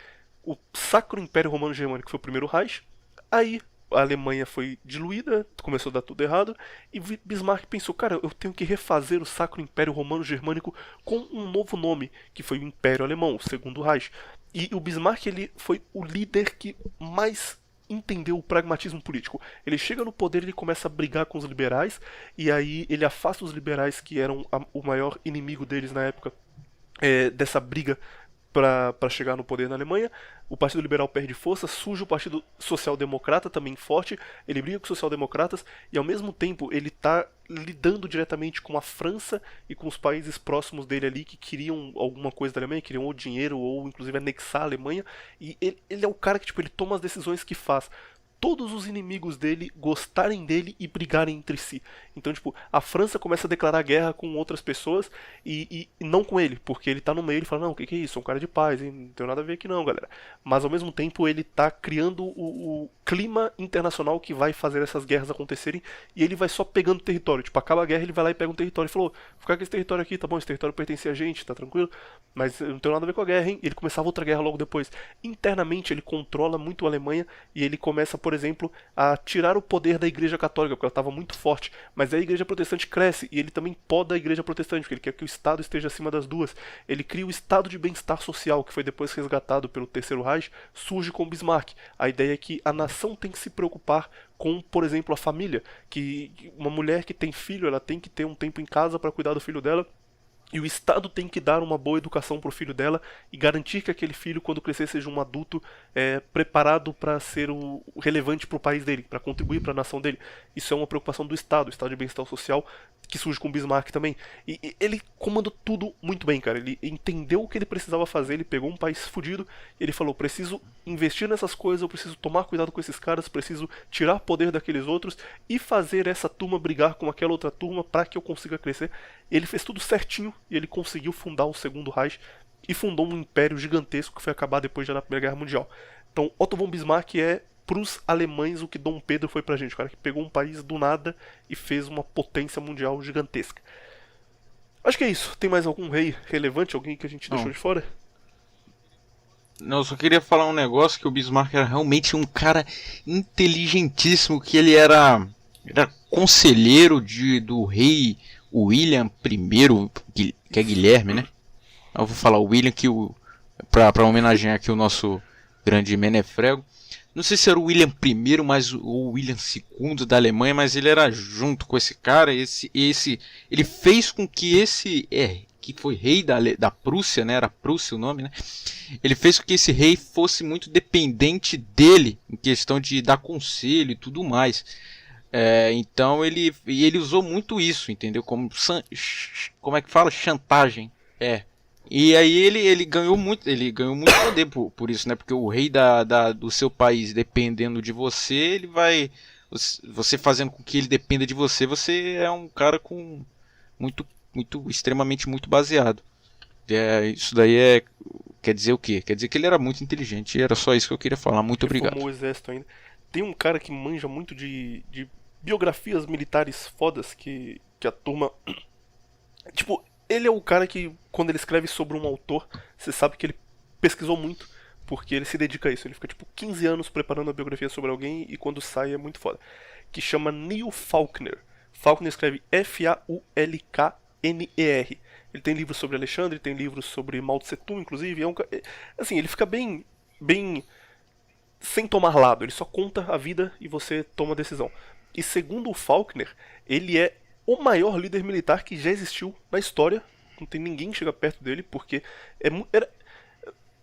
o Sacro Império Romano Germânico foi o primeiro Reich. Aí a Alemanha foi diluída, começou a dar tudo errado. E Bismarck pensou, cara, eu tenho que refazer o Sacro Império Romano Germânico com um novo nome, que foi o Império Alemão, o Segundo Reich. E o Bismarck, ele foi o líder que mais entendeu o pragmatismo político. Ele chega no poder, ele começa a brigar com os liberais, e aí ele afasta os liberais, que eram o maior inimigo deles na época, dessa briga para chegar no poder na Alemanha. O Partido Liberal perde força, surge o Partido Social Democrata, também forte, ele briga com os social-democratas, e ao mesmo tempo ele está lidando diretamente com a França e com os países próximos dele ali que queriam alguma coisa da Alemanha, queriam ou dinheiro ou inclusive anexar a Alemanha, e ele é o cara que tipo, ele toma as decisões que faz todos os inimigos dele gostarem dele e brigarem entre si. Então, tipo, a França começa a declarar guerra com outras pessoas e não com ele, porque ele tá no meio e fala, não, o que é isso? Sou um cara de paz, hein? Não tem nada a ver aqui não, galera. Mas ao mesmo tempo ele tá criando o clima internacional que vai fazer essas guerras acontecerem e ele vai só pegando território. Tipo, acaba a guerra, ele vai lá e pega um território e falou, vou ficar com esse território aqui, tá bom, esse território pertence a gente, tá tranquilo? Mas não tem nada a ver com a guerra, hein? Ele começava outra guerra logo depois. Internamente ele controla muito a Alemanha e ele começa, por exemplo, a tirar o poder da Igreja Católica, porque ela estava muito forte, mas aí a Igreja Protestante cresce e ele também poda a Igreja Protestante, porque ele quer que o Estado esteja acima das duas. Ele cria o Estado de Bem-Estar Social, que foi depois resgatado pelo Terceiro Reich, surge com Bismarck. A ideia é que a nação tem que se preocupar com, por exemplo, a família, que uma mulher que tem filho, ela tem que ter um tempo em casa para cuidar do filho dela. E o Estado tem que dar uma boa educação para o filho dela e garantir que aquele filho, quando crescer, seja um adulto preparado para ser o relevante para o país dele, para contribuir para a nação dele. Isso é uma preocupação do Estado, o Estado de Bem-Estar Social, que surge com Bismarck também. E ele comandou tudo muito bem, cara. Ele entendeu o que ele precisava fazer, ele pegou um país fudido e ele falou, preciso investir nessas coisas, eu preciso tomar cuidado com esses caras, preciso tirar poder daqueles outros e fazer essa turma brigar com aquela outra turma para que eu consiga crescer. Ele fez tudo certinho e ele conseguiu fundar o Segundo Reich e fundou um império gigantesco que foi acabar depois da Primeira Guerra Mundial. Então, Otto von Bismarck é pros alemães o que Dom Pedro foi pra gente, o cara que pegou um país do nada e fez uma potência mundial gigantesca. Acho que é isso. Tem mais algum rei relevante? Alguém que a gente deixou de fora? Não, eu só queria falar um negócio, que o Bismarck era realmente um cara inteligentíssimo, que ele era conselheiro do rei William I, que é Guilherme, né? Eu vou falar o William, pra homenagear aqui o nosso grande Menefrego. Não sei se era o William I, mas o William II da Alemanha, mas ele era junto com esse cara. Ele fez com que que foi rei da Prússia, né? Era Prússia o nome, né? Ele fez com que esse rei fosse muito dependente dele, em questão de dar conselho e tudo mais. Então ele usou muito isso, entendeu? Como é que fala? Chantagem. E aí ele ganhou muito poder por isso, né? Porque o rei do seu país dependendo de você, ele vai... Você fazendo com que ele dependa de você, você é um cara com extremamente muito baseado. Isso daí quer dizer o quê? Quer dizer que ele era muito inteligente. E era só isso que eu queria falar. Muito obrigado. Formou o exército ainda. Tem um cara que manja muito de biografias militares fodas que a turma... Tipo, ele é o cara que, quando ele escreve sobre um autor, você sabe que ele pesquisou muito, porque ele se dedica a isso. Ele fica, tipo, 15 anos preparando a biografia sobre alguém e quando sai é muito foda. Que chama Neil Faulkner. Faulkner escreve Faulkner. Ele tem livros sobre Alexandre, tem livros sobre Mao Tse Tung, inclusive. Assim, ele fica bem sem tomar lado. Ele só conta a vida e você toma a decisão. E segundo o Faulkner, ele é o maior líder militar que já existiu na história. Não tem ninguém que chega perto dele, porque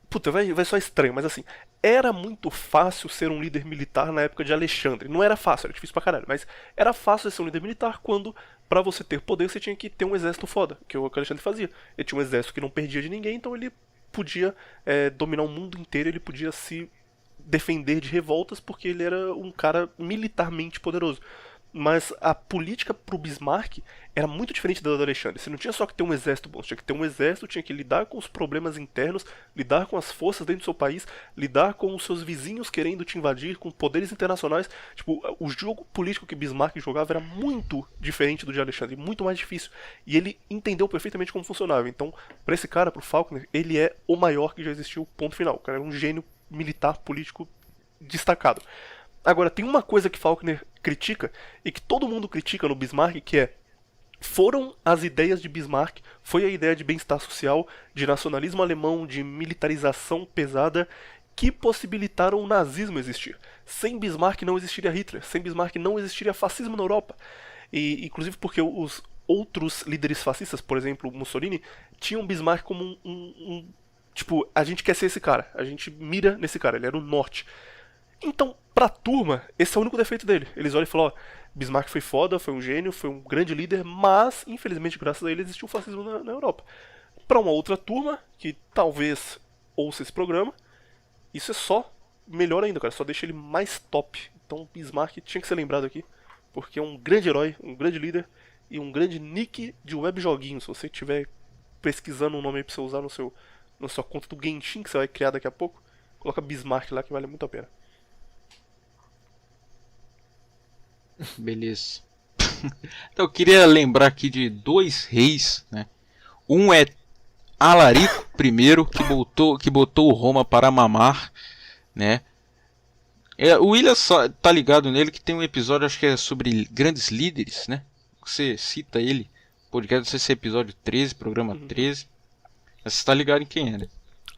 puta, vai soar estranho, mas assim, era muito fácil ser um líder militar na época de Alexandre. Não era fácil, era difícil pra caralho, mas era fácil ser um líder militar quando, pra você ter poder, você tinha que ter um exército foda, que é o que o Alexandre fazia. Ele tinha um exército que não perdia de ninguém, então ele podia dominar o mundo inteiro, ele podia se defender de revoltas, porque ele era um cara militarmente poderoso. Mas a política pro Bismarck era muito diferente da do Alexandre. Você não tinha só que ter um exército bom, você tinha que ter um exército, tinha que lidar com os problemas internos, lidar com as forças dentro do seu país, lidar com os seus vizinhos querendo te invadir, com poderes internacionais. Tipo, o jogo político que Bismarck jogava era muito diferente do de Alexandre, muito mais difícil. E ele entendeu perfeitamente como funcionava. Então, pra esse cara, pro Faulkner, ele é o maior que já existiu, ponto final. O cara é um gênio militar, político destacado. Agora, tem uma coisa que Faulkner critica, e que todo mundo critica no Bismarck, que é: foram as ideias de Bismarck, foi a ideia de bem-estar social, de nacionalismo alemão, de militarização pesada, que possibilitaram o nazismo existir. Sem Bismarck não existiria Hitler, sem Bismarck não existiria fascismo na Europa. E, inclusive porque os outros líderes fascistas, por exemplo, Mussolini, tinham Bismarck como tipo, a gente quer ser esse cara, a gente mira nesse cara, ele era o norte. Então, pra turma, esse é o único defeito dele. Eles olham e falam: ó, Bismarck foi foda, foi um gênio, foi um grande líder, mas, infelizmente, graças a ele, existiu o fascismo na Europa. Pra uma outra turma, que talvez ouça esse programa, isso é só melhor ainda, cara, só deixa ele mais top. Então, Bismarck tinha que ser lembrado aqui, porque é um grande herói, um grande líder e um grande nick de web joguinho. Se você estiver pesquisando um nome aí pra você usar na sua conta do Genshin, que você vai criar daqui a pouco, coloca Bismarck lá, que vale muito a pena. Beleza. Então eu queria lembrar aqui de dois reis, né? Um é Alarico I, que botou Roma para mamar, né? O William tá ligado nele, que tem um episódio, acho que é sobre grandes líderes, né? Você cita ele, podcast, não sei se é episódio 13, programa 13. Mas você tá ligado em quem é, né?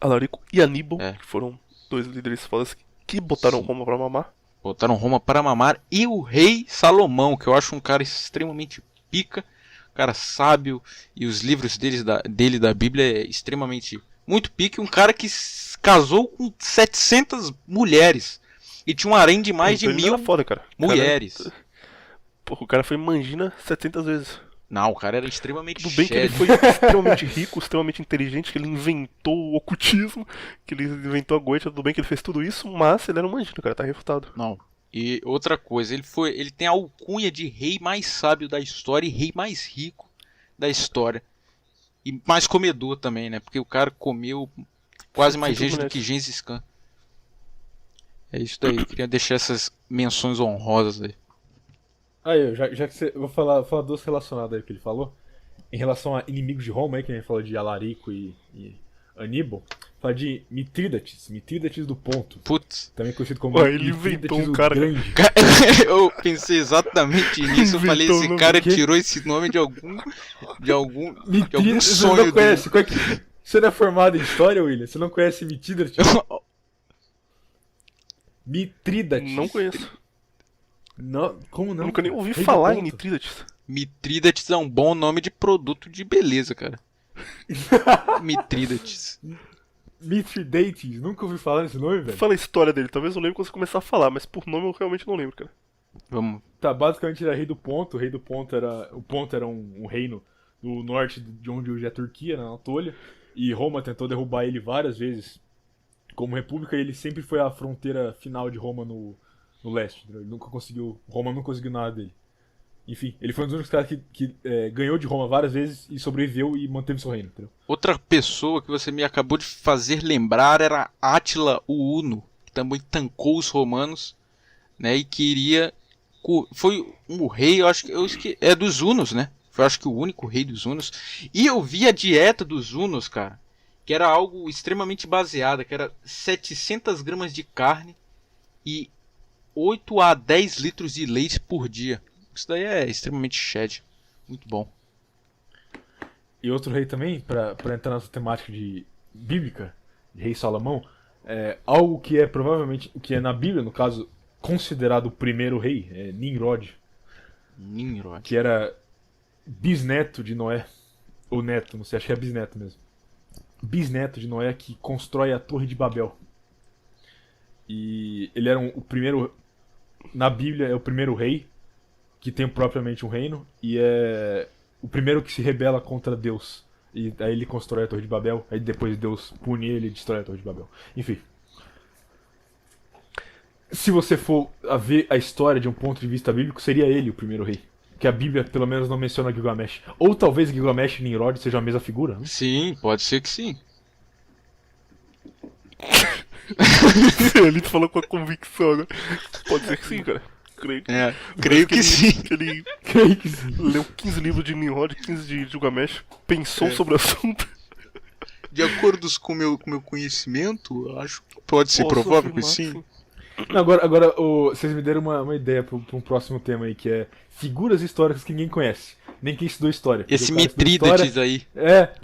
Alarico e Aníbal, É. que foram dois líderes fodas que botaram Sim. Roma pra mamar. Botaram Roma para mamar. E o rei Salomão, que eu acho um cara extremamente pica, um cara sábio, e os livros dele da Bíblia é extremamente muito pica. Um cara que casou com 700 mulheres e tinha um harém de mais de Então ele 1000 era foda, cara. mulheres. Porra, o cara foi mangina 700 vezes. Não, o cara era extremamente Tudo bem que ele shed. foi extremamente rico, extremamente inteligente, que ele inventou o ocultismo, que ele inventou a Goetia, tudo bem que ele fez tudo isso, mas ele era um mangina, cara, tá refutado. Não. E outra coisa, ele tem a alcunha de rei mais sábio da história e rei mais rico da história. E mais comedor também, né? Porque o cara comeu quase mais gente do que Gengis Khan. É isso daí, eu queria deixar essas menções honrosas aí. Aí, já que você. Eu vou falar duas relacionadas aí que ele falou. Em relação a inimigos de Roma, aí, que a gente falou de Alarico e Aníbal. Fala de Mitrídates do Ponto. Putz, Também conhecido como Ué, ele inventou um cara. Grande. eu pensei exatamente nisso. Eu falei, Inventou o esse nome cara do quê? tirou esse nome de algum Mitrídates, você sonho não dele. conhece? Você não é formado em história, William? Você não conhece Mitrídates? Mitrídates. Não conheço. Não, como não? Nunca nem ouvi Rei do falar em Ponto. Mitrídates. Mitrídates é um bom nome de produto de beleza, cara. Mitrídates. Mithridates, nunca ouvi falar nesse nome, velho. Fala a história dele, talvez eu lembre quando você começar a falar, mas por nome eu realmente não lembro, cara. Vamos. Tá, basicamente ele era rei do Ponto. O rei do Ponto era. O Ponto era um reino no norte de onde hoje é a Turquia, na Anatólia. E Roma tentou derrubar ele várias vezes como república, e ele sempre foi a fronteira final de Roma no leste. Entendeu? Ele nunca conseguiu. Roma não conseguiu nada dele. Enfim, ele foi um dos únicos caras que ganhou de Roma várias vezes e sobreviveu e manteve seu reino, entendeu? Outra pessoa que você me acabou de fazer lembrar era Átila o Huno, que também tancou os romanos, né? E queria. Foi um rei, eu acho que é dos Hunos, né? Foi, acho que o único rei dos Hunos. E eu vi a dieta dos Hunos, cara, que era algo extremamente baseado, que era 700 gramas de carne e 8 a 10 litros de leite por dia. Isso daí é extremamente shed. Muito bom. E outro rei também, pra entrar nessa temática de bíblica, de rei Salomão, algo que é provavelmente, que é na Bíblia, no caso, considerado o primeiro rei, é Nimrod, Nimrod. que era bisneto de Noé, ou neto, não sei, acho que é bisneto mesmo. Bisneto de Noé, que constrói a Torre de Babel. E ele era o primeiro, na Bíblia é o primeiro rei que tem propriamente um reino, e é o primeiro que se rebela contra Deus. E aí ele constrói a Torre de Babel, aí depois Deus pune ele e destrói a Torre de Babel. Enfim. se você for a ver a história de um ponto de vista bíblico, seria ele o primeiro rei. Que a Bíblia, pelo menos, não menciona Gilgamesh. Ou talvez Gilgamesh e Nimrod sejam a mesma figura, né? Sim, pode ser que sim. Ele falou com a convicção, né? Pode ser que sim, cara. Creio. Creio que sim. Ele Creio que sim. leu 15 livros de Nimrod, 15 de Gilgamesh, pensou sobre o assunto. De acordo com o meu conhecimento, eu acho que pode ser Posso provável que afirmar, sim. Agora vocês me deram uma ideia pra um próximo tema aí, que é figuras históricas que ninguém conhece. Nem quem estudou história. Porque Esse o cara estudou Mitrídates história- aí.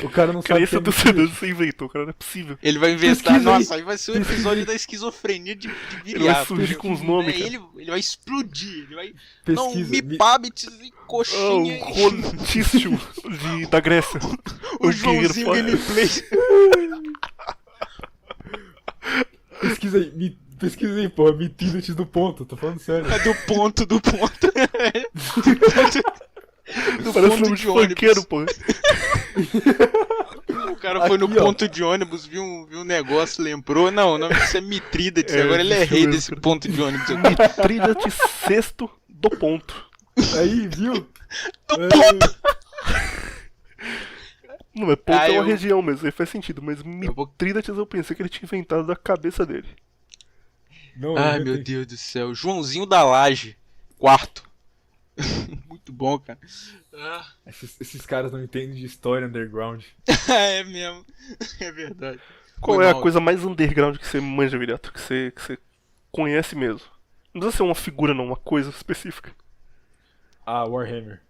O cara não sabe Crença quem é do Mitrídates. você inventou, cara, não é possível. Ele vai inventar. Pesquisa aí. Nossa, aí vai ser o episódio da esquizofrenia de Ele vai Viriato. surgir com os nomes, cara. Ele vai explodir. Ele vai. Pesquisa. Não, Mipábites e Ah, o coxinha. Rotício da Grécia. O guerreiro Joãozinho foda. Gameplay. Pesquisa aí, porra. Mitrídates do ponto, tô falando sério. É do ponto. Parece ponto nome de de funkeiro, pô. O cara foi no Aqui, ó. ponto de ônibus, viu um negócio, lembrou. Não, o nome disso é Mitrídates. É, Agora ele é isso rei mesmo, desse cara. ponto de ônibus. Mitrídates sexto do ponto. Aí, viu? Não, é ponto Ah, é uma eu- região mesmo, aí faz sentido, mas vou- Mitrídates eu pensei que ele tinha inventado da cabeça dele. Não, Ai, eu meu inventei. Deus do céu. Joãozinho da Laje, quarto. Muito bom, cara. Esses caras não entendem de história underground. É mesmo. É verdade. Qual Foi é a mal. coisa mais underground que você manja, Viriato? Que você conhece mesmo? Não precisa ser uma figura, não, uma coisa específica. Ah, Warhammer.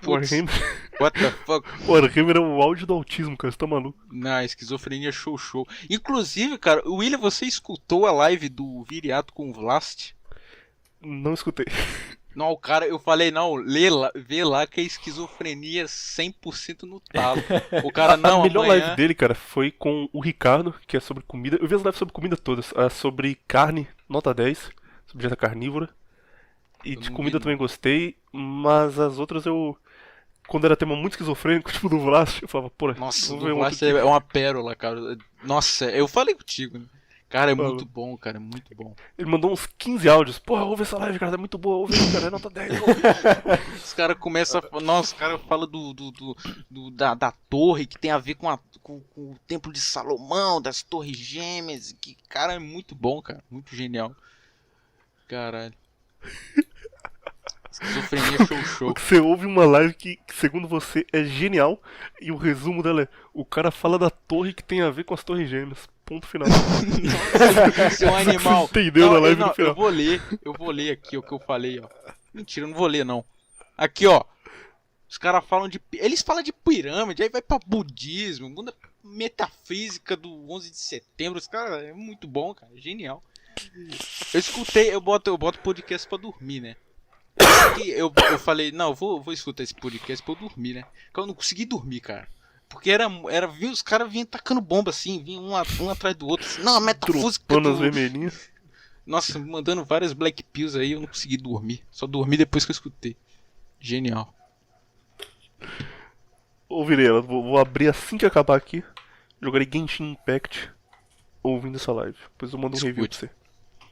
Putz. Warhammer. What the fuck? Warhammer é o áudio do autismo, cara, você tá maluco. Na esquizofrenia show. Inclusive, cara, William, você escutou a live do Viriato com o Vlast? Não escutei. Não, o cara, eu falei, não, vê lá que é esquizofrenia 100% no talo. O cara, não, A melhor amanhã... live dele, cara, foi com o Ricardo, que é sobre comida. Eu vi as lives sobre comida todas. A sobre carne, nota 10, sobre dieta carnívora. E Eu de não comida vi, eu também gostei, mas as outras eu... Quando era tema muito esquizofrênico, tipo do Vlast, eu falava, porra, Nossa, vamos o ver um Vlast outro é uma pérola, cara. Nossa, eu falei contigo, né? Cara, é Falou. muito bom, cara, é muito bom. Ele mandou uns 15 áudios. Porra, ouve essa live, cara, é muito boa. Ouve aí, cara, é nota 10. ouve. Os caras começam a... Nossa, os caras falam da torre, que tem a ver com o Templo de Salomão, das Torres Gêmeas, que, cara, é muito bom, cara, muito genial. Caralho. Esquizofrenia show. Você ouve uma live que, segundo você, é genial. E o resumo dela é: o cara fala da torre que tem a ver com as torres gêmeas. Ponto final. Nossa, você é um animal. Você entendeu na live não, no final. eu vou ler aqui o que eu falei, ó. Mentira, eu não vou ler, não. Aqui, ó. Os caras falam de... Eles falam de pirâmide, aí vai pra budismo, muda metafísica do 11 de setembro. Os caras, é muito bom, cara, é genial. Eu escutei, eu boto podcast pra dormir, né? E eu falei, não, eu vou escutar esse podcast pra eu dormir, né? Porque eu não consegui dormir, cara. Porque os caras vinham tacando bomba assim, vinham um atrás do outro. Assim, não, a metafísica Tropanas do... vermelhinhas. Nossa, mandando várias black pills aí, eu não consegui dormir. Só dormi depois que eu escutei. Genial. Ouvirei ela. Vou abrir assim que acabar aqui. Jogarei Genshin Impact ouvindo essa live. Depois eu mando um review pra Escute.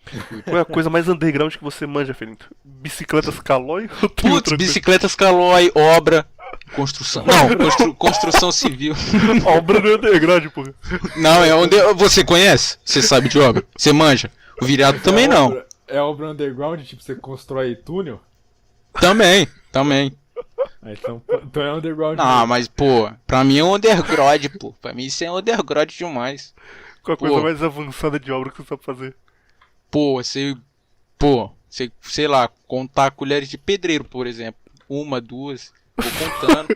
você. Qual é a coisa mais underground que você manja, Felinto? Bicicletas Caloi ou tem Putz, outra coisa? bicicletas Caloi, obra, construção. Não, construção civil. Obra no underground, porra. Não, é onde. Você conhece? Você sabe de obra? Você manja? O Viriato também não. É obra underground, tipo, você constrói túnel? Também. Ah, então é underground. Ah, mas, pô, pra mim é um underground, pô. Pra mim isso é underground demais. Qual a coisa Pô. mais avançada de obra que você sabe fazer? Pô, você, sei lá, contar colheres de pedreiro, por exemplo. Uma, duas, vou contando.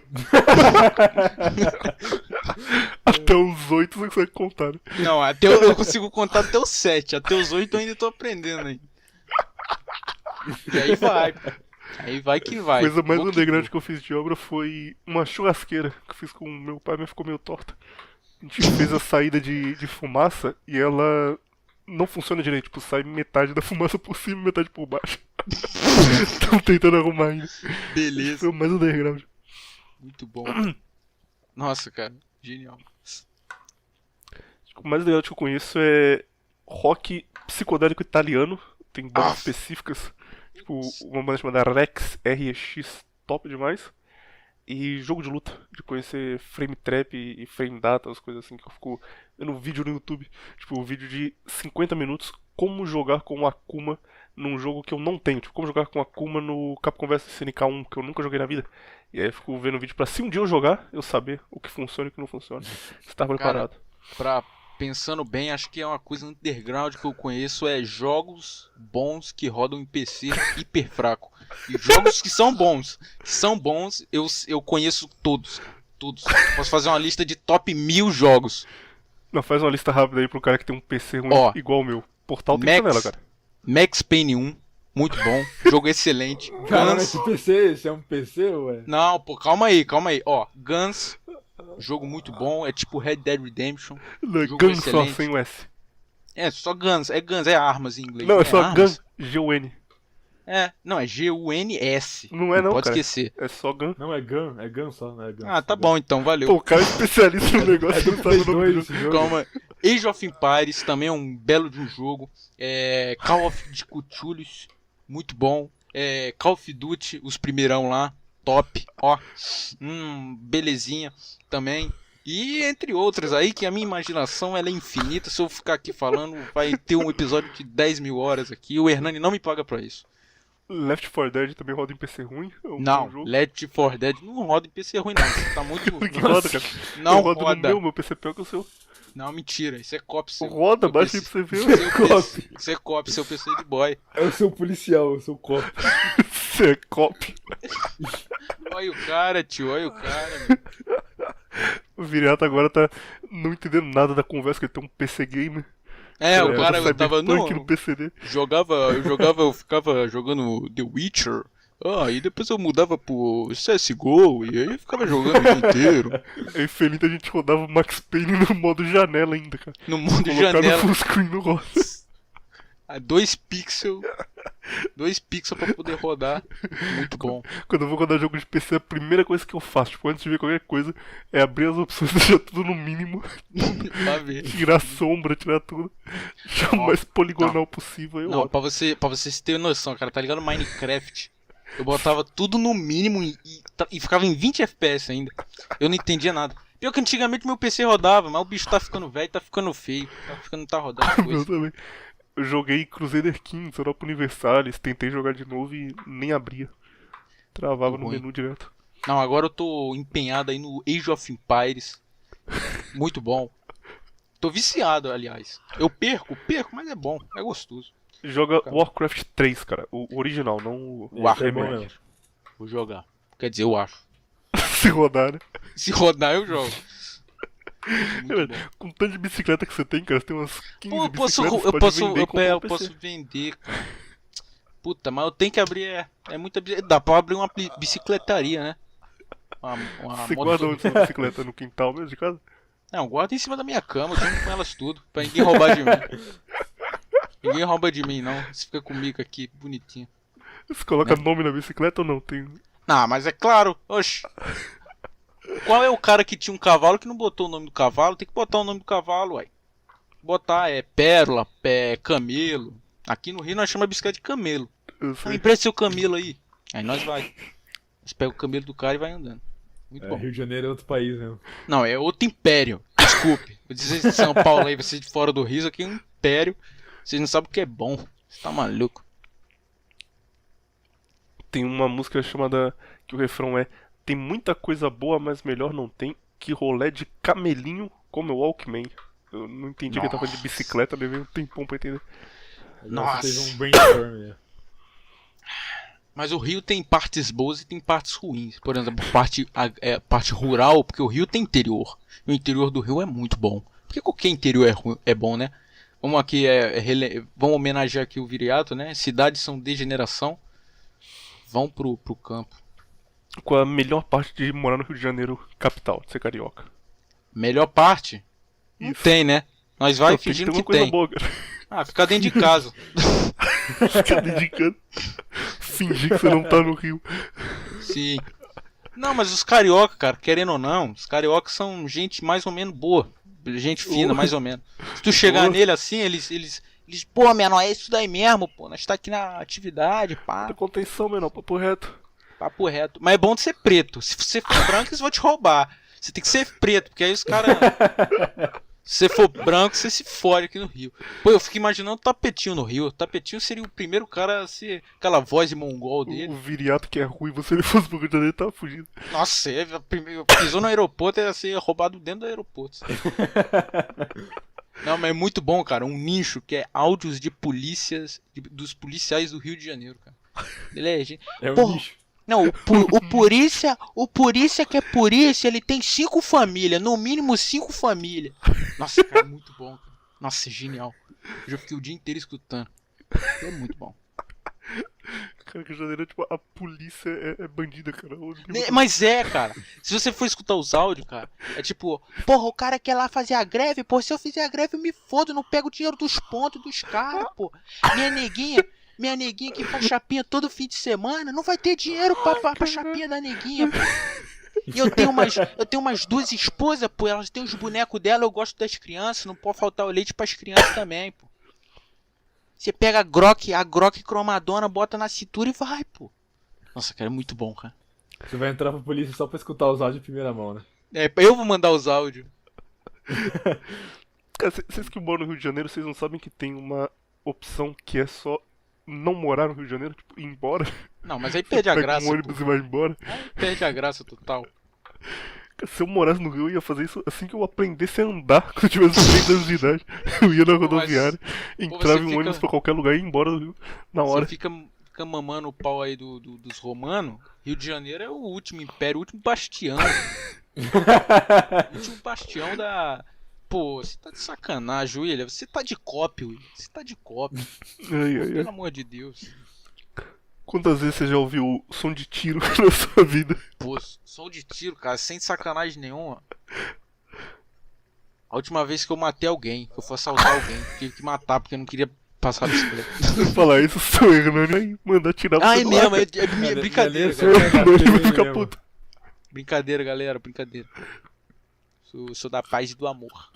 Até os 8 você consegue contar, né? Não, até eu consigo contar até os 7. Até os 8 eu ainda tô aprendendo aí. E aí vai. Aí vai que vai. A coisa mais Vou que underground vou. que eu fiz de obra foi uma churrasqueira que eu fiz com o meu pai, mas ficou meio torta. A gente fez a saída de fumaça e ela não funciona direito, tipo, sai metade da fumaça por cima e metade por baixo. Estão tentando arrumar ainda. Beleza. Foi o mais underground. Muito bom. Nossa, cara. Genial. O mais underground que eu conheço é rock psicodélico italiano tem bandas específicas. Tipo, uma banda chamada Rex, RX, top demais. E jogo de luta, de conhecer frame trap e frame data, as coisas assim que eu fico vendo vídeo no YouTube. Tipo, um vídeo de 50 minutos, como jogar com o Akuma num jogo que eu não tenho. Tipo, como jogar com o Akuma no Capcom vs SNK 1, que eu nunca joguei na vida. E aí eu fico vendo vídeo pra se um dia eu jogar, eu saber o que funciona e o que não funciona. Estar preparado. Pensando bem, acho que é uma coisa underground que eu conheço, é jogos bons que rodam em PC hiper fraco. E jogos que são bons, eu conheço todos. Todos. Posso fazer uma lista de top 1000 jogos. Não, faz uma lista rápida aí pro cara que tem um PC ruim Ó, igual o meu. Portal tem canela, cara. Max Payne 1, muito bom. Jogo excelente. Caramba, Guns. esse PC, esse é um PC, ué? Não, pô, calma aí. Ó, Guns, jogo muito bom. É tipo Red Dead Redemption. Jogo Gun só, excelente. sem o S. É, só Guns. É armas em inglês. Não, é só armas. Gun, G-U-N. Não, é G-U-N-S. Não é não, Pode cara. esquecer. É só Gun. Não, é Gun só, não é Gun. Ah, tá bom então, valeu. Pô, o cara é especialista no negócio, É do não sabe o Play nome 2 do esse jogo. Calma. Age of Empires também é um belo de um jogo. Call of Cthulhu, muito bom. Call of Duty, os primeirão lá, top. Ó, belezinha também. E entre outras aí, que a minha imaginação ela é infinita. Se eu ficar aqui falando, vai ter um episódio de 10 mil horas aqui. O Hernani não me paga pra isso. Left 4 Dead também roda em PC ruim? É um bom Não, jogo. Left 4 Dead não roda em PC ruim não. Você tá muito... Que roda, cara. Não eu rodo roda. no meu PC é pior que o seu. Não, mentira. Isso é copy seu. Roda, Seu baixa aí PC. pra você ver. Isso é copy, seu PC de boy. É o seu policial, é o seu copo. Você é copy. Olha o cara, tio, olha o cara. Meu. O Viriato agora tá não entendendo nada da conversa, que ele tem um PC gamer. O cara eu tava no PC dele. eu ficava jogando The Witcher. E depois eu mudava pro CSGO e aí eu ficava jogando o dia inteiro. Aí feliz a gente rodava o Max Payne no modo janela ainda, cara. No mundo Colocar janela. no full screen no roda. 2 pixels. 2 pixels pra poder rodar. Muito bom. Quando eu vou rodar jogo de PC, a primeira coisa que eu faço, tipo, antes de ver qualquer coisa, é abrir as opções, deixar tudo no mínimo, Pra ver. tirar sombra, tirar tudo, deixar o mais poligonal possível. Eu Não, rodo. pra vocês terem noção, cara, tá ligado? Minecraft. Eu botava tudo no mínimo e ficava em 20 FPS ainda. Eu não entendia nada. Pior que antigamente meu PC rodava, mas o bicho tá ficando velho, tá ficando feio. Não tá rodando Eu coisa. também. Eu joguei Crusader Kings, Europa Universalis, tentei jogar de novo e nem abria. Travava no Ruim. menu direto. Não, agora eu tô empenhado aí no Age of Empires. Muito bom. Tô viciado, aliás. Eu perco, mas é bom, é gostoso. Joga Warcraft 3, cara, o original, não o Esse é bom remake. mesmo. Vou jogar. Quer dizer, eu acho. Se rodar, né? Se rodar, eu jogo. Muito bom. Com tanto de bicicleta que você tem, cara, você tem umas 15 Pô, bicicletas, eu você pode posso, vender e comprar eu um PC. posso vender, cara. Puta, mas eu tenho que abrir. É muita. Dá pra abrir uma bicicletaria, né? Uma Você moto- guarda onde sua bicicleta? No quintal mesmo de casa? Não, guarda em cima da minha cama, eu tenho com elas tudo. Pra ninguém roubar de mim. Ninguém rouba de mim, não. Você fica comigo aqui, bonitinho. Você coloca nome na bicicleta ou não? Tem... Não, mas é claro. Oxi. Qual é o cara que tinha um cavalo que não botou o nome do cavalo? Tem que botar o nome do cavalo, uai. Botar pérola, camelo. Aqui no Rio nós chamamos a bicicleta de camelo. Eu sei. Empresta seu camelo aí. Aí nós vai. Nós pega o camelo do cara e vai andando. Muito bom. Rio de Janeiro é outro país mesmo. Não, é outro império. Desculpe. Vou dizer de São Paulo aí, vocês de fora do Rio, isso aqui é um império. Vocês não sabem o que é bom. Você tá maluco. Tem uma música chamada, que o refrão é: tem muita coisa boa, mas melhor não tem, que rolé de camelinho como o Walkman. Eu não entendi que ele tava falando de bicicleta, levei um tempão pra entender. Nossa. Teve um brainstorm, né? Mas o Rio tem partes boas e tem partes ruins. Por exemplo, parte rural, porque o Rio tem interior. E o interior do Rio é muito bom. Porque qualquer interior é bom, né? Vamos aqui, vamos homenagear aqui o Viriato, né? Cidades são degeneração. Vão pro campo. Qual a melhor parte de morar no Rio de Janeiro, capital, de ser carioca? Melhor parte? Não Isso. tem, né? Nós vai Não, tem fingindo ter uma que coisa tem. boa, cara. Ficar dentro de casa. Fica dedicando. Fingir que você não tá no Rio. Sim. Não, mas os carioca, cara, querendo ou não, os cariocas são gente mais ou menos boa. Gente fina, mais ou menos. Se tu chegar nele assim, eles Eles, pô, menor, é isso daí mesmo, pô. Nós tá aqui na atividade, pá. Tá contenção, menor, papo reto. Papo reto. Mas é bom de ser preto. Se você for branco, eles vão te roubar. Você tem que ser preto, porque aí os caras. Se você for branco, você se fode aqui no Rio. Pô, eu fico imaginando o Tapetinho no Rio. O Tapetinho seria o primeiro cara a ser aquela voz de mongol dele. O Viriato que é ruim, se ele fosse pro Rio de Janeiro, tava fugindo. Nossa, pisou no aeroporto, ia ser roubado dentro do aeroporto. Não, mas é muito bom, cara. Um nicho que é áudios de polícias, dos policiais do Rio de Janeiro, cara. Ele é gente. É um Porra. lixo. Não, o polícia que é polícia, ele tem 5 famílias, no mínimo 5 famílias. Nossa, cara, muito bom, cara. Nossa, genial. Eu já fiquei o dia inteiro escutando. É muito bom. Cara, que o Rio de Janeiro, tipo, a polícia é bandida, cara. Mas é, cara. Se você for escutar os áudios, cara, é tipo, porra, o cara quer lá fazer a greve, pô, se eu fizer a greve eu me fodo, eu não pego o dinheiro dos pontos dos caras, pô. Minha neguinha que faz chapinha todo fim de semana, não vai ter dinheiro pra chapinha da neguinha, pô. E eu tenho umas 2 esposas, pô, elas têm os bonecos dela, eu gosto das crianças, não pode faltar o leite pras crianças também, pô. Você pega a Grok cromadona, bota na cintura e vai, pô. Nossa, cara, é muito bom, cara. Você vai entrar pra polícia só pra escutar os áudios em primeira mão, né? É, eu vou mandar os áudios. Cara, vocês que moram no Rio de Janeiro, vocês não sabem que tem uma opção que é só não morar no Rio de Janeiro, tipo, ir embora? Não, mas aí perde a Pega graça, um ônibus pô. e vai embora. Aí perde a graça total. Cara, se eu morasse no Rio, eu ia fazer isso assim que eu aprendesse a andar, quando eu tivesse 6 anos de idade. Eu ia na rodoviária, entrava em um ônibus pra qualquer lugar e ia embora do Rio na hora. Você fica mamando o pau aí dos romanos. Rio de Janeiro é o último império, o último bastião. O último bastião da... Pô, você tá de sacanagem, William. Você tá de cópia, William. Você tá de cópia. Ai, ai, ai. Pelo amor de Deus. Quantas vezes você já ouviu som de tiro na sua vida? Pô, som de tiro, cara, sem sacanagem nenhuma. A última vez que eu matei alguém, que eu fui assaltar alguém, tive que matar porque eu não queria passar a bicicleta. Se eu falar isso, o seu Hernani vai mandar tirar pro Ah, é celular. mesmo, é brincadeira, Beleza, galera. senhor. O Hernani vai Beleza, ficar mesmo. puto. Brincadeira, galera, brincadeira. Sou da paz e do amor.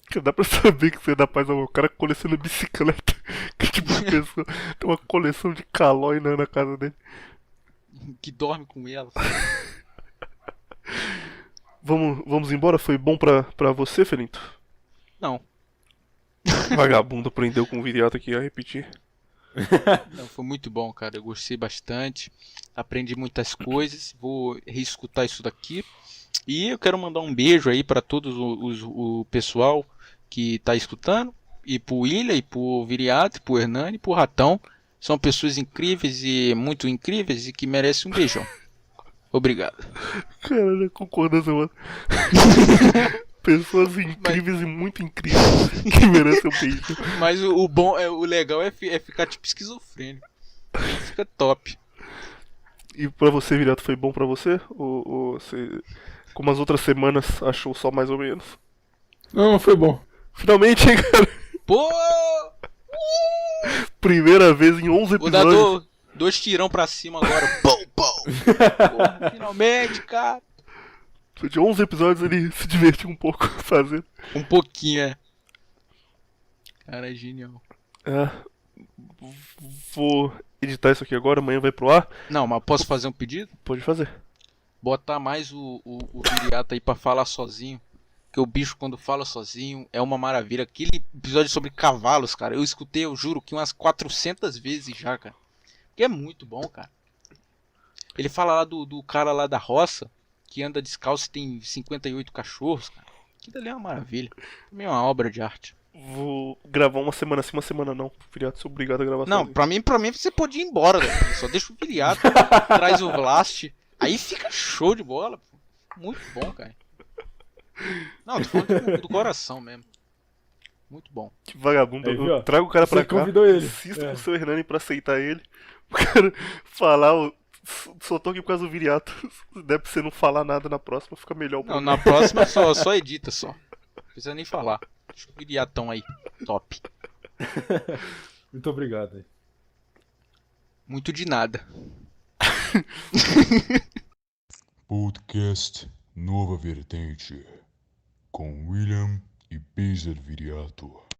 Cara, dá pra saber que você é da paz ao amor. O cara coleciona bicicleta. Que tipo de pessoa tem uma coleção de calói na casa dele. Que dorme com ela. Vamos embora? Foi bom pra você, Felinto? Não, Vagabundo aprendeu com o Viriato aqui a repetir. não, foi muito bom, cara. Eu gostei bastante. Aprendi muitas coisas. Vou reescutar isso daqui. E eu quero mandar um beijo aí pra todos o pessoal que tá escutando. E pro William, e pro Viriato, e pro Hernani, e pro Ratão. São pessoas incríveis e muito incríveis e que merecem um beijão. Obrigado. Caralho, concordância, mano. Pessoas incríveis e muito incríveis que merecem um beijo. Mas o bom, o legal é ficar tipo esquizofrênico. Fica top. E pra você, Viriato, foi bom pra você? Ou você, como as outras semanas, achou só mais ou menos? Não, foi bom. Finalmente, hein, cara? Pô! Primeira vez em 11 Vou dar episódios. 2 tirão pra cima agora. Pum, pum. Porra, finalmente, cara. De 11 episódios ele se divertiu um pouco fazendo. Um pouquinho, é. Cara, é genial. É, vou editar isso aqui agora, amanhã vai pro ar. Não, mas posso fazer um pedido? Pode fazer. Botar mais o Viriato aí pra falar sozinho. Porque o bicho, quando fala sozinho, é uma maravilha. Aquele episódio sobre cavalos, cara, eu escutei, eu juro, que umas 400 vezes já, cara. Que é muito bom, cara. Ele fala lá do cara lá da roça, que anda descalço e tem 58 cachorros, cara. Aquilo ali é uma maravilha. Também é uma obra de arte. Vou gravar uma semana sim, uma semana não. O Viriato sou obrigado a gravar Não, sozinho. pra mim você pode ir embora, cara. Só deixa o Viriato, traz o Blast. Aí fica show de bola, pô. Muito bom, cara. Não, tô falando do coração mesmo. Muito bom. Que vagabundo. Aí, viu, Eu ó? trago o cara Você pra cá. convidou ele. Insisto É. com o seu Hernani pra aceitar ele. O cara falar, só tô aqui por causa do Viriato. Se der pra você não falar nada na próxima, fica melhor o Não, programa. na próxima só edita só. Não precisa nem falar. Deixa o Viriatão aí. Top. Muito obrigado aí. Muito de nada. Podcast Nova Vertente com William e Beiser Viriato.